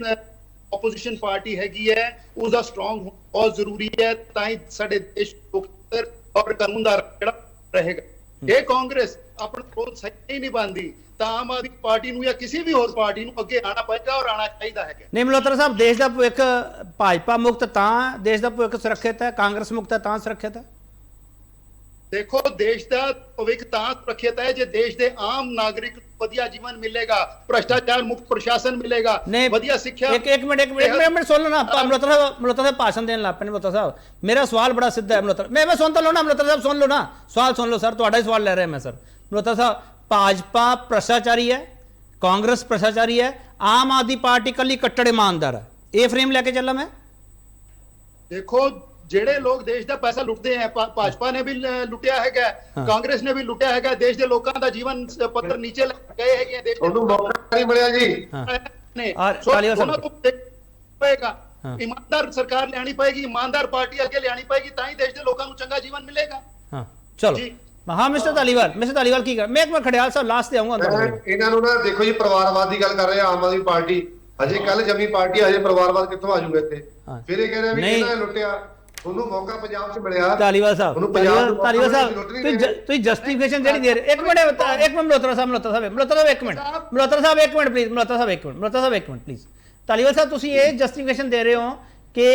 ਆਪੋਜੀਸ਼ਨ ਪਾਰਟੀ ਹੈਗੀ ਹੈ, ਉਸਦਾ ਸਟਰੋਂਗ ਬਹੁਤ ਜ਼ਰੂਰੀ ਹੈ, ਤਾਂ ਹੀ ਸਾਡੇ ਦੇਸ਼ ਲੋਕਤੰਤਰ ਔਰ ਕਾਨੂੰਨ ਦਾ ਜਿਹੜਾ ਰਹੇਗਾ। ਇਹ ਕਾਂਗਰਸ ਆਪਣਾ ਰੋਲ ਸਹੀ ਨਹੀਂ ਬਣਦੀ ਤਾਂ ਆਮ ਆਦਮੀ ਪਾਰਟੀ ਨੂੰ ਜਾਂ ਕਿਸੇ ਵੀ ਹੋਰ ਪਾਰਟੀ ਨੂੰ ਅੱਗੇ ਆਣਾ ਪਏਗਾ ਔਰ ਆਣਾ ਚਾਹੀਦਾ ਹੈਗਾ। ਨਹੀਂ ਮਲਹੋਤਰਾ ਸਾਹਿਬ, ਦੇਸ਼ ਦਾ ਭਵਿੱਖ ਭਾਜਪਾ ਮੁਕਤ ਤਾਂ ਦੇਸ਼ ਦਾ ਭਵਿੱਖ ਸੁਰੱਖਿਅਤ ਹੈ, ਕਾਂਗਰਸ ਮੁਕਤ ਤਾਂ ਸੁਰੱਖਿਅਤ ਹੈ। ਦੇਖੋ ਦੇਸ਼ ਦਾ ਭਵਿੱਖ ਤਾਂ ਸੁਰੱਖਿਅਤ ਹੈ ਜੇ ਦੇਸ਼ ਦੇ ਆਮ ਨਾਗਰਿਕ ਨੂੰ ਵਧੀਆ ਜੀਵਨ ਮਿਲੇਗਾ, ਭ੍ਰਿਸ਼ਟਾਚਾਰ ਮੁਕਤ ਪ੍ਰਸ਼ਾਸਨ ਮਿਲੇਗਾ, ਵਧੀਆ ਸਿੱਖਿਆ। ਇੱਕ ਮਿੰਟ ਸੁਣ ਲਓ ਨਾ, ਮਲਹੋਤਰਾ ਸਾਹਿਬ ਭਾਸ਼ਣ ਦੇਣ ਲੱਗ ਪਏ ਨੇ। ਮਲਹੋਤਰਾ ਸਾਹਿਬ, ਮੇਰਾ ਸਵਾਲ ਬੜਾ ਸਿੱਧਾ ਹੈ। ਮਲਹੋਤਰਾ ਮੈਂ ਸੁਣ ਤਾਂ ਲਓ ਨਾ, ਮਲਹੋਤਰਾ ਸਾਹਿਬ ਸੁਣ ਲਓ ਨਾ, ਸਵਾਲ ਸੁਣ ਲਓ ਸਰ, ਤੁਹਾਡਾ ਹੀ ਸਵਾਲ ਲੈ ਰਿਹਾ ਮੈਂ ਸਰ। ਮਲਹੋਤਰਾ ਸਾਹਿਬ, ਭਾਜਪਾ ਭ੍ਰਿਸ਼ਟਾਚਾਰੀ ਹੈ, ਕਾਂਗਰਸ ਭ੍ਰਿਸ਼ਟਾਚਾਰੀ ਹੈ, ਆਮ ਆਦਮੀ ਪਾਰਟੀ ਕੱਲੀ ਕੱਟੜ ਇਮਾਨਦਾਰ ਹੈ, ਇਹ ਫਰੇਮ ਲੈ ਕੇ ਚੱਲਾਂ ਮੈਂ? ਦੇਖੋ ਜਿਹੜੇ ਲੋਕ ਦੇਸ਼ ਦਾ ਪੈਸਾ ਲੁੱਟਦੇ ਆ, ਭਾਜਪਾ ਨੇ ਵੀ ਲੁੱਟਿਆ ਹੈਗਾ, ਕਾਂਗਰਸ ਨੇ ਵੀ ਲੁੱਟਿਆ ਹੈਗਾ, ਦੇਸ਼ ਦੇ ਲੋਕਾਂ ਦਾ ਜੀਵਨ ਪੱਧਰ ਨੀਚੇ ਲੈ ਗਏ ਹੈਗੇ। ਉਹਨੂੰ ਮੌਕਾ ਨਹੀਂ ਮਿਲਿਆ ਜੀ। ਇਮਾਨਦਾਰ ਸਰਕਾਰ ਲਿਆਣੀ ਪਏਗੀ, ਇਮਾਨਦਾਰ ਪਾਰਟੀ ਅੱਗੇ ਲਿਆਣੀ ਪਏਗੀ, ਤਾਂ ਹੀ ਦੇਸ਼ ਦੇ ਲੋਕਾਂ ਨੂੰ ਚੰਗਾ ਜੀਵਨ ਮਿਲੇਗਾ। ਚਲੋ ਹਾਂ ਮਿਸਟਰ ਧਾਲੀਵਾਲ ਕੀ ਕਰ, ਮੈਂ ਇੱਕ ਵਾਰ ਖੜਿਆਲ ਸਾਹਿਬ ਲਾਸਟ ਤੇ ਆਉਂਗਾ। ਇਹਨਾਂ ਨੂੰ ਨਾ ਦੇਖੋ ਜੀ, ਪਰਿਵਾਰਵਾਦ ਦੀ ਗੱਲ ਕਰ ਰਹੇ ਆ ਆਮ ਆਦਮੀ ਪਾਰਟੀ, ਹਜੇ ਕੱਲ ਜੰਮੀ ਪਾਰਟੀ, ਹਜੇ ਪਰਿਵਾਰਵਾਦ ਕਿੱਥੋਂ ਆ ਜਾਊਗਾ ਇੱਥੇ? ਫਿਰ ਇਹ ਕਹਿ ਰਿਹਾ ਵੀ ਇਹਨਾਂ ਨੇ ਲੁੱਟਿਆ, ਉਹਨੂੰ ਮੌਕਾ ਪੰਜਾਬ 'ਚ ਮਿਲਿਆ। ਧਾਲੀਵਾਲ ਸਾਹਿਬ ਤੁਸੀਂ ਜਸਟੀਫਿਕੇਸ਼ਨ ਜਿਹੜੀ ਦੇ ਰਹੇ, ਇੱਕ minute Malhotra Sahib please. Dhaliwal ਸਾਹਿਬ, ਤੁਸੀਂ ਇਹ ਜਸਟੀਫਿਕੇਸ਼ਨ ਦੇ ਰਹੇ ਹੋ ਕਿ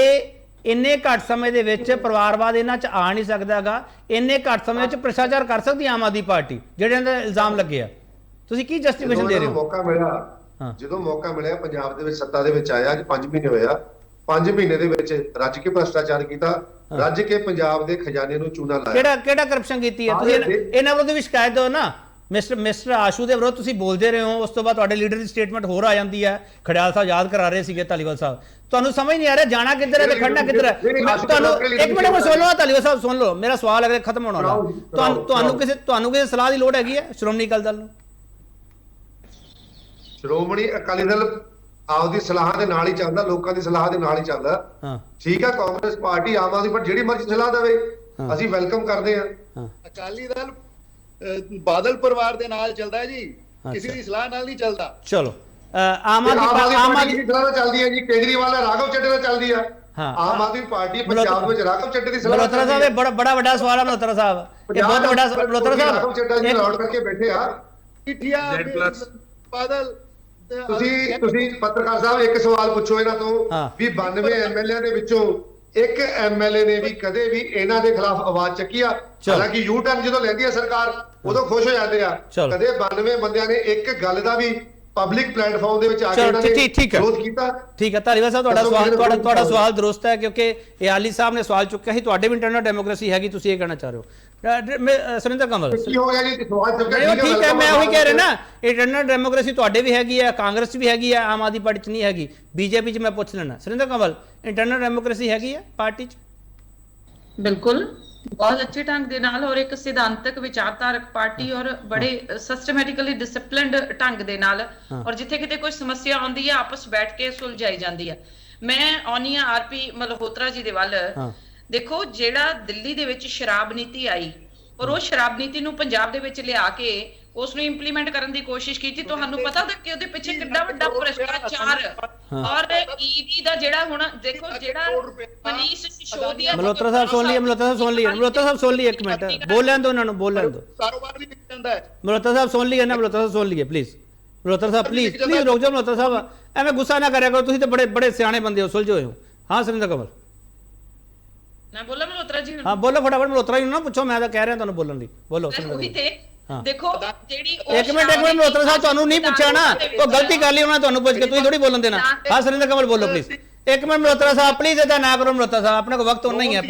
ਇੰਨੇ ਘੱਟ ਸਮੇਂ ਦੇ ਵਿੱਚ ਪਰਿਵਾਰਵਾਦ ਇਹਨਾਂ 'ਚ ਆ ਨਹੀਂ ਸਕਦਾਗਾ, ਇੰਨੇ ਘੱਟ ਸਮੇਂ ਵਿੱਚ ਭ੍ਰਿਸ਼ਟਾਚਾਰ ਕਰ ਸਕਦੀ ਆਮ ਆਦਮੀ ਪਾਰਟੀ, ਜਿਹੜੇ ਇਹਨਾਂ ਦਾ ਇਲਜ਼ਾਮ ਲੱਗੇ ਆ, ਤੁਸੀਂ ਕੀ ਜਸਟੀਫਿਕੇਸ਼ਨ ਦੇ ਰਹੇ ਹੋ? ਮੌਕਾ ਮਿਲਿਆ, ਜਦੋਂ ਮੌਕਾ ਮਿਲਿਆ, ਪੰਜਾਬ ਦੇ ਵਿੱਚ ਸੱਤਾ ਦੇ ਵਿੱਚ ਆਇਆ, ਅੱਜ 5 ਮਹੀਨੇ ਹੋਇਆ, 5 ਮਹੀਨੇ ਦੇ ਵਿੱਚ ਰੱਜ ਕੇ ਭ੍ਰਿਸ਼ਟਾਚਾਰ ਕੀਤਾ, ਰੱਜ ਕੇ ਪੰਜਾਬ ਦੇ ਖਜ਼ਾਨੇ ਨੂੰ ਚੂਨਾ ਲਾਇਆ। ਕਿਹੜਾ ਕਰਪਸ਼ਨ ਕੀਤੀ ਹੈ ਤੁਸੀਂ? ਇਹਨਾਂ ਵਿਰੁੱਧ ਵੀ ਸ਼ਿਕਾਇਤ ਦਿਓ ਨਾ। ਮਿਸਟਰ ਆਸ਼ੂ ਦੇ ਵਿਰੁੱਧ ਤੁਸੀਂ ਬੋਲਦੇ ਰਹੇ ਹੋ, ਉਸ ਤੋਂ ਬਾਅਦ ਤੁਹਾਡੇ ਲੀਡਰ ਦੀ ਸਟੇਟਮੈਂਟ ਹੋਰ ਆ ਜਾਂਦੀ ਹੈ। ਖੜਿਆਲ ਸਾਹਿਬ ਯਾਦ ਕਰਾ ਰਹੇ ਸੀਗੇ ਧਾਲੀਵਾਲ ਸਾਹਿਬ, ਤੁਹਾਨੂੰ ਸਮਝ ਨਹੀਂ ਆ ਰਿਹਾ ਜਾਣਾ ਕਿੱਧਰ ਹੈ ਤੇ ਖੜਨਾ ਕਿੱਧਰ ਹੈ। ਤੁਹਾਨੂੰ ਇੱਕ ਮਿੰਟ ਸੁਣ ਲਓ ਧਾਲੀਵਾਲ ਸਾਹਿਬ, ਸੁਣ ਲਓ ਮੇਰਾ ਸਵਾਲ ਅਗਰ ਖਤਮ ਹੋਣ ਵਾਲਾ। ਤੁਹਾਨੂੰ ਕਿਸੇ ਸਲਾਹ ਦੀ ਲੋੜ ਹੈਗੀ ਹੈ ਸ਼੍ਰੋਮਣੀ ਅਕਾਲੀ ਦਲ ਨੂੰ? ਸ਼੍ਰੋਮਣੀ ਅਕਾਲੀ ਦਲ ਆਪਦੀ ਸਲਾਹਾਂ ਦੇ ਨਾਲ ਹੀ ਚੱਲਦਾ, ਲੋਕਾਂ ਦੀ ਸਲਾਹ ਦੇ ਨਾਲ ਹੀ ਚੱਲਦਾ। ਠੀਕ ਹੈ, ਕਾਂਗਰਸ ਪਾਰਟੀ ਆਮ ਆਦਮੀ ਪਾਰਟੀ ਜਿਹੜੀ ਮਰਜ਼ੀ ਸਲਾਹ ਦੇਵੇ, ਅਸੀਂ ਵੈਲਕਮ ਕਰਦੇ ਹਾਂ। ਅਕਾਲੀ ਦਲ ਬਾਦਲ ਪਰਿਵਾਰ ਦੇ ਨਾਲ ਚੱਲਦਾ ਹੈ ਜੀ, ਕਿਸੇ ਦੀ ਸਲਾਹ ਨਾਲ ਨਹੀਂ ਚੱਲਦਾ। ਚਲੋ ਆਮ ਆਦਮੀ ਪਾਰਟੀ ਸਲਾਹ ਚੱਲਦੀ ਹੈ ਜੀ, ਕੇਜਰੀਵਾਲ ਨਾਲ ਰਾਘਵ ਚੱਡੇ ਨਾਲ ਚੱਲਦੀ ਆ। ਆਮ ਆਦਮੀ ਪਾਰਟੀ ਪੰਜਾਬ ਵਿੱਚ ਰਾਘਵ ਚੱਡੇ ਦੀ ਸਲਾਹ। ਮਲਹੋਤਰਾ ਸਾਹਿਬ, ਇਹ ਬੜਾ ਵੱਡਾ ਸਵਾਲ ਹੈ ਮਲਹੋਤਰਾ ਸਾਹਿਬ, ਇਹ ਬਹੁਤ ਵੱਡਾ। ਮਲਹੋਤਰਾ ਸਾਹਿਬ ਰਾਘਵ ਚੱਡਾ ਜੀ ਲਾਉਡ ਕਰਕੇ ਬੈਠੇ ਆ। ਬਾਦਲ ਤੁਸੀਂ ਪੱਤਰਕਾਰ ਸਾਹਿਬ ਇੱਕ ਸਵਾਲ ਪੁੱਛੋ ਇਹਨਾਂ ਤੋਂ ਵੀ 92 ਐਮਐਲਏ ਦੇ ਵਿੱਚੋਂ ਇੱਕ ਐਮਐਲਏ ਨੇ ਵੀ ਕਦੇ ਵੀ ਇਹਨਾਂ ਦੇ ਖਿਲਾਫ ਆਵਾਜ਼ ਚੱਕੀ ਆ। ਹਾਲਾਂਕਿ ਯੂ ਟਰਨ ਜਦੋਂ ਲੈਂਦੀ ਆ ਸਰਕਾਰ ਉਦੋਂ ਖੁਸ਼ ਹੋ ਜਾਂਦੇ ਆ, ਕਦੇ 92 ਬੰਦਿਆਂ ਨੇ ਇੱਕ ਗੱਲ ਦਾ ਵੀ ਪਬਲਿਕ ਪਲੇਟਫਾਰਮ ਦੇ ਵਿੱਚ ਆ ਕੇ ਇਹਨਾਂ ਨੇ ਵਿਰੋਧ ਕੀਤਾ। ਠੀਕ ਹੈ ਧਾਲੀਵਾਲ ਸਾਹਿਬ, ਤੁਹਾਡਾ ਸਵਾਲ ਦਰੁਸਤ ਹੈ, ਕਿਉਂਕਿ ਇਹ ਆਲੀ ਸਾਹਿਬ ਨੇ ਸਵਾਲ ਚੁੱਕਿਆ ਸੀ, ਤੁਹਾਡੇ ਵੀ ਇੰਟਰਨਲ ਡੈਮੋਕ੍ਰੇਸੀ ਹੈਗੀ, ਤੁਸੀਂ ਇਹ ਕਹਿਣਾ ਚਾਹ ਰਹੇ ਹੋ। ਸੁਰਿੰਦਰ ਕੰਵਲ ਕੀ ਹੋ ਗਿਆ ਜੀ ਸਵਾਲ ਠੀਕ ਹੈ, ਮੈਂ ਉਹੀ ਕਹਿ ਰਿਹਾ ਨਾ, ਇੰਟਰਨਲ ਡੈਮੋਕ੍ਰੇਸੀ ਤੁਹਾਡੇ ਵੀ ਹੈਗੀ ਹੈ, ਕਾਂਗਰਸ ਵੀ ਹੈਗੀ ਹੈ, ਆਮ ਆਦਮੀ ਪਾਰਟੀ 'ਚ ਨਹੀਂ ਹੈਗੀ, ਬੀਜੇਪੀ 'ਚ ਮੈਂ ਪੁੱਛ ਲੈਣਾ। ਸੁਰਿੰਦਰ ਕੰਵਲ, ਇੰਟਰਨਲ ਡੈਮੋਕ੍ਰੇਸੀ ਹੈਗੀ ਹੈ ਪਾਰਟੀ 'ਚ? ਬਿਲਕੁਲ, ਬਹੁਤ ਅੱਛੇ ਢੰਗ ਦੇ ਨਾਲ, ਔਰ ਇੱਕ ਸਿਧਾਂਤਕ ਵਿਚਾਰਧਾਰਕ ਪਾਰਟੀ, ਔਰ ਬੜੇ ਸਿਸਟਮੈਟਿਕਲੀ ਡਿਸਪਲਿਨਡ ਢੰਗ ਦੇ ਨਾਲ, ਔਰ ਜਿੱਥੇ ਕਿਤੇ ਕੋਈ ਸਮੱਸਿਆ ਆਉਂਦੀ ਹੈ ਆਪਸ ਬੈਠ ਕੇ ਸੁਲਝਾਈ ਜਾਂਦੀ ਹੈ। ਮੈਂ ਆਉਣੀ ਆ ਆਰਪੀ ਮਲਹੋਤਰਾ ਜੀ ਦੇ ਵੱਲ। ਦੇਖੋ, ਜਿਹੜਾ ਦਿੱਲੀ ਦੇ ਵਿੱਚ ਸ਼ਰਾਬ ਨੀਤੀ ਆਈ ਔਰ ਉਹ ਸ਼ਰਾਬ ਨੀਤੀ ਨੂੰ ਪੰਜਾਬ ਦੇ ਵਿੱਚ ਲਿਆ ਕੇ ਉਸ ਨੂੰ ਇੰਪਲੀਮੈਂਟ ਕਰਨ ਦੀ ਕੋਸ਼ਿਸ਼ ਕੀਤੀ, ਤੁਹਾਨੂੰ ਪਤਾ ਤਾਂ ਕਿ ਉਹਦੇ ਪਿੱਛੇ ਕਿੰਨਾ ਵੱਡਾ ਭ੍ਰਿਸ਼ਟਾਚਾਰ ਔਰ ਈਡੀ ਦਾ ਜਿਹੜਾ ਹੁਣ ਦੇਖੋ, ਜਿਹੜਾ ਮਨੀਸ਼ ਸਿਸੋਦੀਆ ਮਲਹੋਤਰਾ ਸਾਹਿਬ ਸੁਣ ਲਈਏ, ਮਲਹੋਤਰਾ ਸਾਹਿਬ ਸੁਣ ਲਈਏ, ਇੱਕ ਮਿੰਟ ਬੋਲ ਲੈਣ ਦਿਓ ਉਹਨਾਂ ਨੂੰ, ਬੋਲ ਲੈਣ ਦਿਓ। ਕਾਰੋਬਾਰ ਵੀ ਵਿਕ ਜਾਂਦਾ ਹੈ। ਮਲਹੋਤਰਾ ਸਾਹਿਬ ਸੁਣ ਲਈਏ ਨਾ, ਮਲਹੋਤਰਾ ਸਾਹਿਬ ਸੁਣ ਲਈਏ ਪਲੀਜ਼। ਮਲਹੋਤਰਾ ਸਾਹਿਬ ਪਲੀਜ਼ ਰੁਕ ਜਾਓ। ਮਲਹੋਤਰਾ ਸਾਹਿਬ ਐਵੇਂ ਗੁੱਸਾ ਨਾ ਕਰਿਆ ਕਰੋ, ਤੁਸੀਂ ਤਾਂ ਬੜੇ ਸਿਆਣੇ ਬੰਦੇ ਹੋ, ਸੁਲਝੇ ਹੋਏ ਹੋ। ਹਾਂ ਸੁਰਿੰਦਰ ਕੰਵਲ, ਨਾ ਬੋਲਾਂ ਮਲਹੋਤਰਾ ਜੀ? ਹਾਂ ਬੋਲੋ ਫਟਾਫਟ। ਮਲਹੋਤਰਾ ਜੀ ਨੂੰ ਨਾ ਪੁੱਛੋ, ਮੈਂ ਤਾਂ ਕਹਿ ਰਿਹਾ ਤੁਹਾਨੂੰ ਬੋਲਣ ਲਈ, ਬੋਲੋ। ਦੇਖੋ ਜਿਹੜੀ ਇੱਕ ਮਿੰਟ ਮਲਹੋਤਰਾ ਸਾਹਿਬ, ਤੁਹਾਨੂੰ ਨਹੀਂ ਪੁੱਛਿਆ ਨਾ, ਉਹ ਗਲਤੀ ਕਰ ਲਈ ਉਹਨਾਂ ਤੁਹਾਨੂੰ ਪੁੱਛ ਕੇ, ਤੁਸੀਂ ਥੋੜੀ ਬੋਲਣ ਦੇਣਾ। ਹਾਂ ਸੁਰਿੰਦਰ ਕੰਵਲ ਬੋਲੋ ਪਲੀਜ਼। ਇੱਕ ਮਿੰਟ ਮਲਹੋਤਰਾ ਸਾਹਿਬ ਪਲੀਜ਼, ਏਦਾਂ ਨਾ ਕਰੋ ਮਲਹੋਤਰਾ ਸਾਹਿਬ, ਆਪਣੇ ਕੋਲ ਵਕਤ ਉਨਾ ਹੀ ਹੈ,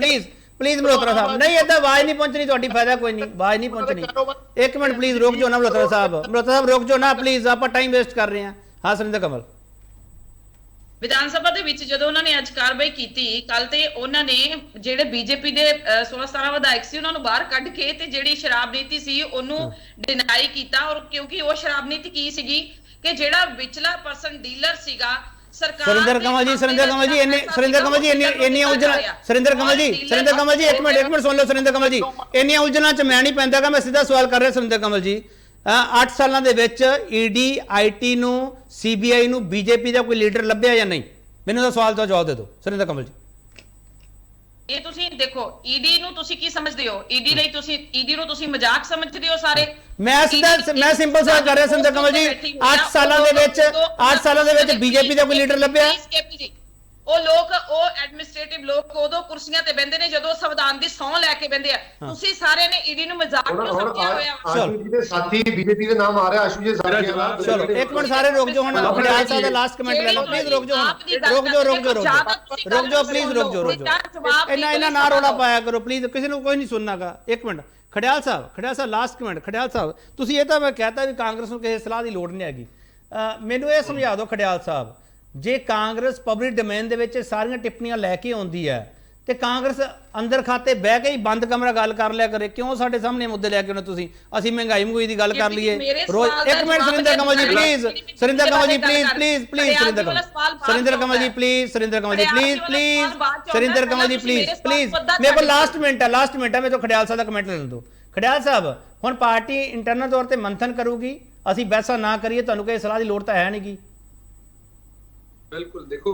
ਪਲੀਜ਼ ਮਲਹੋਤਰਾ ਸਾਹਿਬ। ਨਹੀਂ ਏਦਾਂ ਆਵਾਜ਼ ਨਹੀਂ ਪਹੁੰਚਣੀ ਤੁਹਾਡੀ, ਫਾਇਦਾ ਕੋਈ ਨਹੀਂ, ਆਵਾਜ਼ ਨਹੀਂ ਪਹੁੰਚਣੀ। ਇੱਕ ਮਿੰਟ ਪਲੀਜ਼ ਰੁਕ ਜਾਓ ਨਾ ਮਲਹੋਤਰਾ ਸਾਹਿਬ ਰੁਕ ਜਾਓ ਨਾ ਪਲੀਜ਼, ਆਪਾਂ ਟਾਈਮ ਵੇਸਟ ਕਰ ਰਹੇ ਹਾਂ। ਹਾਂ ਸੁਰਿੰਦਰ ਕੰਵਲ, ਵਿਧਾਨ ਸਭਾ ਦੇ ਵਿੱਚ ਜਦੋਂ ਉਹਨਾਂ ਨੇ ਅੱਜ ਕਾਰਵਾਈ ਕੀਤੀ ਕੱਲ, ਤੇ ਉਹਨਾਂ ਨੇ ਜਿਹੜੇ ਬੀਜੇਪੀ ਦੇ 16-17 ਵਿਧਾਇਕ ਸੀ ਉਹਨਾਂ ਨੂੰ ਬਾਹਰ ਕੱਢ ਕੇ ਤੇ ਜਿਹੜੀ ਸ਼ਰਾਬ ਨੀਤੀ ਸੀ ਉਹਨੂੰ ਡਿਨਾਈ ਕੀਤਾ। ਔਰ ਕਿਉਂਕਿ ਉਹ ਸ਼ਰਾਬ ਨੀਤੀ ਕੀ ਸੀਗੀ ਕਿ ਜਿਹੜਾ ਵਿਚਲਾ ਪਰਸਨ ਡੀਲਰ ਸੀਗਾ ਸਰਕਾਰ। ਸੁਰਿੰਦਰ ਕੰਵਲ ਜੀ ਇੰਨੀਆਂ ਉਲਝਣਾਂ, ਸੁਰਿੰਦਰ ਕੰਵਲ ਜੀ ਇੱਕ ਮਿੰਟ ਸੁਣ ਲਓ। ਸੁਰਿੰਦਰ ਕੰਵਲ ਜੀ, ਇੰਨੀਆਂ ਉਲਝਣਾਂ 'ਚ ਮੈਂ ਨਹੀਂ ਪੈਂਦਾਗਾ, ਮੈਂ ਸਿੱਧਾ ਸਵਾਲ ਕਰ ਰਿਹਾ। ਸੁਰਿੰਦਰ ਕੰਵਲ ਜੀ, 8 ਸਾਲਾਂ ਦੇ ਵਿੱਚ ਈਡੀ, ਆਈਟੀ ਨੂੰ, ਸੀਬੀਆਈ ਨੂੰ ਬੀਜੇਪੀ ਦਾ ਕੋਈ ਲੀਡਰ ਲੱਭਿਆ ਜਾਂ ਨਹੀਂ? ਮੈਨੂੰ ਤਾਂ ਸਵਾਲ ਦਾ ਜਵਾਬ ਦੇ ਦਿਓ ਸੁਰਿੰਦਰ ਕੰਵਲ ਜੀ। ਇਹ ਤੁਸੀਂ ਦੇਖੋ, ਈਡੀ ਨੂੰ ਤੁਸੀਂ ਕੀ ਸਮਝਦੇ ਹੋ? ਈਡੀ ਨੂੰ ਤੁਸੀਂ ਮਜ਼ਾਕ ਸਮਝਦੇ ਹੋ ਸਾਰੇ? ਮੈਂ ਸਿੰਪਲ ਸਵਾਲ ਕਰ ਰਿਹਾ ਸੁਰਿੰਦਰ ਕੰਵਲ ਜੀ, 8 ਸਾਲਾਂ ਦੇ ਵਿੱਚ ਬੀਜੇਪੀ ਦਾ ਕੋਈ ਲੀਡਰ ਲੱਭਿਆ? ਉਹ ਲੋਕ, ਉਹ ਐਡਮਿਨਿਸਟ੍ਰੇਟਿਵ ਲੋਕ ਉਦੋਂ ਕੁਰਸੀਆਂ ਤੇ ਬੈਠਦੇ ਨੇ ਜਦੋਂ ਸੰਵਿਧਾਨ ਦੀ ਸਹੁੰ ਲੈ ਕੇ ਬੈਠਦੇ ਆ। ਤੁਸੀਂ ਸਾਰਿਆਂ ਨੇ ਈਡੀ ਨੂੰ ਮਜ਼ਾਕ ਕਿਉਂ ਸਮਝਿਆ ਹੋਇਆ? ਆਸ਼ੂ ਜੀ ਦੇ ਸਾਥੀ ਬੀਜੇਪੀ ਦੇ ਨਾਮ ਆ ਰਿਹਾ, ਆਸ਼ੂ ਜੀ ਸਾਥੀਆਂ ਦਾ। ਚਲੋ ਇੱਕ ਮਿੰਟ ਸਾਰੇ ਰੁਕ ਜਾਓ, ਹੁਣ ਖੜਿਆਲ ਸਾਹਿਬ ਦਾ ਲਾਸਟ ਕਮੈਂਟ ਲੈ ਲਓ ਪਲੀਜ਼। ਰੁਕ ਜਾਓ ਪਲੀਜ਼, ਰੁਕ ਜਾਓ। ਇੰਨਾ ਨਾ ਰੋਲਾ ਪਾਇਆ ਕਰੋ ਪਲੀਜ਼, ਕਿਸੇ ਨੂੰ ਕੋਈ ਨਹੀਂ ਸੁਣਨਾਗਾ। ਇੱਕ ਮਿੰਟ ਖੜਿਆਲ ਸਾਹਿਬ ਲਾਸਟ ਕਮੈਂਟ। ਖੜਿਆਲ ਸਾਹਿਬ, ਤੁਸੀਂ ਇਹ ਤਾਂ ਮੈਂ ਕਹਤਾ ਵੀ ਕਾਂਗਰਸ ਨੂੰ ਕਿਸੇ ਸਲਾਹ ਦੀ ਲੋੜ ਨਹੀਂ ਹੈਗੀ, ਮੈਨੂੰ ਇਹ ਸਮਝਾ ਦਿਓ ਖੜਿਆਲ ਸਾਹਿਬ, ਜੇ ਕਾਂਗਰਸ ਪਬਲਿਕ ਡੋਮੇਨ ਦੇ ਵਿੱਚ ਸਾਰੀਆਂ ਟਿੱਪਣੀਆਂ ਲੈ ਕੇ ਆਉਂਦੀ ਹੈ ਤੇ ਕਾਂਗਰਸ ਅੰਦਰ ਖਾਤੇ ਬਹਿ ਕੇ ਹੀ ਬੰਦ ਕਮਰਾ ਗੱਲ ਕਰ ਲਿਆ ਕਰੇ, ਕਿਉਂ ਸਾਡੇ ਸਾਹਮਣੇ ਮੁੱਦੇ ਲੈ ਕੇ ਆਉਣੇ ਤੁਸੀਂ? ਅਸੀਂ ਮਹਿੰਗਾਈ ਦੀ ਗੱਲ ਕਰ ਲਈਏ ਰੋਜ਼। ਇੱਕ ਮਿੰਟ ਸੁਰਿੰਦਰ ਕੰਵਲ ਜੀ ਪਲੀਜ਼, ਸੁਰਿੰਦਰ ਕੰਵਲ ਜੀ ਪਲੀਜ਼, ਸੁਰਿੰਦਰ ਕੰਵਲ ਜੀ ਪਲੀਜ਼, ਮੇਰੇ ਕੋਲ ਲਾਸਟ ਮਿੰਟ ਹੈ, ਮੇਰੇ ਤੋਂ ਖੜਿਆਲ ਸਾਹਿਬ ਦਾ ਕਮੈਂਟ ਲੈਣ ਦਿਓ। ਖੜਿਆਲ ਸਾਹਿਬ, ਹੁਣ ਪਾਰਟੀ ਇੰਟਰਨਲ ਤੌਰ ਤੇ ਮੰਥਨ ਕਰੂਗੀ, ਅਸੀਂ ਬਹਿਸਾ ਨਾ ਕਰੀਏ, ਤੁਹਾਨੂੰ ਕੋਈ ਸਲਾਹ ਦੀ ਲੋੜ ਤਾਂ ਹੈ ਨਹੀਂ ਗੀ? ਬਿਲਕੁਲ, ਦੇਖੋ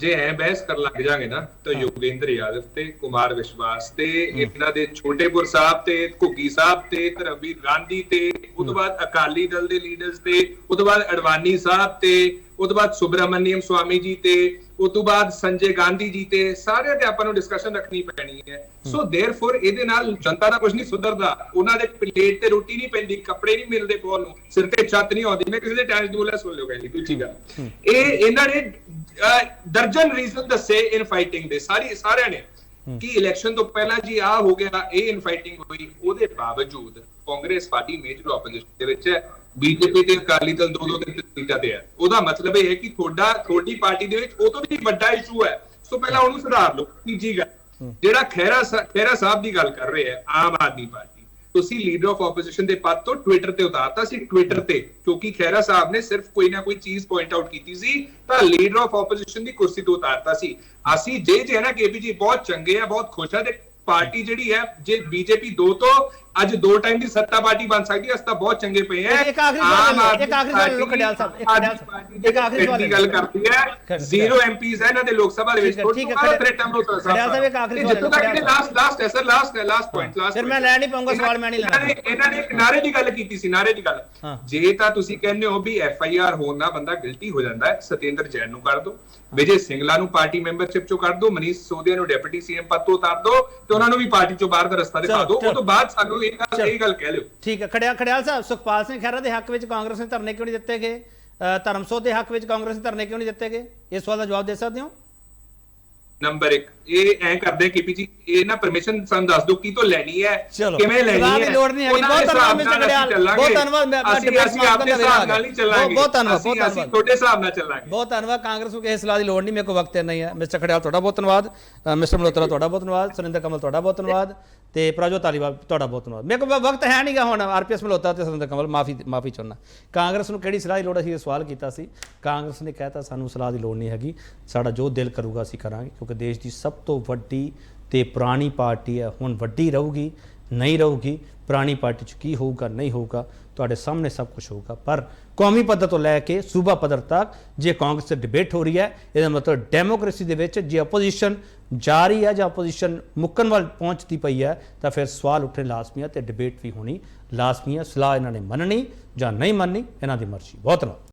ਜੇ ਐ ਬਹਿਸ ਕਰਨ ਲੱਗ ਜਾਗੇ ਨਾ ਤਾਂ ਯੋਗੇਂਦਰ ਯਾਦਵ ਤੇ ਕੁਮਾਰ ਵਿਸ਼ਵਾਸ ਤੇ ਇਹਨਾਂ ਦੇ ਛੋਟੇਪੁਰ ਸਾਹਿਬ ਤੇ ਘੁੱਗੀ ਸਾਹਿਬ ਤੇ ਧਰਮਵੀਰ ਗਾਂਧੀ ਤੇ ਉਸ ਤੋਂ ਬਾਅਦ ਅਕਾਲੀ ਦਲ ਦੇ ਲੀਡਰਸ ਤੇ ਉਸ ਤੋਂ ਬਾਅਦ ਅਡਵਾਨੀ ਸਾਹਿਬ ਤੇ ਉਸ ਤੋਂ ਬਾਅਦ ਸੁਬਰਾਮਨੀਅਮ ਸਵਾਮੀ ਜੀ ਤੇ ਉਸ ਤੋਂ ਬਾਅਦ ਸੰਜੇ ਗਾਂਧੀ ਜੀ ਤੇ ਸਾਰਿਆਂ ਤੇ ਆਪਾਂ ਨੂੰ ਡਿਸਕਸ਼ਨ ਰੱਖਣੀ ਪੈਣੀ ਹੈ। ਸੋ ਦੇਅਰਫੋਰ ਇਹਦੇ ਨਾਲ ਜਨਤਾ ਦਾ ਕੁਝ ਨਹੀਂ ਸੁਧਰਦਾ, ਉਹਨਾਂ ਦੇ ਪਲੇਟ ਤੇ ਰੋਟੀ ਨਹੀਂ ਪੈਂਦੀ, ਕੱਪੜੇ ਨਹੀਂ ਮਿਲਦੇ ਪਾਉਣ ਨੂੰ, ਸਿਰ ਤੇ ਛੱਤ ਨਹੀਂ ਆਉਂਦੀ। ਮੈਂ ਕਿਸੇ ਦੇ ਟਾਈਮ ਬੋਲਿਆ ਸੁਣ ਲਿਓ ਕਹਿੰਦੀ ਕੋਈ ਚੀਜ਼। ਇਹ ਇਹਨਾਂ ਨੇ ਦਰਜਨ ਰੀਜ਼ਨ ਦੱਸੇ ਇਨ ਫਾਈਟਿੰਗ ਦੇ, ਸਾਰਿਆਂ ਨੇ, ਕਿ ਇਲੈਕਸ਼ਨ ਤੋਂ ਪਹਿਲਾਂ ਜੀ ਆ ਹੋ ਗਿਆ, ਇਹ ਇਨ ਫਾਈਟਿੰਗ ਹੋਈ। ਉਹਦੇ ਬਾਵਜੂਦ ਕਾਂਗਰਸ ਪਾਰਟੀ ਮੇਜਰ ਆਪੋਜੀਸ਼ਨ ਦੇ ਵਿੱਚ ਹੈ, ਬੀਜੇਪੀ ਤੇ ਅਕਾਲੀ ਦਲ ਦੋ ਸੀਟਾਂ ਤੇ ਹੈ। ਉਹਦਾ ਮਤਲਬ ਇਹ ਹੈ ਕਿ ਤੁਹਾਡੀ ਪਾਰਟੀ ਦੇ ਵਿੱਚ ਉਹ ਤੋਂ ਵੀ ਵੱਡਾ ਇਸ਼ੂ ਹੈ, ਸੋ ਪਹਿਲਾਂ ਉਹਨੂੰ ਸੁਧਾਰ ਲਓ। ਤੀਜੀ ਗੱਲ, ਜਿਹੜਾ ਖਹਿਰਾ ਸਾਹਿਬ ਦੀ ਗੱਲ ਕਰ ਰਹੇ ਹੈ, ਆਮ ਆਦਮੀ ਪਾਰਟੀ, ਤੁਸੀਂ ਲੀਡਰ ਆਫ ਆਪੋਜੀਸ਼ਨ ਦੇ ਪਦ ਤੋਂ ਟਵਿੱਟਰ ਤੇ ਉਤਾਰਤਾ ਸੀ, ਟਵਿੱਟਰ ਤੇ, ਕਿਉਂਕਿ ਖਹਿਰਾ ਸਾਹਿਬ ਨੇ ਸਿਰਫ ਕੋਈ ਨਾ ਕੋਈ ਚੀਜ਼ ਪੁਆਇੰਟ ਆਊਟ ਕੀਤੀ ਸੀ ਤਾਂ ਲੀਡਰ ਆਫ ਆਪੋਜੀਸ਼ਨ ਦੀ ਕੁਰਸੀ ਤੋਂ ਉਤਾਰਤਾ ਸੀ। ਅਸੀਂ ਜੇ ਹੈ ਨਾ ਕੇਪੀ ਜੀ ਬਹੁਤ ਚੰਗੇ ਆ, ਬਹੁਤ ਖੁਸ਼ ਆ ਤੇ ਪਾਰਟੀ ਜਿਹੜੀ ਹੈ, ਜੇ ਬੀਜੇਪੀ 2 ਤੋਂ ਅੱਜ 2 ਟਾਈਮ ਦੀ ਸੱਤਾ ਪਾਰਟੀ ਬਣ ਸਕਦੀ ਹੈ। ਅਸੀਂ ਤਾਂ ਬਹੁਤ ਚੰਗੇ ਪਏ ਆ। ਇੱਕ ਆਖਰੀ ਸਵਾਲ ਖੜਿਆਲ ਸਾਹਿਬ ਇੱਕ ਆਖਰੀ ਸਵਾਲ ਦੀ ਗੱਲ ਕਰਦੀ ਹੈ। 0 ਐਮਪੀਜ਼ ਹੈ ਇਹਨਾਂ ਦੇ ਲੋਕ ਸਭਾ ਦੇ ਵਿੱਚ। ਠੀਕ ਹੈ ਖੜਿਆਲ ਸਾਹਿਬ ਇੱਕ ਆਖਰੀ ਸਵਾਲ ਲਾਸਟ ਹੈ ਸਰ, ਲਾਸਟ ਪੁਆਇੰਟ ਫਿਰ ਮੈਂ ਲੈ ਨਹੀਂ ਪਾਉਂਗਾ ਸਵਾਲ, ਮੈਂ ਨਹੀਂ ਲੈਣਾ। ਇਹਨਾਂ ਨੇ ਨਾਰੇ ਦੀ ਗੱਲ ਕੀਤੀ ਸੀ, ਨਾਰੇ ਦੀ ਗੱਲ। ਜੇ ਤਾਂ ਤੁਸੀਂ ਕਹਿੰਦੇ ਹੋ ਵੀ FIR ਹੋਣ ਨਾਲ ਬੰਦਾ ਗਿਲਟੀ ਹੋ ਜਾਂਦਾ ਹੈ, ਸਤਿੰਦਰ ਜੈਨ ਨੂੰ ਕਰ ਦਿਓ, ਵਿਜੇ ਸਿੰਗਲਾ ਨੂੰ ਪਾਰਟੀ ਮੈਂਬਰਸ਼ਿਪ ਚੋਂ ਕੱਢ ਦਿਓ, ਮਨੀਸ਼ ਸਿਸੋਦੀਆ ਨੂੰ ਡਿਪਟੀ CM ਪਦ ਤੋਂ ਉਤਾਰ ਦਿਓ ਤੇ ਉਹਨਾਂ ਨੂੰ ਵੀ ਪਾਰਟੀ ਚੋਂ ਬਾਹਰ ਦਾ ਰਸਤਾ ਦਿਖਾ ਦਿਓ। ਉਸ ਤੋਂ ਬਾਅਦ ਸਾਨੂੰ ਇਹ ਗੱਲ ਕਹਿ ਲਿਓ। ਠੀਕ ਹੈ ਖੜਿਆਲ ਸਾਹਿਬ, ਸੁਖਪਾਲ ਸਿੰਘ ਖਹਿਰਾ ਦੇ ਹੱਕ ਵਿੱਚ ਕਾਂਗਰਸ ਨੇ ਧਰਨੇ ਕਿਉਂ ਨਹੀਂ ਦਿੱਤੇ ਗਏ? ਧਰਮਸੋਤ ਦੇ ਹੱਕ ਵਿੱਚ ਕਾਂਗਰਸ ਨੇ ਧਰਨੇ ਕਿਉਂ ਨਹੀਂ ਦਿੱਤੇ ਗਏ? ਇਸ ਸਵਾਲ ਦਾ ਜਵਾਬ ਦੇ ਸਕਦੇ ਹੋ? ਨੰਬਰ 1 ਇਹ ਐ ਕਰਦੇ KP ਜੀ, ਇਹ ਨਾ ਪਰਮਿਸ਼ਨ ਸਾਨੂੰ ਦੱਸ ਦਿਓ ਕੀ ਤੋਂ ਲੈਣੀ ਹੈ, ਕਿਵੇਂ ਲੈਣੀ ਹੈ। ਦੀ ਲੋੜ ਨਹੀਂ ਹੈਗੀ। ਬਹੁਤ ਧੰਨਵਾਦ ਮਿਸਟਰ ਖੜਿਆਲ, ਬਹੁਤ ਧੰਨਵਾਦ। ਅਸੀਂ ਆਪਣੇ ਹਿਸਾਬ ਨਾਲ ਨਹੀਂ ਚੱਲਾਂਗੇ। ਬਹੁਤ ਧੰਨਵਾਦ, ਅਸੀਂ ਤੁਹਾਡੇ ਹਿਸਾਬ ਨਾਲ ਚੱਲਾਂਗੇ। ਬਹੁਤ ਧੰਨਵਾਦ। ਕਾਂਗਰਸ ਨੂੰ ਕਿਸੇ ਸਲਾਹ ਦੀ ਲੋੜ ਨਹੀਂ, ਮੇਰੇ ਕੋਲ ਵਕਤ ਨਹੀਂ ਹੈ। ਮਿਸਟਰ ਖੜਿਆਲ ਤੁਹਾਡਾ ਬਹੁਤ ਧੰਨਵਾਦ, ਮਿਸਟਰ ਮਲਹੋਤਰਾ ਤੁਹਾਡਾ ਬਹੁਤ ਧੰਨਵਾਦ, ਸੁਰਿੰਦਰ ਕਮਲ ਤੁਹਾਡਾ ਬਹੁਤ ਧੰਨਵਾਦ ਤੇ ਪ੍ਰਭਜੋਤ ਧਾਲੀਵਾਲ ਤੁਹਾਡਾ ਬਹੁਤ ਧੰਨਵਾਦ। ਮੇਰੇ ਕੋਲ ਵਕਤ ਹੈ ਨਹੀਂਗਾ ਹੁਣ। RPS ਮਲਹੋਤਰਾ ਤੇ ਸੁਰਿੰਦਰ ਕਮਲ ਮਾਫੀ ਚਾਹੁੰਦਾ। ਕਾਂਗਰਸ ਨੂੰ ਕਿਹੜੀ ਸਲਾਹ ਦੀ ਲੋੜ? ਅਸੀਂ ਇਹ ਸਵਾਲ ਕੀਤਾ ਸੀ, ਕਾਂਗਰਸ ਨੇ ਕਹਿਤਾ ਸਾਨੂੰ ਸਲਾਹ ਦੀ ਲੋੜ ਨਹੀਂ ਹੈਗੀ, ਸਾਡਾ ਜੋ ਦਿਲ ਕਰੂਗਾ ਅਸੀਂ ਕਰਾਂਗੇ, ਕਿਉਂਕਿ ਦੇਸ਼ ਦੀ ਸਭ ਤੋਂ ਵੱਡੀ ਤੇ ਪੁਰਾਣੀ ਪਾਰਟੀ ਹੈ। ਹੁਣ ਵੱਡੀ ਰਹੂਗੀ ਨਹੀਂ ਰਹੂਗੀ, ਪੁਰਾਣੀ ਪਾਰਟੀ 'ਚ ਕੀ ਹੋਊਗਾ ਨਹੀਂ ਹੋਊਗਾ ਤੁਹਾਡੇ ਸਾਹਮਣੇ ਸਭ ਕੁਝ ਹੋਊਗਾ। ਪਰ ਕੌਮੀ ਪੱਧਰ ਤੋਂ ਲੈ ਕੇ ਸੂਬਾ ਪੱਧਰ ਤੱਕ ਜੇ ਕਾਂਗਰਸ 'ਤੇ ਡਿਬੇਟ ਹੋ ਰਹੀ ਹੈ, ਇਹਦਾ ਮਤਲਬ ਡੈਮੋਕ੍ਰੇਸੀ ਦੇ ਵਿੱਚ ਜੇ ਆਪੋਜੀਸ਼ਨ ਜਾ ਰਹੀ ਹੈ ਜਾਂ ਆਪੋਜੀਸ਼ਨ ਮੁੱਕਣ ਵੱਲ ਪਹੁੰਚਦੀ ਪਈ ਹੈ ਤਾਂ ਫਿਰ ਸਵਾਲ ਉੱਠਣੇ ਲਾਜ਼ਮੀ ਹੈ ਤੇ ਡਿਬੇਟ ਵੀ ਹੋਣੀ ਲਾਜ਼ਮੀ ਹੈ। ਸਲਾਹ ਇਹਨਾਂ ਨੇ ਮੰਨਣੀ ਜਾਂ ਨਹੀਂ ਮੰਨਣੀ ਇਹਨਾਂ ਦੀ ਮਰਜ਼ੀ। ਬਹੁਤ ਧੰਨਵਾਦ।